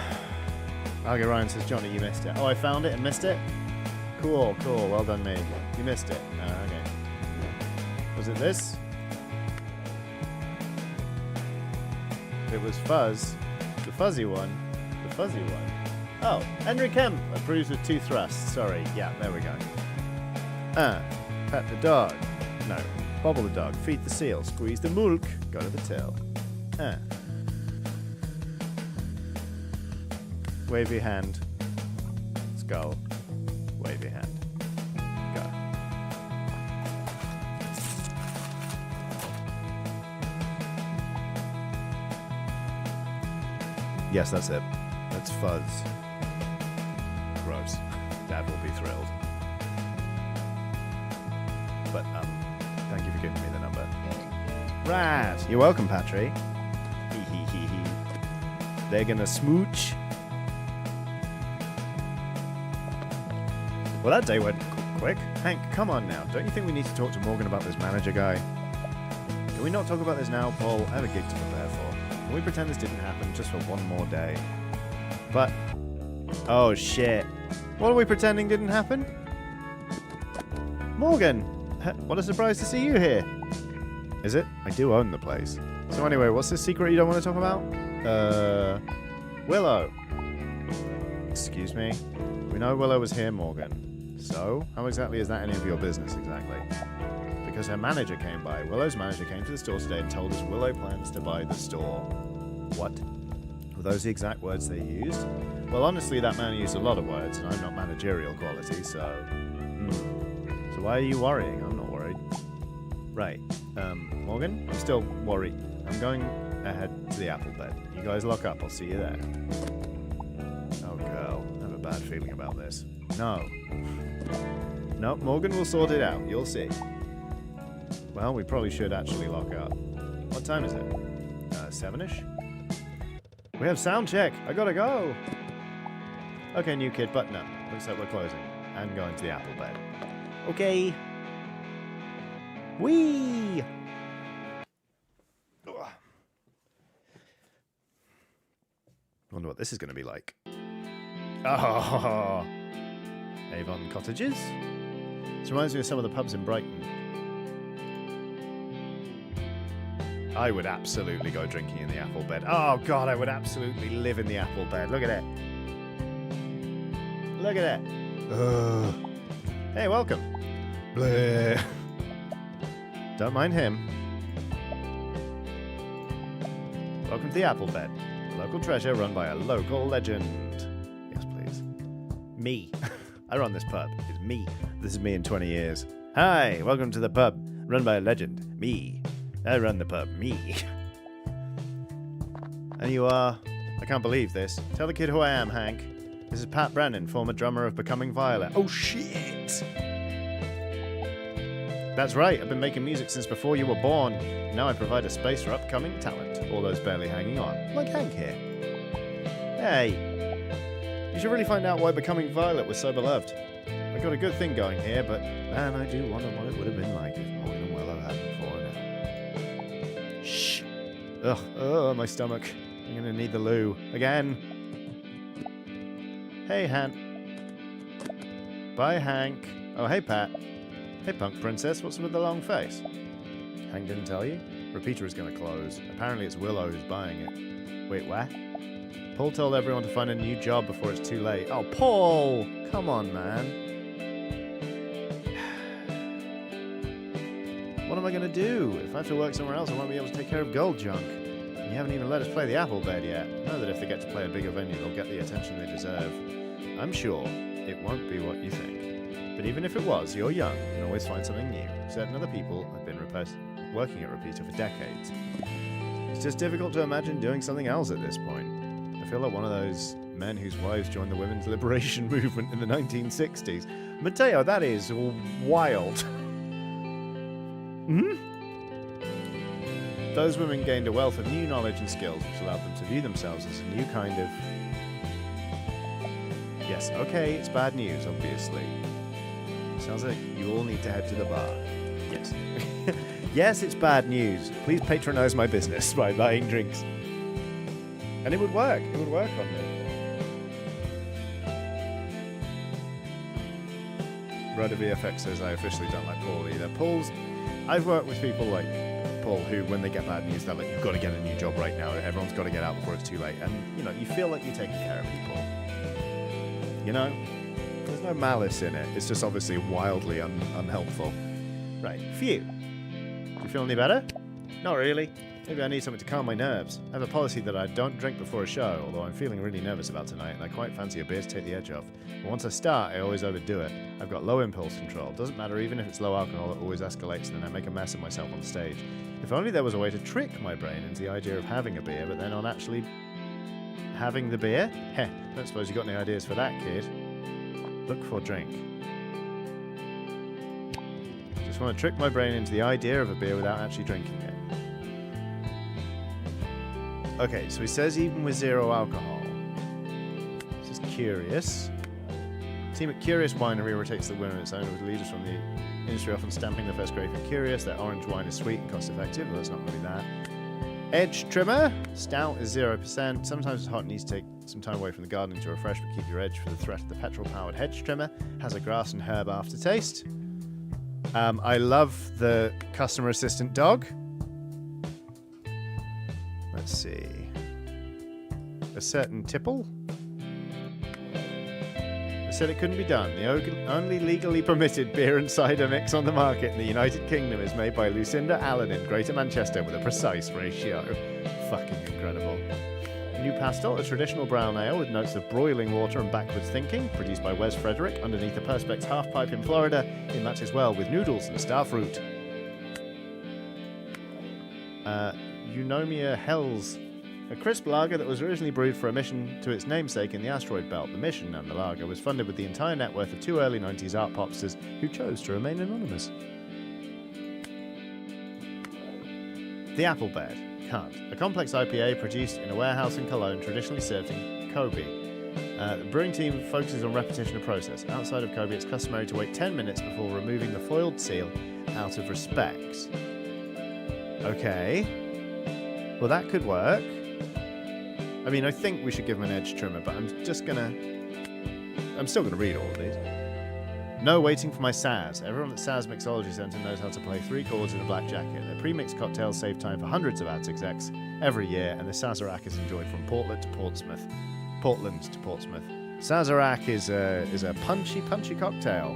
Argo Ryan says, Johnny, you missed it. Oh, I found it and missed it? Cool. Well done, me. You missed it. Oh, okay. Was it this? It was Fuzz. The fuzzy one. Oh, Henry Kemp approves with 2 thrusts. Sorry. Yeah, there we go. Pet the dog. No. Bobble the dog. Feed the seal. Squeeze the mulk. Go to the till. Wave your hand. Skull. Wave your hand. Go. Yes, that's it. That's Fuzz. Gross. Dad will be thrilled. But, thank you for giving me the number. Right. You're welcome, Patry. They're gonna smooch. Well, that day went quick. Hank, come on now. Don't you think we need to talk to Morgan about this manager guy? Can we not talk about this now, Paul? I have a gig to prepare for. Can we pretend this didn't happen just for one more day? But... oh, shit. What are we pretending didn't happen? Morgan! What a surprise to see you here. Is it? I do own the place. So anyway, what's this secret you don't want to talk about? Willow. Excuse me? We know Willow was here, Morgan. So? How exactly is that any of your business, exactly? Because her manager came by. Willow's manager came to the store today and told us Willow plans to buy the store. What? Were those the exact words they used? Well, honestly, that man used a lot of words, and I'm not managerial quality, so... So why are you worrying? I'm not worried. Right. Morgan? I'm still worried. I'm going ahead to the apple bed. You guys lock up. I'll see you there. Oh, girl. I have a bad feeling about this. No. No, Morgan will sort it out. You'll see. Well, we probably should actually lock up. What time is it? 7-ish? We have sound check. I gotta go. Okay, new kid, button up. Looks like we're closing. And going to the apple bed. Okay. Whee! Wonder what this is going to be like. Oh, Avon Cottages. This reminds me of some of the pubs in Brighton. I would absolutely go drinking in the apple bed. Oh God, I would absolutely live in the apple bed. Look at it. Look at it. Ugh. Hey, welcome. Bleh. Don't mind him. Welcome to the Apple Bed, a local treasure run by a local legend. Yes, please. Me. I run this pub. It's me. This is me in 20 years. Hi, welcome to the pub, run by a legend. Me. I run the pub. Me. And you are... I can't believe this. Tell the kid who I am, Hank. This is Pat Brennan, former drummer of Becoming Violet. Oh, shit! That's right, I've been making music since before you were born. Now I provide a space for upcoming talent, all those barely hanging on, like Hank here. Hey, you should really find out why Becoming Violet was so beloved. I got a good thing going here, but man, I do wonder what it would have been like if Morgan and Willow hadn't fallen out. Shh! Ugh, my stomach. I'm gonna need the loo. Again! Hey, Hank. Bye, Hank. Oh, hey, Pat. Hey, punk princess, what's with the long face? Hank didn't tell you? Repeater is going to close. Apparently it's Willow who's buying it. Wait, what? Paul told everyone to find a new job before it's too late. Oh, Paul! Come on, man. What am I going to do? If I have to work somewhere else, I won't be able to take care of gold junk. And you haven't even let us play the Apple Bed yet. I know that if they get to play a bigger venue, they'll get the attention they deserve. I'm sure it won't be what you think. But even if it was, you're young, you can always find something new. Certain other people have been working at Repeater for decades. It's just difficult to imagine doing something else at this point. I feel like one of those men whose wives joined the women's liberation movement in the 1960s. Mateo, that is wild. Hmm? Those women gained a wealth of new knowledge and skills which allowed them to view themselves as a new kind of... Yes, okay, it's bad news, obviously. Sounds like you all need to head to the bar. Yes. Yes, it's bad news. Please patronize my business by buying drinks. And it would work. It would work on me. Rudder VFX says I officially don't like Paul either. I've worked with people like Paul who, when they get bad news, they're like, you've got to get a new job right now. Everyone's got to get out before it's too late. And, you feel like you're taking care of people. There's no malice in it. It's just obviously wildly unhelpful. Right. Phew. Do you feel any better? Not really. Maybe I need something to calm my nerves. I have a policy that I don't drink before a show, although I'm feeling really nervous about tonight, and I quite fancy a beer to take the edge off. But once I start, I always overdo it. I've got low impulse control. Doesn't matter, even if it's low alcohol, it always escalates, and then I make a mess of myself on stage. If only there was a way to trick my brain into the idea of having a beer, but then on actually having the beer? Heh, don't suppose you got any ideas for that, kid. Look for drink. Just want to trick my brain into the idea of a beer without actually drinking it. Okay, so he says even with zero alcohol. This is curious. Team at Curious Winery rotates the winner its owner with leaders from the industry often stamping the first grape in Curious. Their orange wine is sweet and cost effective, but it's not really that. Edge trimmer. Stout is 0%. Sometimes it's hot and needs to take some time away from the gardening to refresh, but keep your edge for the threat of the petrol-powered hedge trimmer. Has a grass and herb aftertaste. I love the customer assistant dog. Let's see. A certain tipple. I said it couldn't be done. The only legally permitted beer and cider mix on the market in the United Kingdom is made by Lucinda Allen in Greater Manchester with a precise ratio. Fucking incredible. New Pastel, a traditional brown ale with notes of broiling water and backwards thinking, produced by Wes Frederick underneath the Perspex half pipe in Florida. It matches well with noodles and starfruit. Eunomia Hells, a crisp lager that was originally brewed for a mission to its namesake in the asteroid belt. The mission and the lager was funded with the entire net worth of two early 90s art popsters who chose to remain anonymous. The Apple Bed. Can't. A complex IPA produced in a warehouse in Cologne, traditionally served in Kobe. The brewing team focuses on repetition of process. Outside of Kobe, it's customary to wait 10 minutes before removing the foiled seal out of respect. Okay. Well, that could work. I mean, I think we should give him an edge trimmer, but I'm still gonna read all of these. No waiting for my Saz. Everyone at Saz Mixology Centre knows how to play 3 chords in a black jacket. Their pre-mixed cocktails save time for hundreds of ads execs every year, and the Sazerac is enjoyed from Portland to Portsmouth. Sazerac is a punchy cocktail.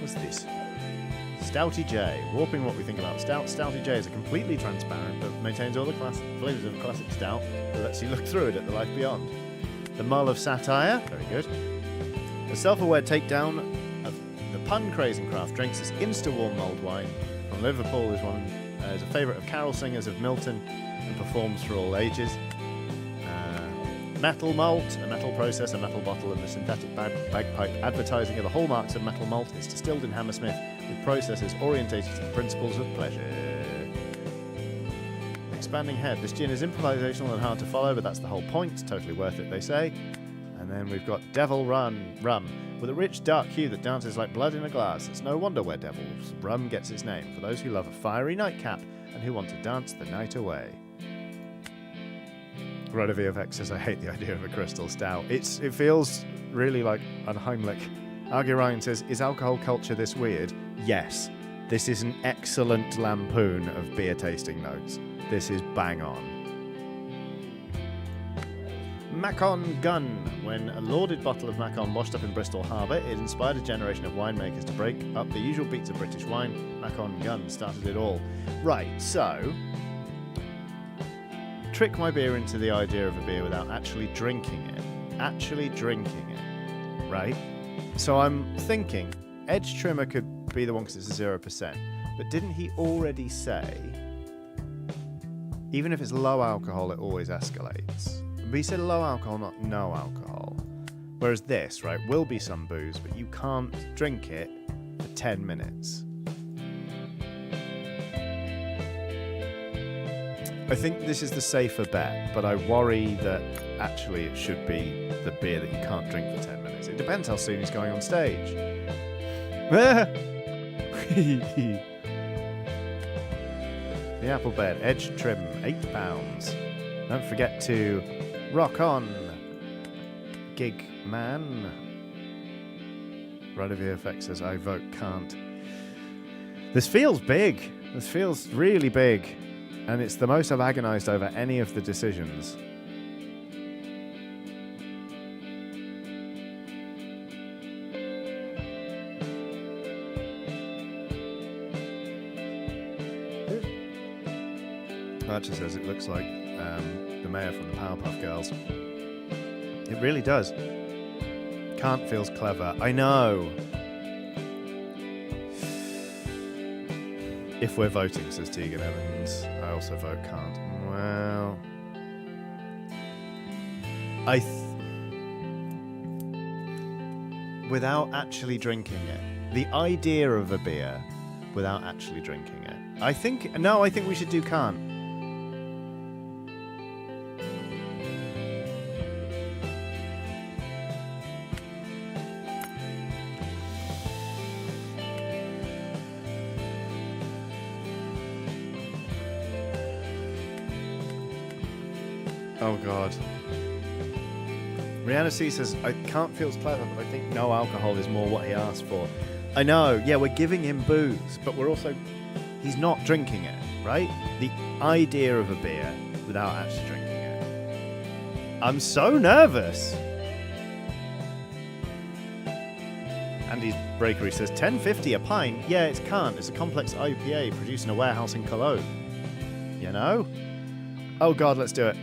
What's this? Stouty J. Warping what we think about stout. Stouty J is a completely transparent but maintains all the flavours of a classic stout that lets you look through it at the life beyond. The Mull of Satire. Very good. A self-aware takedown of the pun-crazing craft drinks is Insta-warm mulled wine. From Liverpool is a favourite of carol singers of Milton and performs for all ages. Metal malt, a metal process, a metal bottle, and the synthetic bagpipe advertising are the hallmarks of metal malt. It's distilled in Hammersmith with processes orientated to the principles of pleasure. Expanding head. This gin is improvisational and hard to follow, but that's the whole point. Totally worth it, they say. And then we've got Devil Rum, with a rich dark hue that dances like blood in a glass. It's no wonder where Devil's Rum gets its name, for those who love a fiery nightcap and who want to dance the night away. Rhoda VFX says, I hate the idea of a crystal stout. It feels really like unheimlich. Argy Ryan says, is alcohol culture this weird? Yes. This is an excellent lampoon of beer tasting notes. This is bang on. Macon Gun. When a lauded bottle of Macon washed up in Bristol Harbour, it inspired a generation of winemakers to break up the usual beats of British wine. Macon Gun started it all. Right, so... trick my beer into the idea of a beer without actually drinking it. Right? So I'm thinking, Edge Trimmer could be the one because it's a 0%. But didn't he already say, even if it's low alcohol, it always escalates? But he said low alcohol, not no alcohol. Whereas this, right, will be some booze, but you can't drink it for 10 minutes. I think this is the safer bet, but I worry that actually it should be the beer that you can't drink for 10 minutes. It depends how soon he's going on stage. The Apple Bed, Edge Trim, £8. Don't forget to rock on, Gig Man. Rider VFX says, I vote can't. This feels big. This feels really big. And it's the most I've agonised over any of the decisions. Archer says it looks like the mayor from the Powerpuff Girls. It really does. Can't feels clever. I know. If we're voting, says Tegan Evans. I also vote can't. Well... without actually drinking it. The idea of a beer without actually drinking it. I think we should do can't. Oh god. Rihanna C says, I can't feels clever, but I think no alcohol is more what he asked for. I know, yeah, we're giving him booze, but we're also... he's not drinking it, right? The idea of a beer without actually drinking it. I'm so nervous! Andy's Breakery says, $10.50 a pint? Yeah, it can't. It's a complex IPA produced in a warehouse in Cologne. You know? Oh god, let's do it.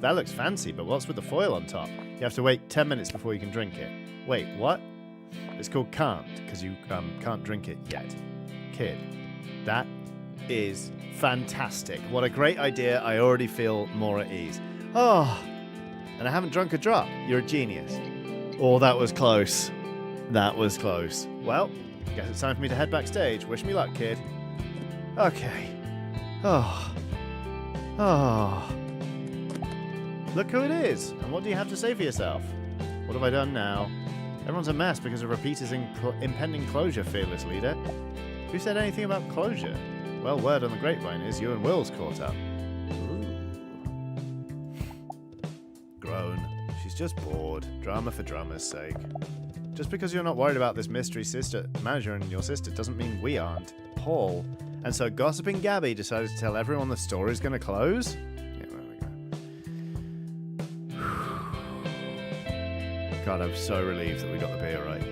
That looks fancy, but what's with the foil on top? You have to wait 10 minutes before you can drink it. Wait, what? It's called can't, because you can't drink it yet. Kid, that is fantastic. What a great idea. I already feel more at ease. Oh, and I haven't drunk a drop. You're a genius. Oh, that was close. That was close. Well, guess it's time for me to head backstage. Wish me luck, kid. Okay. Oh. Look who it is, and what do you have to say for yourself? What have I done now? Everyone's a mess because of Repeater's impending closure, fearless leader. Who said anything about closure? Well, word on the grapevine is you and Will's caught up. Ooh. Groan. She's just bored. Drama for drama's sake. Just because you're not worried about this mystery sister manager and your sister doesn't mean we aren't. Paul. And so Gossiping Gabby decided to tell everyone the story's going to close? God, I'm so relieved that we got the beer right.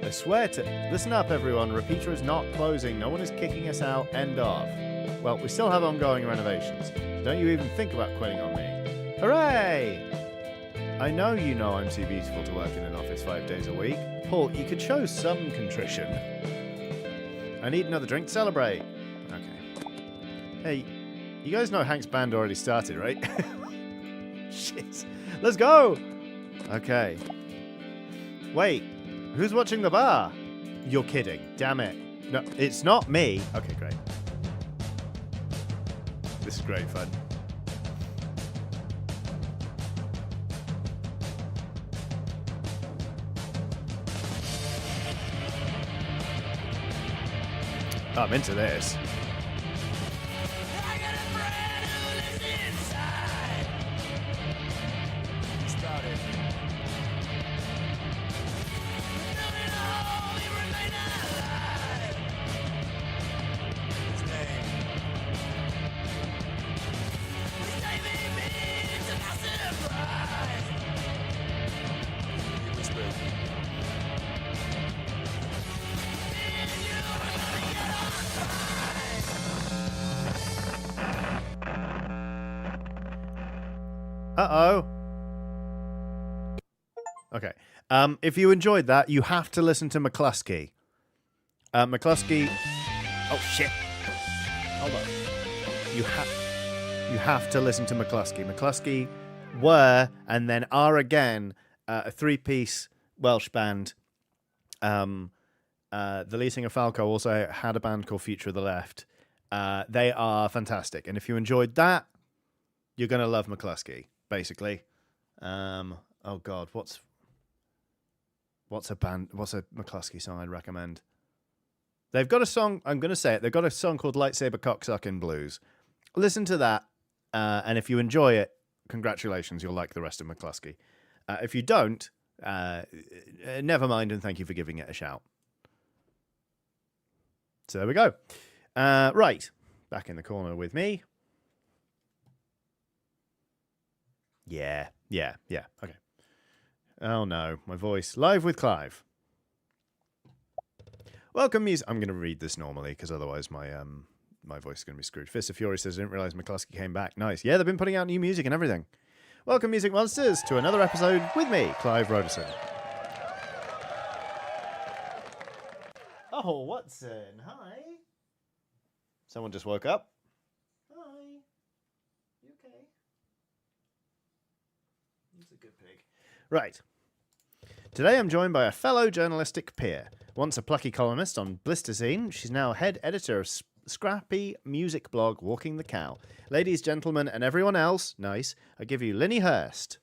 I swear to... Listen up, everyone. Repeater is not closing. No one is kicking us out. End of. Well, we still have ongoing renovations. Don't you even think about quitting on me. Hooray! I know you know I'm too beautiful to work in an office 5 days a week. Paul, you could show some contrition. I need another drink to celebrate. Okay. Hey, you guys know Hank's band already started, right? Shit. Let's go! Okay. Wait, who's watching the bar? You're kidding. Damn it. No, it's not me. Okay, great. This is great fun. Oh, I'm into this. Uh-oh. Okay. If you enjoyed that, you have to listen to McCluskey. McCluskey... Oh, shit. Hold on. You have to listen to McCluskey. McCluskey were, and then are again, a three-piece Welsh band. The lead singer Falco also had a band called Future of the Left. They are fantastic. And if you enjoyed that, you're going to love McCluskey. Basically, oh god, what's a McCluskey song I'd recommend? They've got a song. I'm going to say it. They've got a song called "Lightsaber Cocksucking Blues." Listen to that, and if you enjoy it, congratulations, you'll like the rest of McCluskey. If you don't, never mind, and thank you for giving it a shout. So there we go. Right, back in the corner with me. Yeah. Okay. Oh no, my voice. Live with Clive. Welcome, music. I'm going to read this normally because otherwise my voice is going to be screwed. Fist of Fury says, I didn't realize McCluskey came back. Nice. Yeah, they've been putting out new music and everything. Welcome, Music Monsters, to another episode with me, Clive Roderson. Oh, Watson. Hi. Someone just woke up. Hi. You okay? He's a good pig. Right. Today I'm joined by a fellow journalistic peer. Once a plucky columnist on Blisterzine, she's now head editor of scrappy music blog Walking the Cow. Ladies, gentlemen, and everyone else, nice, I give you Linny Hurst.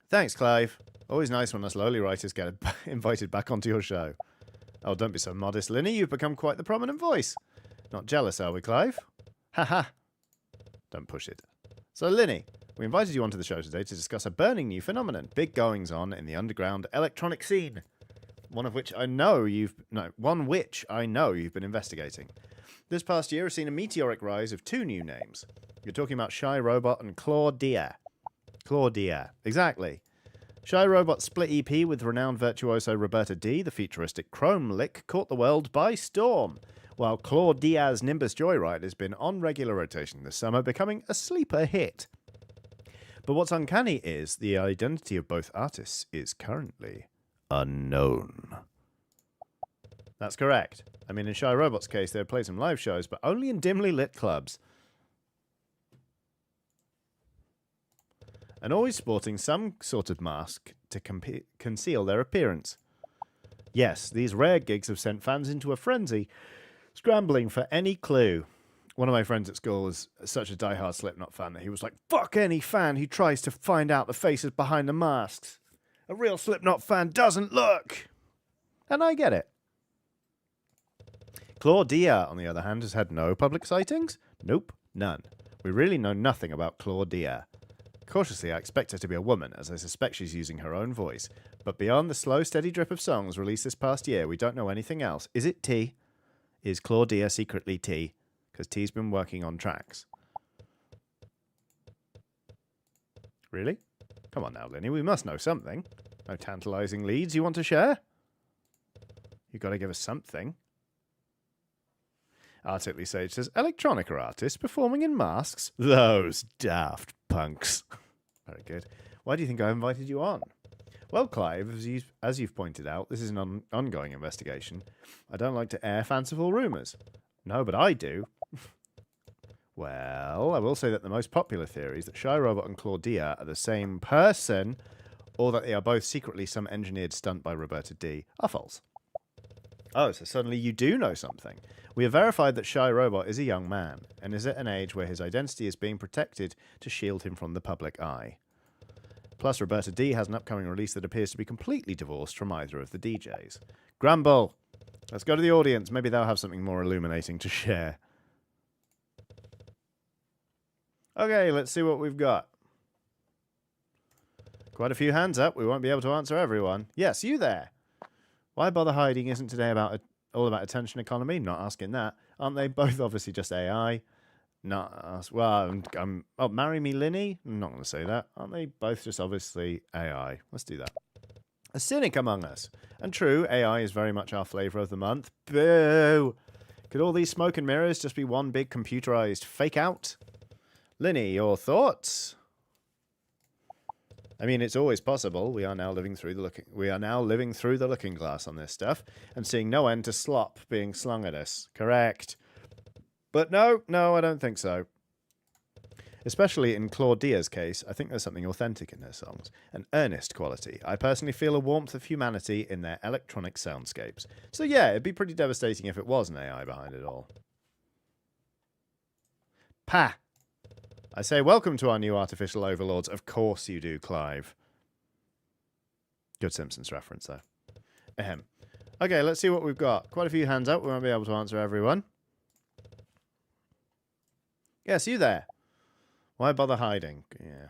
Thanks, Clive. Always nice when us lowly writers get invited back onto your show. Oh, don't be so modest, Linny. You've become quite the prominent voice. Not jealous, are we, Clive? Ha ha. Don't push it. So, Linny, we invited you onto the show today to discuss a burning new phenomenon, big goings-on in the underground electronic scene. One which I know you've been investigating. This past year has seen a meteoric rise of two new names. You're talking about Shy Robot and Claudia. Claudia, exactly. Shy Robot's split EP with renowned virtuoso Roberta D, the futuristic Chrome Lick, caught the world by storm, while Claudia's Nimbus Joyride has been on regular rotation this summer, becoming a sleeper hit. But what's uncanny is the identity of both artists is currently unknown. That's correct. I mean, in Shy Robot's case, they would play some live shows, but only in dimly lit clubs. And always sporting some sort of mask to conceal their appearance. Yes, these rare gigs have sent fans into a frenzy, scrambling for any clue. One of my friends at school was such a diehard Slipknot fan that he was like, fuck any fan who tries to find out the faces behind the masks. A real Slipknot fan doesn't look. And I get it. Claudia, on the other hand, has had no public sightings? Nope, none. We really know nothing about Claudia. Cautiously, I expect her to be a woman, as I suspect she's using her own voice. But beyond the slow, steady drip of songs released this past year, we don't know anything else. Is it T? Is Claudia secretly T? Because T's been working on tracks. Really? Come on now, Linny, we must know something. No tantalising leads you want to share? You've got to give us something. Articly Sage says, electronica artists performing in masks? Those daft punks. Very good. Why do you think I invited you on? Well, Clive, as you've pointed out, this is an ongoing investigation. I don't like to air fanciful rumours. No, but I do. Well, I will say that the most popular theories that Shy Robot and Claudia are the same person, or that they are both secretly some engineered stunt by Roberta D, are false. Oh, so suddenly you do know something. We have verified that Shy Robot is a young man, and is at an age where his identity is being protected to shield him from the public eye. Plus, Roberta D has an upcoming release that appears to be completely divorced from either of the DJs. Grumble! Let's go to the audience. Maybe they'll have something more illuminating to share. Okay, let's see what we've got. Quite a few hands up. We won't be able to answer everyone. Yes, you there. Why Bother Hiding isn't today all about attention economy? Not asking that. Aren't they both obviously just AI? Not ask. Well, oh, Marry Me Linny? I'm not going to say that. Aren't they both just obviously AI? Let's do that. A cynic among us. And true, AI is very much our flavour of the month. Boo! Could all these smoke and mirrors just be one big computerized fake out? Linny, your thoughts? I mean, it's always possible. We are now living through the looking glass on this stuff and seeing no end to slop being slung at us. Correct. But no, I don't think so. Especially in Claudia's case, I think there's something authentic in her songs, an earnest quality. I personally feel a warmth of humanity in their electronic soundscapes. So yeah, it'd be pretty devastating if it was an AI behind it all. Pa! I say welcome to our new artificial overlords. Of course you do, Clive. Good Simpsons reference, though. Ahem. Okay, let's see what we've got. Quite a few hands up. We won't be able to answer everyone. Yes, you there. Why bother hiding? Yeah.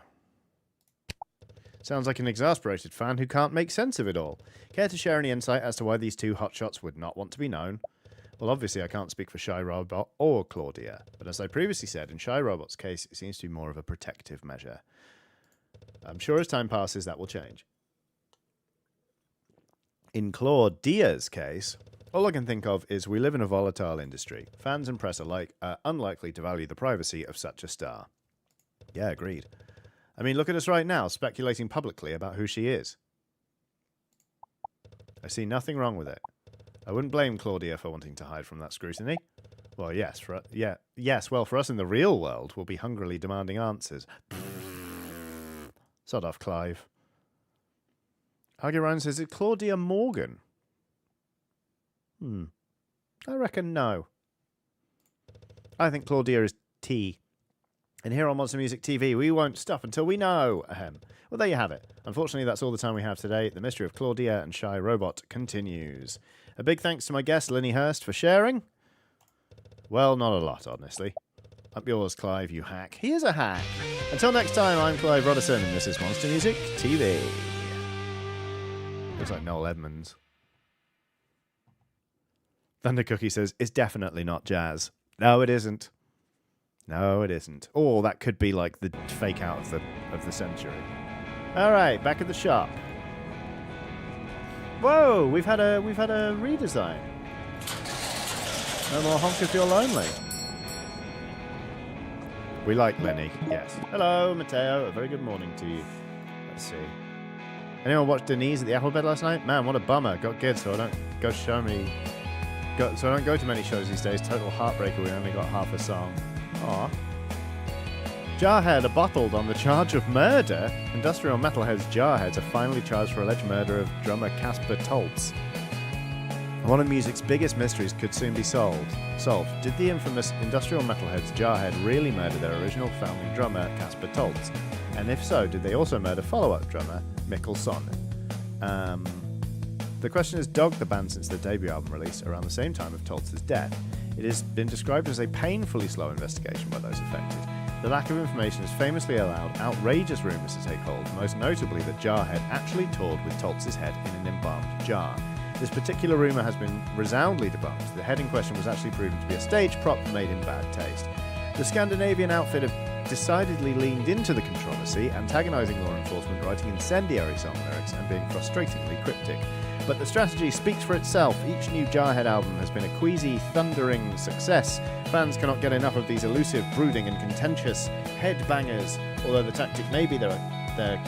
Sounds like an exasperated fan who can't make sense of it all. Care to share any insight as to why these two hotshots would not want to be known? Well, obviously I can't speak for Shy Robot or Claudia, but as I previously said, in Shy Robot's case, it seems to be more of a protective measure. I'm sure as time passes that will change. In Claudia's case, all I can think of is we live in a volatile industry. Fans and press alike are unlikely to value the privacy of such a star. Yeah, agreed. I mean, look at us right now, speculating publicly about who she is. I see nothing wrong with it. I wouldn't blame Claudia for wanting to hide from that scrutiny. Well, yes, well, for us in the real world, we'll be hungrily demanding answers. Sod off, Clive. Ryan says, is it Claudia Morgan? I reckon no. I think Claudia is T. And here on Monster Music TV, we won't stop until we know. Ahem. Well, there you have it. Unfortunately, that's all the time we have today. The mystery of Claudia and Shy Robot continues. A big thanks to my guest, Linny Hurst, for sharing. Well, not a lot, honestly. Up yours, Clive, you hack. He is a hack. Until next time, I'm Clive Rodderson, and this is Monster Music TV. Looks like Noel Edmonds. Thunder Cookie says, it's definitely not jazz. No, it isn't. No, it isn't. Oh, that could be like the fake out of the century. All right, back at the shop. Whoa, we've had a redesign. No more honk if you're lonely. We like Lenny, yes. Hello, Matteo. A very good morning to you. Let's see. Anyone watch Denise at the Apple Bed last night? Man, what a bummer. Got kids, so I don't go to many shows these days. Total heartbreaker. We only got half a song. Aw. Jarhead are bottled on the charge of murder. Industrial metalheads Jarheads are finally charged for alleged murder of drummer Casper Toltz. One of music's biggest mysteries could soon be solved. Did the infamous industrial metalheads Jarhead really murder their original founding drummer Casper Toltz? And if so, did they also murder follow-up drummer Mikkel Son? The question has dogged the band since their debut album release around the same time of Toltz's death. It has been described as a painfully slow investigation by those affected. The lack of information has famously allowed outrageous rumours to take hold, most notably that Jarhead actually toured with Toltz's head in an embalmed jar. This particular rumour has been resoundingly debunked. The head in question was actually proven to be a stage prop made in bad taste. The Scandinavian outfit of decidedly leaned into the controversy, antagonizing law enforcement, writing incendiary song lyrics, and being frustratingly cryptic. But the strategy speaks for itself. Each new Jarhead album has been a queasy, thundering success. Fans cannot get enough of these elusive, brooding, and contentious headbangers, although the tactic may be their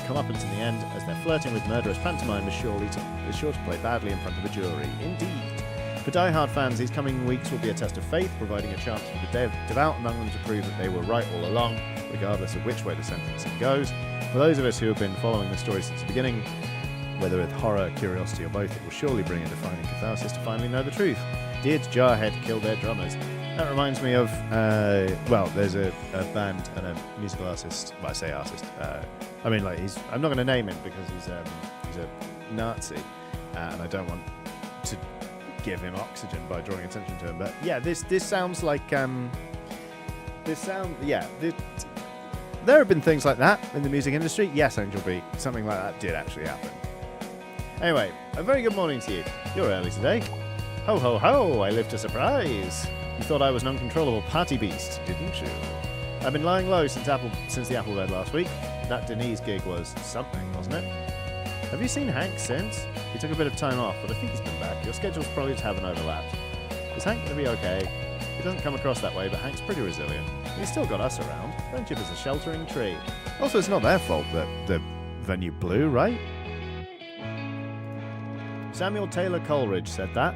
comeuppance in the end, as their flirting with murderous pantomime is sure to play badly in front of a jury. Indeed. For die-hard fans, these coming weeks will be a test of faith, providing a chance for the devout among them to prove that they were right all along, regardless of which way the sentencing goes. For those of us who have been following the story since the beginning, whether with horror, curiosity, or both, it will surely bring a defining catharsis to finally know the truth. Did Jarhead kill their drummers? That reminds me of, there's a band and a musical artist. Well, I say artist. I'm not going to name him because he's a Nazi, and I don't want to give him oxygen by drawing attention to him. But yeah, this sounds like there have been things like that in the music industry. Yes, Angel Beat, something like that did actually happen. Anyway, a very good morning to you. You're early today. Ho ho ho, I live to surprise. You thought I was an uncontrollable party beast, didn't you? I've been lying low since the Apple Red last week. That Denise gig was something, wasn't it? Have you seen Hank since? He took a bit of time off, but I think he's been back. Your schedules probably just haven't overlapped. Is Hank going to be okay? It doesn't come across that way, but Hank's pretty resilient. He's still got us around. Friendship is a sheltering tree. Also, it's not their fault that the venue blew, right? Samuel Taylor Coleridge said that.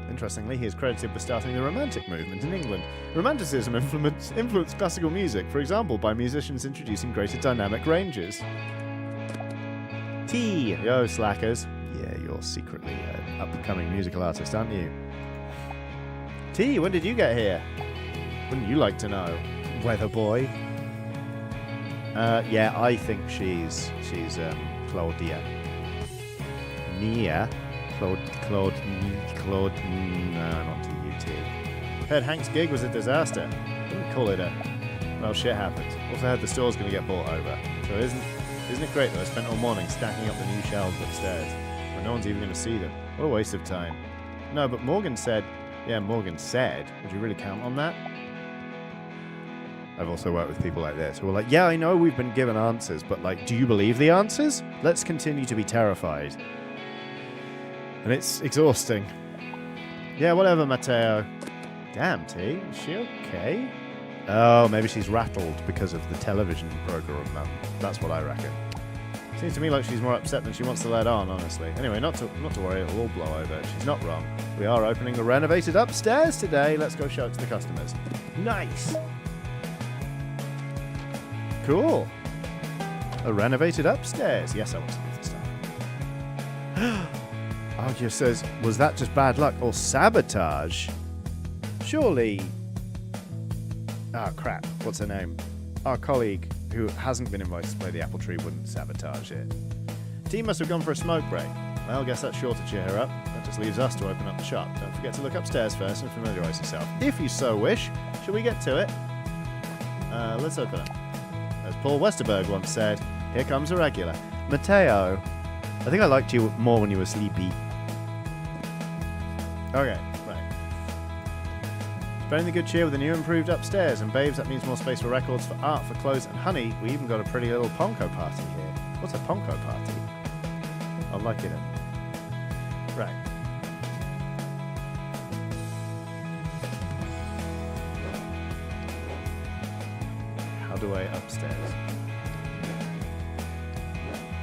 Interestingly, he is credited with starting the Romantic movement in England. Romanticism influenced classical music, for example, by musicians introducing greater dynamic ranges. T. Yo, slackers. Yeah, you're secretly an upcoming musical artist, aren't you? T, when did you get here? Wouldn't you like to know, weather boy? Yeah, I think she's Claudia. Nia. Claude, no, not TUT. Heard Hank's gig was a disaster. Wouldn't call it well, shit happens. Also heard the store's going to get bought over. So isn't it great that I spent all morning stacking up the new shelves upstairs, when no one's even going to see them? What a waste of time. No, but Morgan said, would you really count on that? I've also worked with people like this who are like, yeah, I know we've been given answers, but do you believe the answers? Let's continue to be terrified. And it's exhausting. Yeah, whatever, Matteo. Damn, T. Is she okay? Oh, maybe she's rattled because of the television program. That's what I reckon. Seems to me like she's more upset than she wants to let on, honestly. Anyway, not to worry, it'll all blow over. She's not wrong. We are opening a renovated upstairs today. Let's go show it to the customers. Nice. Cool. A renovated upstairs. Yes, I want to move this stuff. Argue says, was that just bad luck or sabotage? Surely... crap. What's her name? Our colleague, who hasn't been invited to play the apple tree, wouldn't sabotage it. Team must have gone for a smoke break. Well, guess that's sure to cheer her up. That just leaves us to open up the shop. Don't forget to look upstairs first and familiarise yourself, if you so wish. Shall we get to it? Let's open up. As Paul Westerberg once said, here comes a regular. Matteo, I think I liked you more when you were sleepy. Okay, right. Spreading the good cheer with a new improved upstairs, and babes, that means more space for records, for art, for clothes, and honey, we even got a pretty little Ponko party here. What's a Ponko party? I like it. Right. How do I upstairs?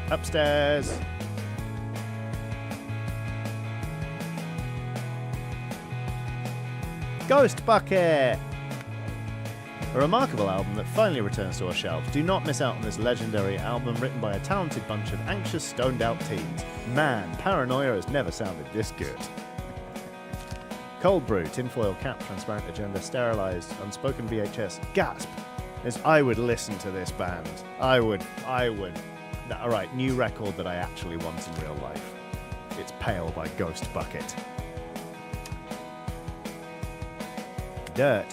Upstairs! Ghost Bucket! A remarkable album that finally returns to our shelves. Do not miss out on this legendary album written by a talented bunch of anxious, stoned-out teens. Man, Paranoia has never sounded this good. Cold brew, tinfoil cap, transparent agenda, sterilized, unspoken VHS. Gasp! As I would listen to this band. I would. Alright, new record that I actually want in real life. It's Pale by Ghost Bucket. Dirt.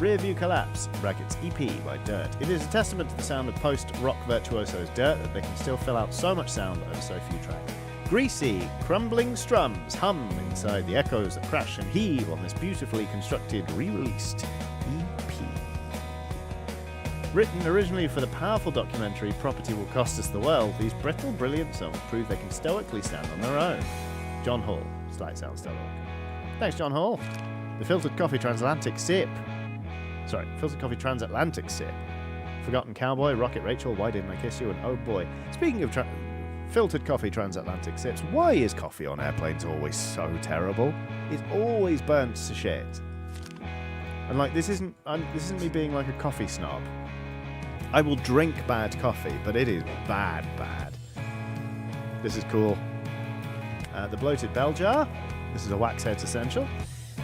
Rearview Collapse, brackets EP by Dirt. It is a testament to the sound of post-rock virtuosos Dirt that they can still fill out so much sound over so few tracks. Greasy, crumbling strums hum inside the echoes that crash and heave on this beautifully constructed, re-released EP. Written originally for the powerful documentary Property Will Cost Us the World, these brittle, brilliant songs prove they can stoically stand on their own. John Hall, slightsounds.org. Thanks, John Hall. The Filtered Coffee Transatlantic Sip. Forgotten Cowboy, Rocket Rachel, Why Didn't I Kiss You, and Oh Boy. Speaking of Filtered Coffee Transatlantic Sips, why is coffee on airplanes always so terrible? It's always burnt to shit. And like, this isn't me being like a coffee snob. I will drink bad coffee, but it is bad. This is cool. The Bloated Bell Jar. This is a Waxhead's Essential.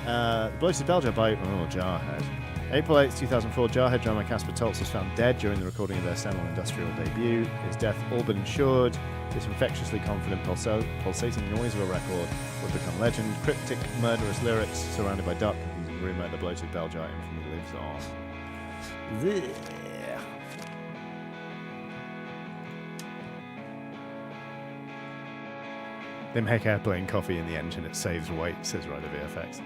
The Bloated Bell Jar by Jarhead. April 8, 2004, Jarhead drummer Casper Toltz was found dead during the recording of their seminal industrial debut. His death all but ensured this infectiously confident, pulsating noise of a record would become legend. Cryptic, murderous lyrics surrounded by dark, confusing rumour. The Bloated Bell Jar infamy lives on. Blech. They make airplane coffee in the engine, it saves weight, says Rider VFX.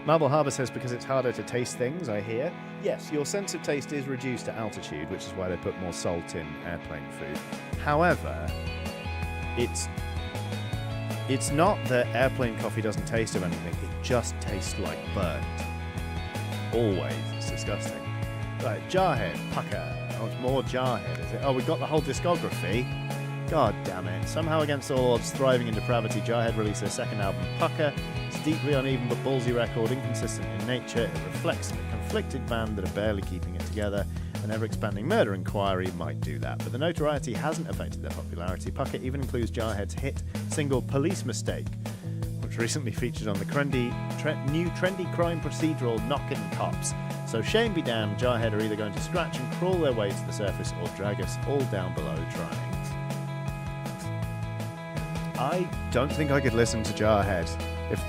Marble Harbour says because it's harder to taste things, I hear. Yes, your sense of taste is reduced at altitude, which is why they put more salt in airplane food. However, it's not that airplane coffee doesn't taste of anything, it just tastes like burnt. Always. It's disgusting. Right, Jarhead, Pucker. Oh, it's more Jarhead, is it? Oh, we've got the whole discography. God damn it. Somehow against all odds, thriving in depravity, Jarhead released their second album, Pucker. It's a deeply uneven but ballsy record, inconsistent in nature. It reflects a conflicted band that are barely keeping it together. An ever-expanding murder inquiry might do that, but the notoriety hasn't affected their popularity. Pucker even includes Jarhead's hit single Police Mistake, which recently featured on the new trendy crime procedural Knockin' Cops. So shame be damned, Jarhead are either going to scratch and crawl their way to the surface or drag us all down below trying. I don't think I could listen to Jarhead if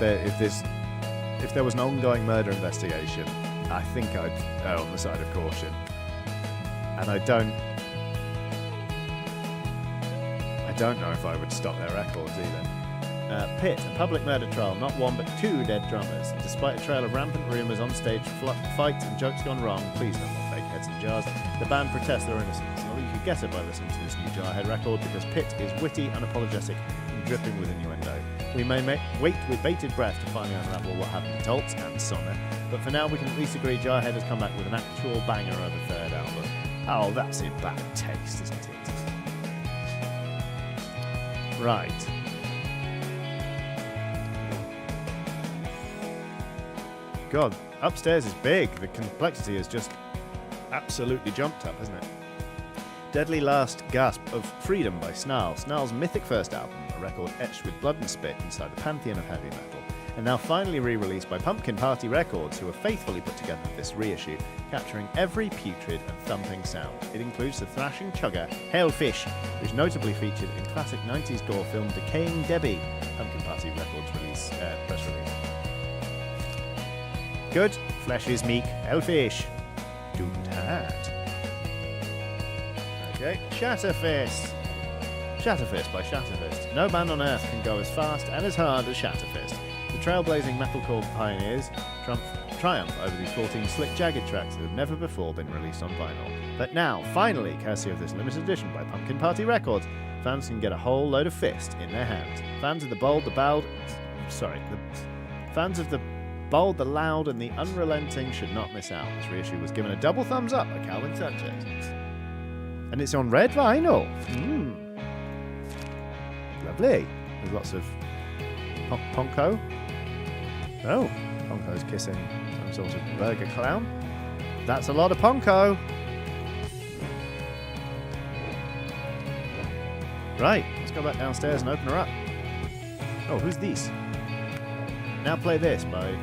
there was an ongoing murder investigation. I think I'd err on the side of caution. And I don't know if I would stop their records either. Pitt, a public murder trial, not one but two dead drummers. Despite a trail of rampant rumours, on-stage fights and jokes gone wrong, please no more fake heads and jars, the band protests their innocence. Well, you could get it by listening to this new Jarhead record, because Pitt is witty, unapologetic, and dripping with innuendo. We may wait with bated breath to finally unravel what happened to Toltz and Sonner, but for now we can at least agree Jarhead has come back with an actual banger of a third album. Oh, that's in bad taste, isn't it? Right. God, upstairs is big. The complexity has just absolutely jumped up, hasn't it? Deadly Last Gasp of Freedom by Snarl. Snarl's mythic first album, a record etched with blood and spit inside the pantheon of heavy metal, and now finally re-released by Pumpkin Party Records, who have faithfully put together this reissue, capturing every putrid and thumping sound. It includes the thrashing chugger Hail Fish, which notably featured in classic 90s gore film Decaying Debbie. Pumpkin Party Records press release. Good, flesh is meek, Hail Fish. Doomed hat. Okay, Shatterfist. Shatterfist by Shatterfist. No band on earth can go as fast and as hard as Shatterfist. The trailblazing metalcore pioneers triumph over these 14 slick, jagged tracks that have never before been released on vinyl. But now, finally, courtesy of this limited edition by Pumpkin Party Records, fans can get a whole load of fist in their hands. Fans of the bold, the loud, and the unrelenting should not miss out. This reissue was given a double thumbs up by Calvin Sanchez. And it's on red vinyl. Lovely. With lots of Ponko. Oh, Ponko's kissing some sort of burger clown. That's a lot of Ponko. Right, let's go back downstairs and open her up. Oh, who's this? Now Play This by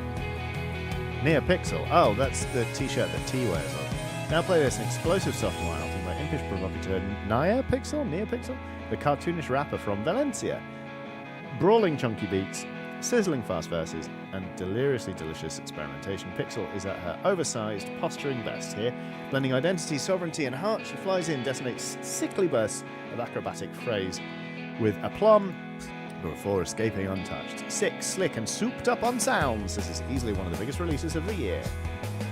Neopixel. Oh, that's the t-shirt that T wears on. Now Play This, an explosive sophomore album by impish provocateur Neopixel, the cartoonish rapper from Valencia. Brawling chunky beats, sizzling fast verses, and deliriously delicious experimentation. Pixel is at her oversized, posturing best here. Blending identity, sovereignty, and heart, she flies in, detonates sickly bursts of acrobatic phrase with aplomb, before escaping untouched. Sick, slick, and souped up on sounds. This is easily one of the biggest releases of the year.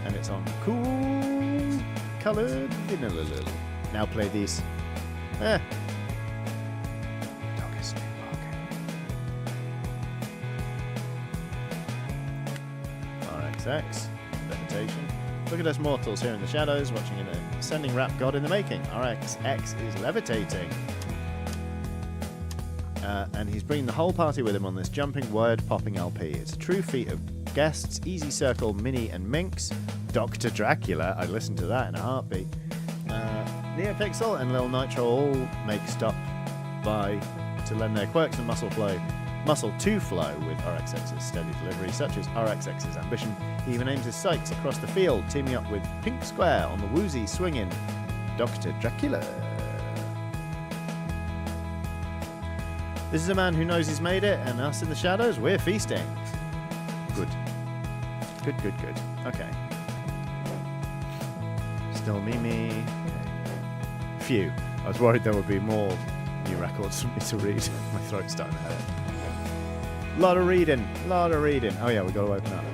And it's on Cool colored vanilla. Now play these. Dog is sleepwalking. RXX, levitation. Look at us mortals here in the shadows, watching an ascending rap god in the making. RXX is levitating. And he's bringing the whole party with him on this jumping, word-popping LP. It's a true feat of guests, Easy Circle, Minnie, and Minx. Dr. Dracula, I'd listen to that in a heartbeat. Neopixel and Lil Nitro all make stop by to lend their quirks and muscle to flow with RXX's steady delivery, such as RXX's ambition. He even aims his sights across the field, teaming up with Pink Square on the woozy swinging Dr. Dracula. This is a man who knows he's made it, and us in the shadows, we're feasting. Good. Good. Okay. Still Mimi. Phew. I was worried there would be more new records for me to read. My throat's starting to hurt. Lot of reading. Oh yeah, we got to open up.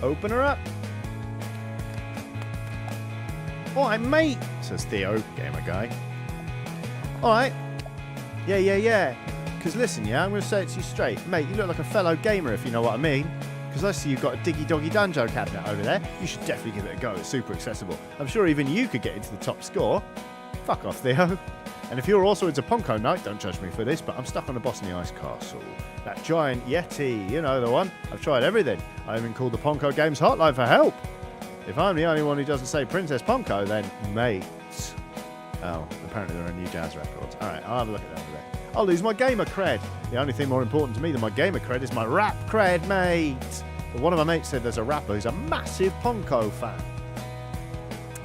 Open her up. Alright, mate, says Theo, gamer guy. Alright. Yeah. Because listen, yeah, I'm going to say it to you straight. Mate, you look like a fellow gamer, if you know what I mean. Because I see you've got a Diggy Doggy Danjo cabinet over there. You should definitely give it a go. It's super accessible. I'm sure even you could get into the top score. Fuck off, Theo. And if you're also into Ponko Night, don't judge me for this, but I'm stuck on a boss in the ice castle. That giant Yeti, you know the one. I've tried everything. I even called the Ponko Games hotline for help. If I'm the only one who doesn't say Princess Ponko, then mate. Oh, apparently there are new jazz records. Alright, I'll have a look at that over there. I'll lose my gamer cred. The only thing more important to me than my gamer cred is my rap cred, mate. But one of my mates said there's a rapper who's a massive Ponko fan.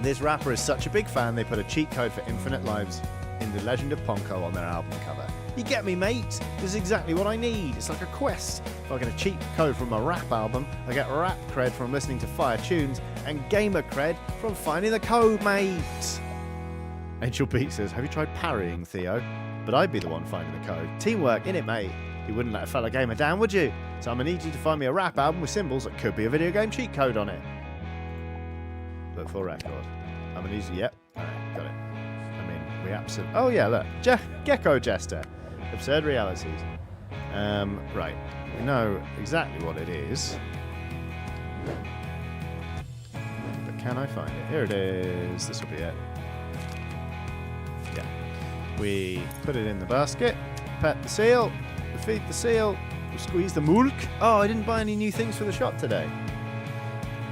This rapper is such a big fan, they put a cheat code for infinite lives in The Legend of Ponko on their album cover. You get me, mate? This is exactly what I need. It's like a quest. If I get a cheat code from a rap album, I get rap cred from listening to fire tunes, and gamer cred from finding the code, mate. Angel Beat says, have you tried parrying, Theo? But I'd be the one finding the code. Teamwork, innit, mate? You wouldn't let a fellow gamer down, would you? So I'm going to need you to find me a rap album with symbols that could be a video game cheat code on it. Look for record. I'm going to need you. Yep. Alright, got it. I mean, we absolutely... Oh, yeah, look. Gecko Jester. Absurd realities. Right. We know exactly what it is. But can I find it? Here it is. This will be it. Yeah. We put it in the basket. Pet the seal. We feed the seal. We squeeze the mulk. Oh, I didn't buy any new things for the shop today.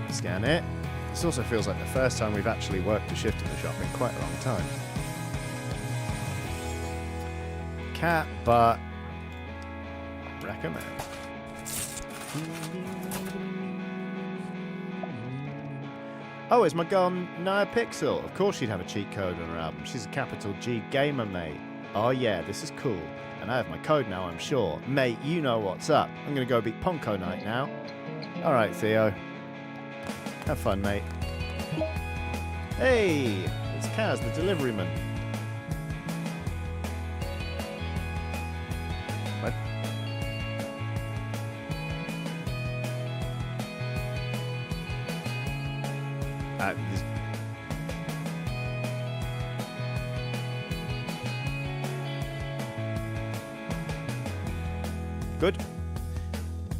Scan it. This also feels like the first time we've actually worked a shift in the shop in quite a long time. Cat butt. Recommend. Oh, it's my girl Nia Pixel. Of course she'd have a cheat code on her album. She's a capital G gamer, mate. Oh yeah, this is cool. And I have my code now, I'm sure. Mate, you know what's up. I'm going to go beat Ponko Night now. Alright, Theo. Have fun, mate. Hey! It's Kaz, the delivery man. What? Good.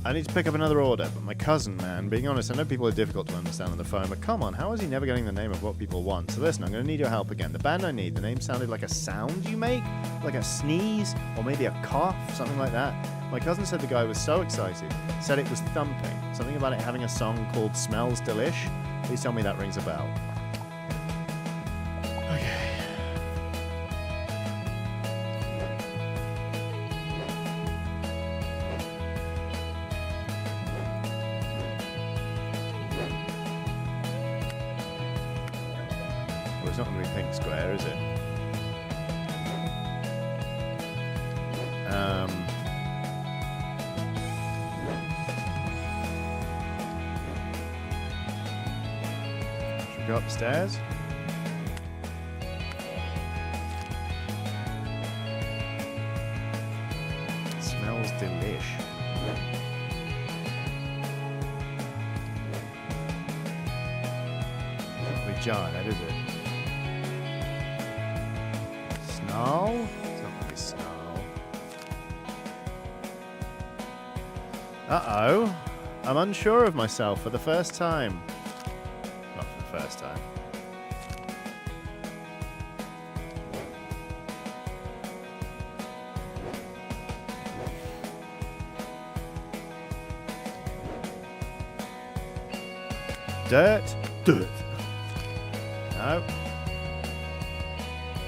I need to pick up another order, but my cousin, man, being honest, I know people are difficult to understand on the phone, but come on, how is he never getting the name of what people want? So listen, I'm going to need your help again. The band I need, the name sounded like a sound you make, like a sneeze, or maybe a cough, something like that. My cousin said the guy was so excited, said it was thumping, something about it having a song called Smells Delish. Please tell me that rings a bell. Okay. It's not going to be pink square, is it? Should we go upstairs? It smells delish. Jarhead, is it? Snarl? It's not going to be Snarl. Uh-oh. I'm unsure of myself for the first time. Not for the first time. Dirt. No.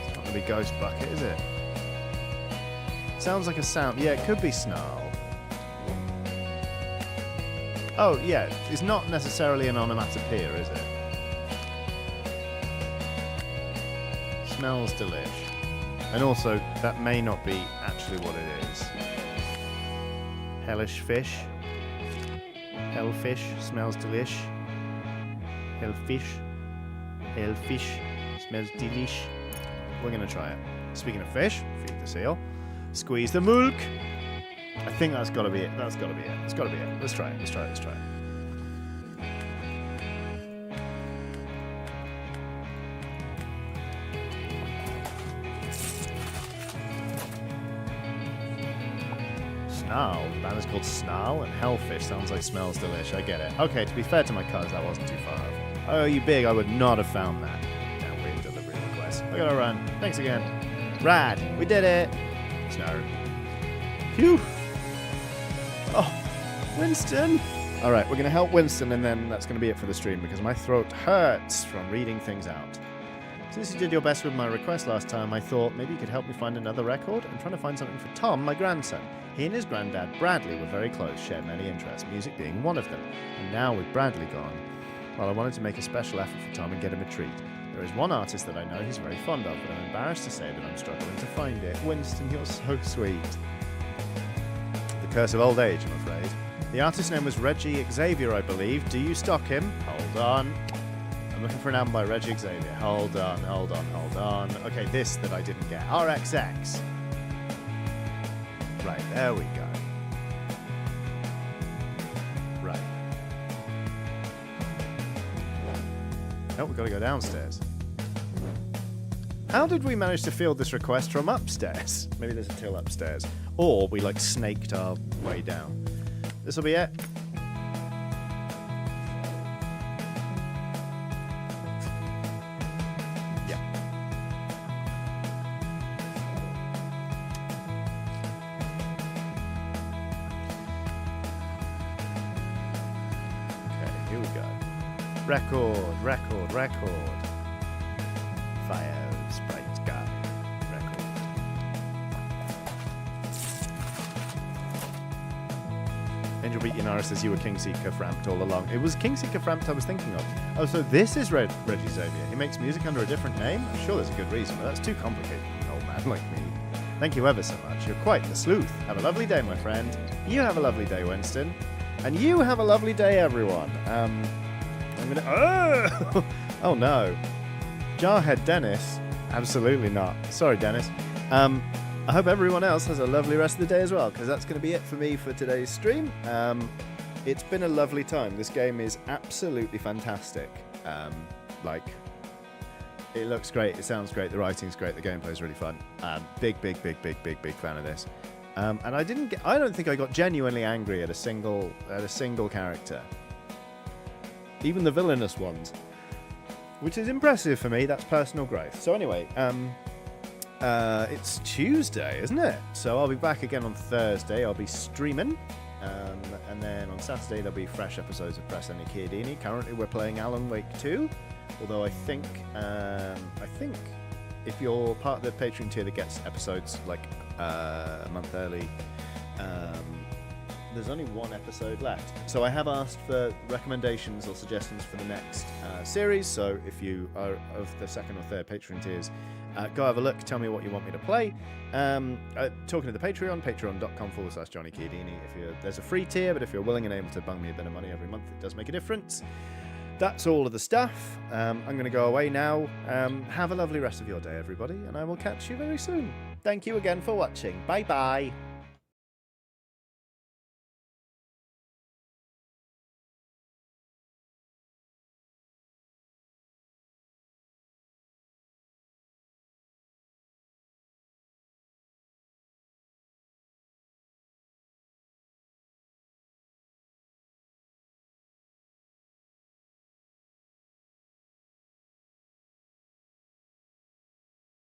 It's not going to be Ghost Bucket, is it? Sounds like a sound. Yeah, it could be Snarl. Oh, yeah. It's not necessarily an onomatopoeia, is it? Smells delish. And also, that may not be actually what it is. Hellish fish. Hellfish. Smells delish. Hellfish. Hellfish. Smells delish. We're going to try it. Speaking of fish, feed the seal. Squeeze the mulk. I think that's got to be it. That's got to be it. It's got to be it. Let's try it. Let's try it. Let's try it. Snarl. The band is called Snarl, and Hellfish sounds like smells delish. I get it. Okay, to be fair to my cuz, that wasn't too far off. Oh, you big, I would not have found that. Damn weird delivery request. I gotta run. Thanks again. Rad. We did it. Snow. Phew. Oh, Winston. All right, we're going to help Winston, and then that's going to be it for the stream because my throat hurts from reading things out. Since you did your best with my request last time, I thought maybe you could help me find another record. I'm trying to find something for Tom, my grandson. He and his granddad, Bradley, were very close, shared many interests, music being one of them. And now with Bradley gone, well, I wanted to make a special effort for Tom and get him a treat. There is one artist that I know he's very fond of, but I'm embarrassed to say that I'm struggling to find it. Winston, you're so sweet. The curse of old age, I'm afraid. The artist's name was Reggie Xavier, I believe. Do you stock him? Hold on. I'm looking for an album by Reggie Xavier. Hold on, hold on, hold on. Okay, this that I didn't get. RXX. Right, there we go. Right. Oh, we've got to go downstairs. How did we manage to field this request from upstairs? Maybe there's a till upstairs. Or we, like, snaked our way down. This will be it. Yeah. Okay, here we go. Record. Fire, sprite, guy. Record. Angel Beat Yanara says you were Kingseeker Framped all along. It was Kingseeker Framped I was thinking of. Oh, so this is Reggie Xavier. He makes music under a different name? I'm sure there's a good reason, but that's too complicated for an old man like me. Thank you ever so much. You're quite the sleuth. Have a lovely day, my friend. You have a lovely day, Winston. And you have a lovely day, everyone. I'm gonna... Oh! Oh, no. Jarhead Dennis? Absolutely not. Sorry, Dennis. I hope everyone else has a lovely rest of the day as well, because that's going to be it for me for today's stream. It's been a lovely time. This game is absolutely fantastic. Like, it looks great. It sounds great. The writing's great. The gameplay's really fun. Big fan of this. And I don't think I got genuinely angry at a single character. Even the villainous ones. Which is impressive for me. That's personal growth. So anyway, it's Tuesday, isn't it? So I'll be back again on Thursday. I'll be streaming. And then on Saturday, there'll be fresh episodes of Press Any Chiodini. Currently, we're playing Alan Wake 2. Although I think if you're part of the Patreon tier that gets episodes like a month early, there's only one episode left. So I have asked for recommendations or suggestions for the next series. So if you are of the second or third Patreon tiers, go have a look. Tell me what you want me to play. Talking to the Patreon, patreon.com/johnnyohnny. There's a free tier, but if you're willing and able to bung me a bit of money every month, it does make a difference. That's all of the stuff. I'm going to go away now. Have a lovely rest of your day, everybody, and I will catch you very soon. Thank you again for watching. Bye-bye.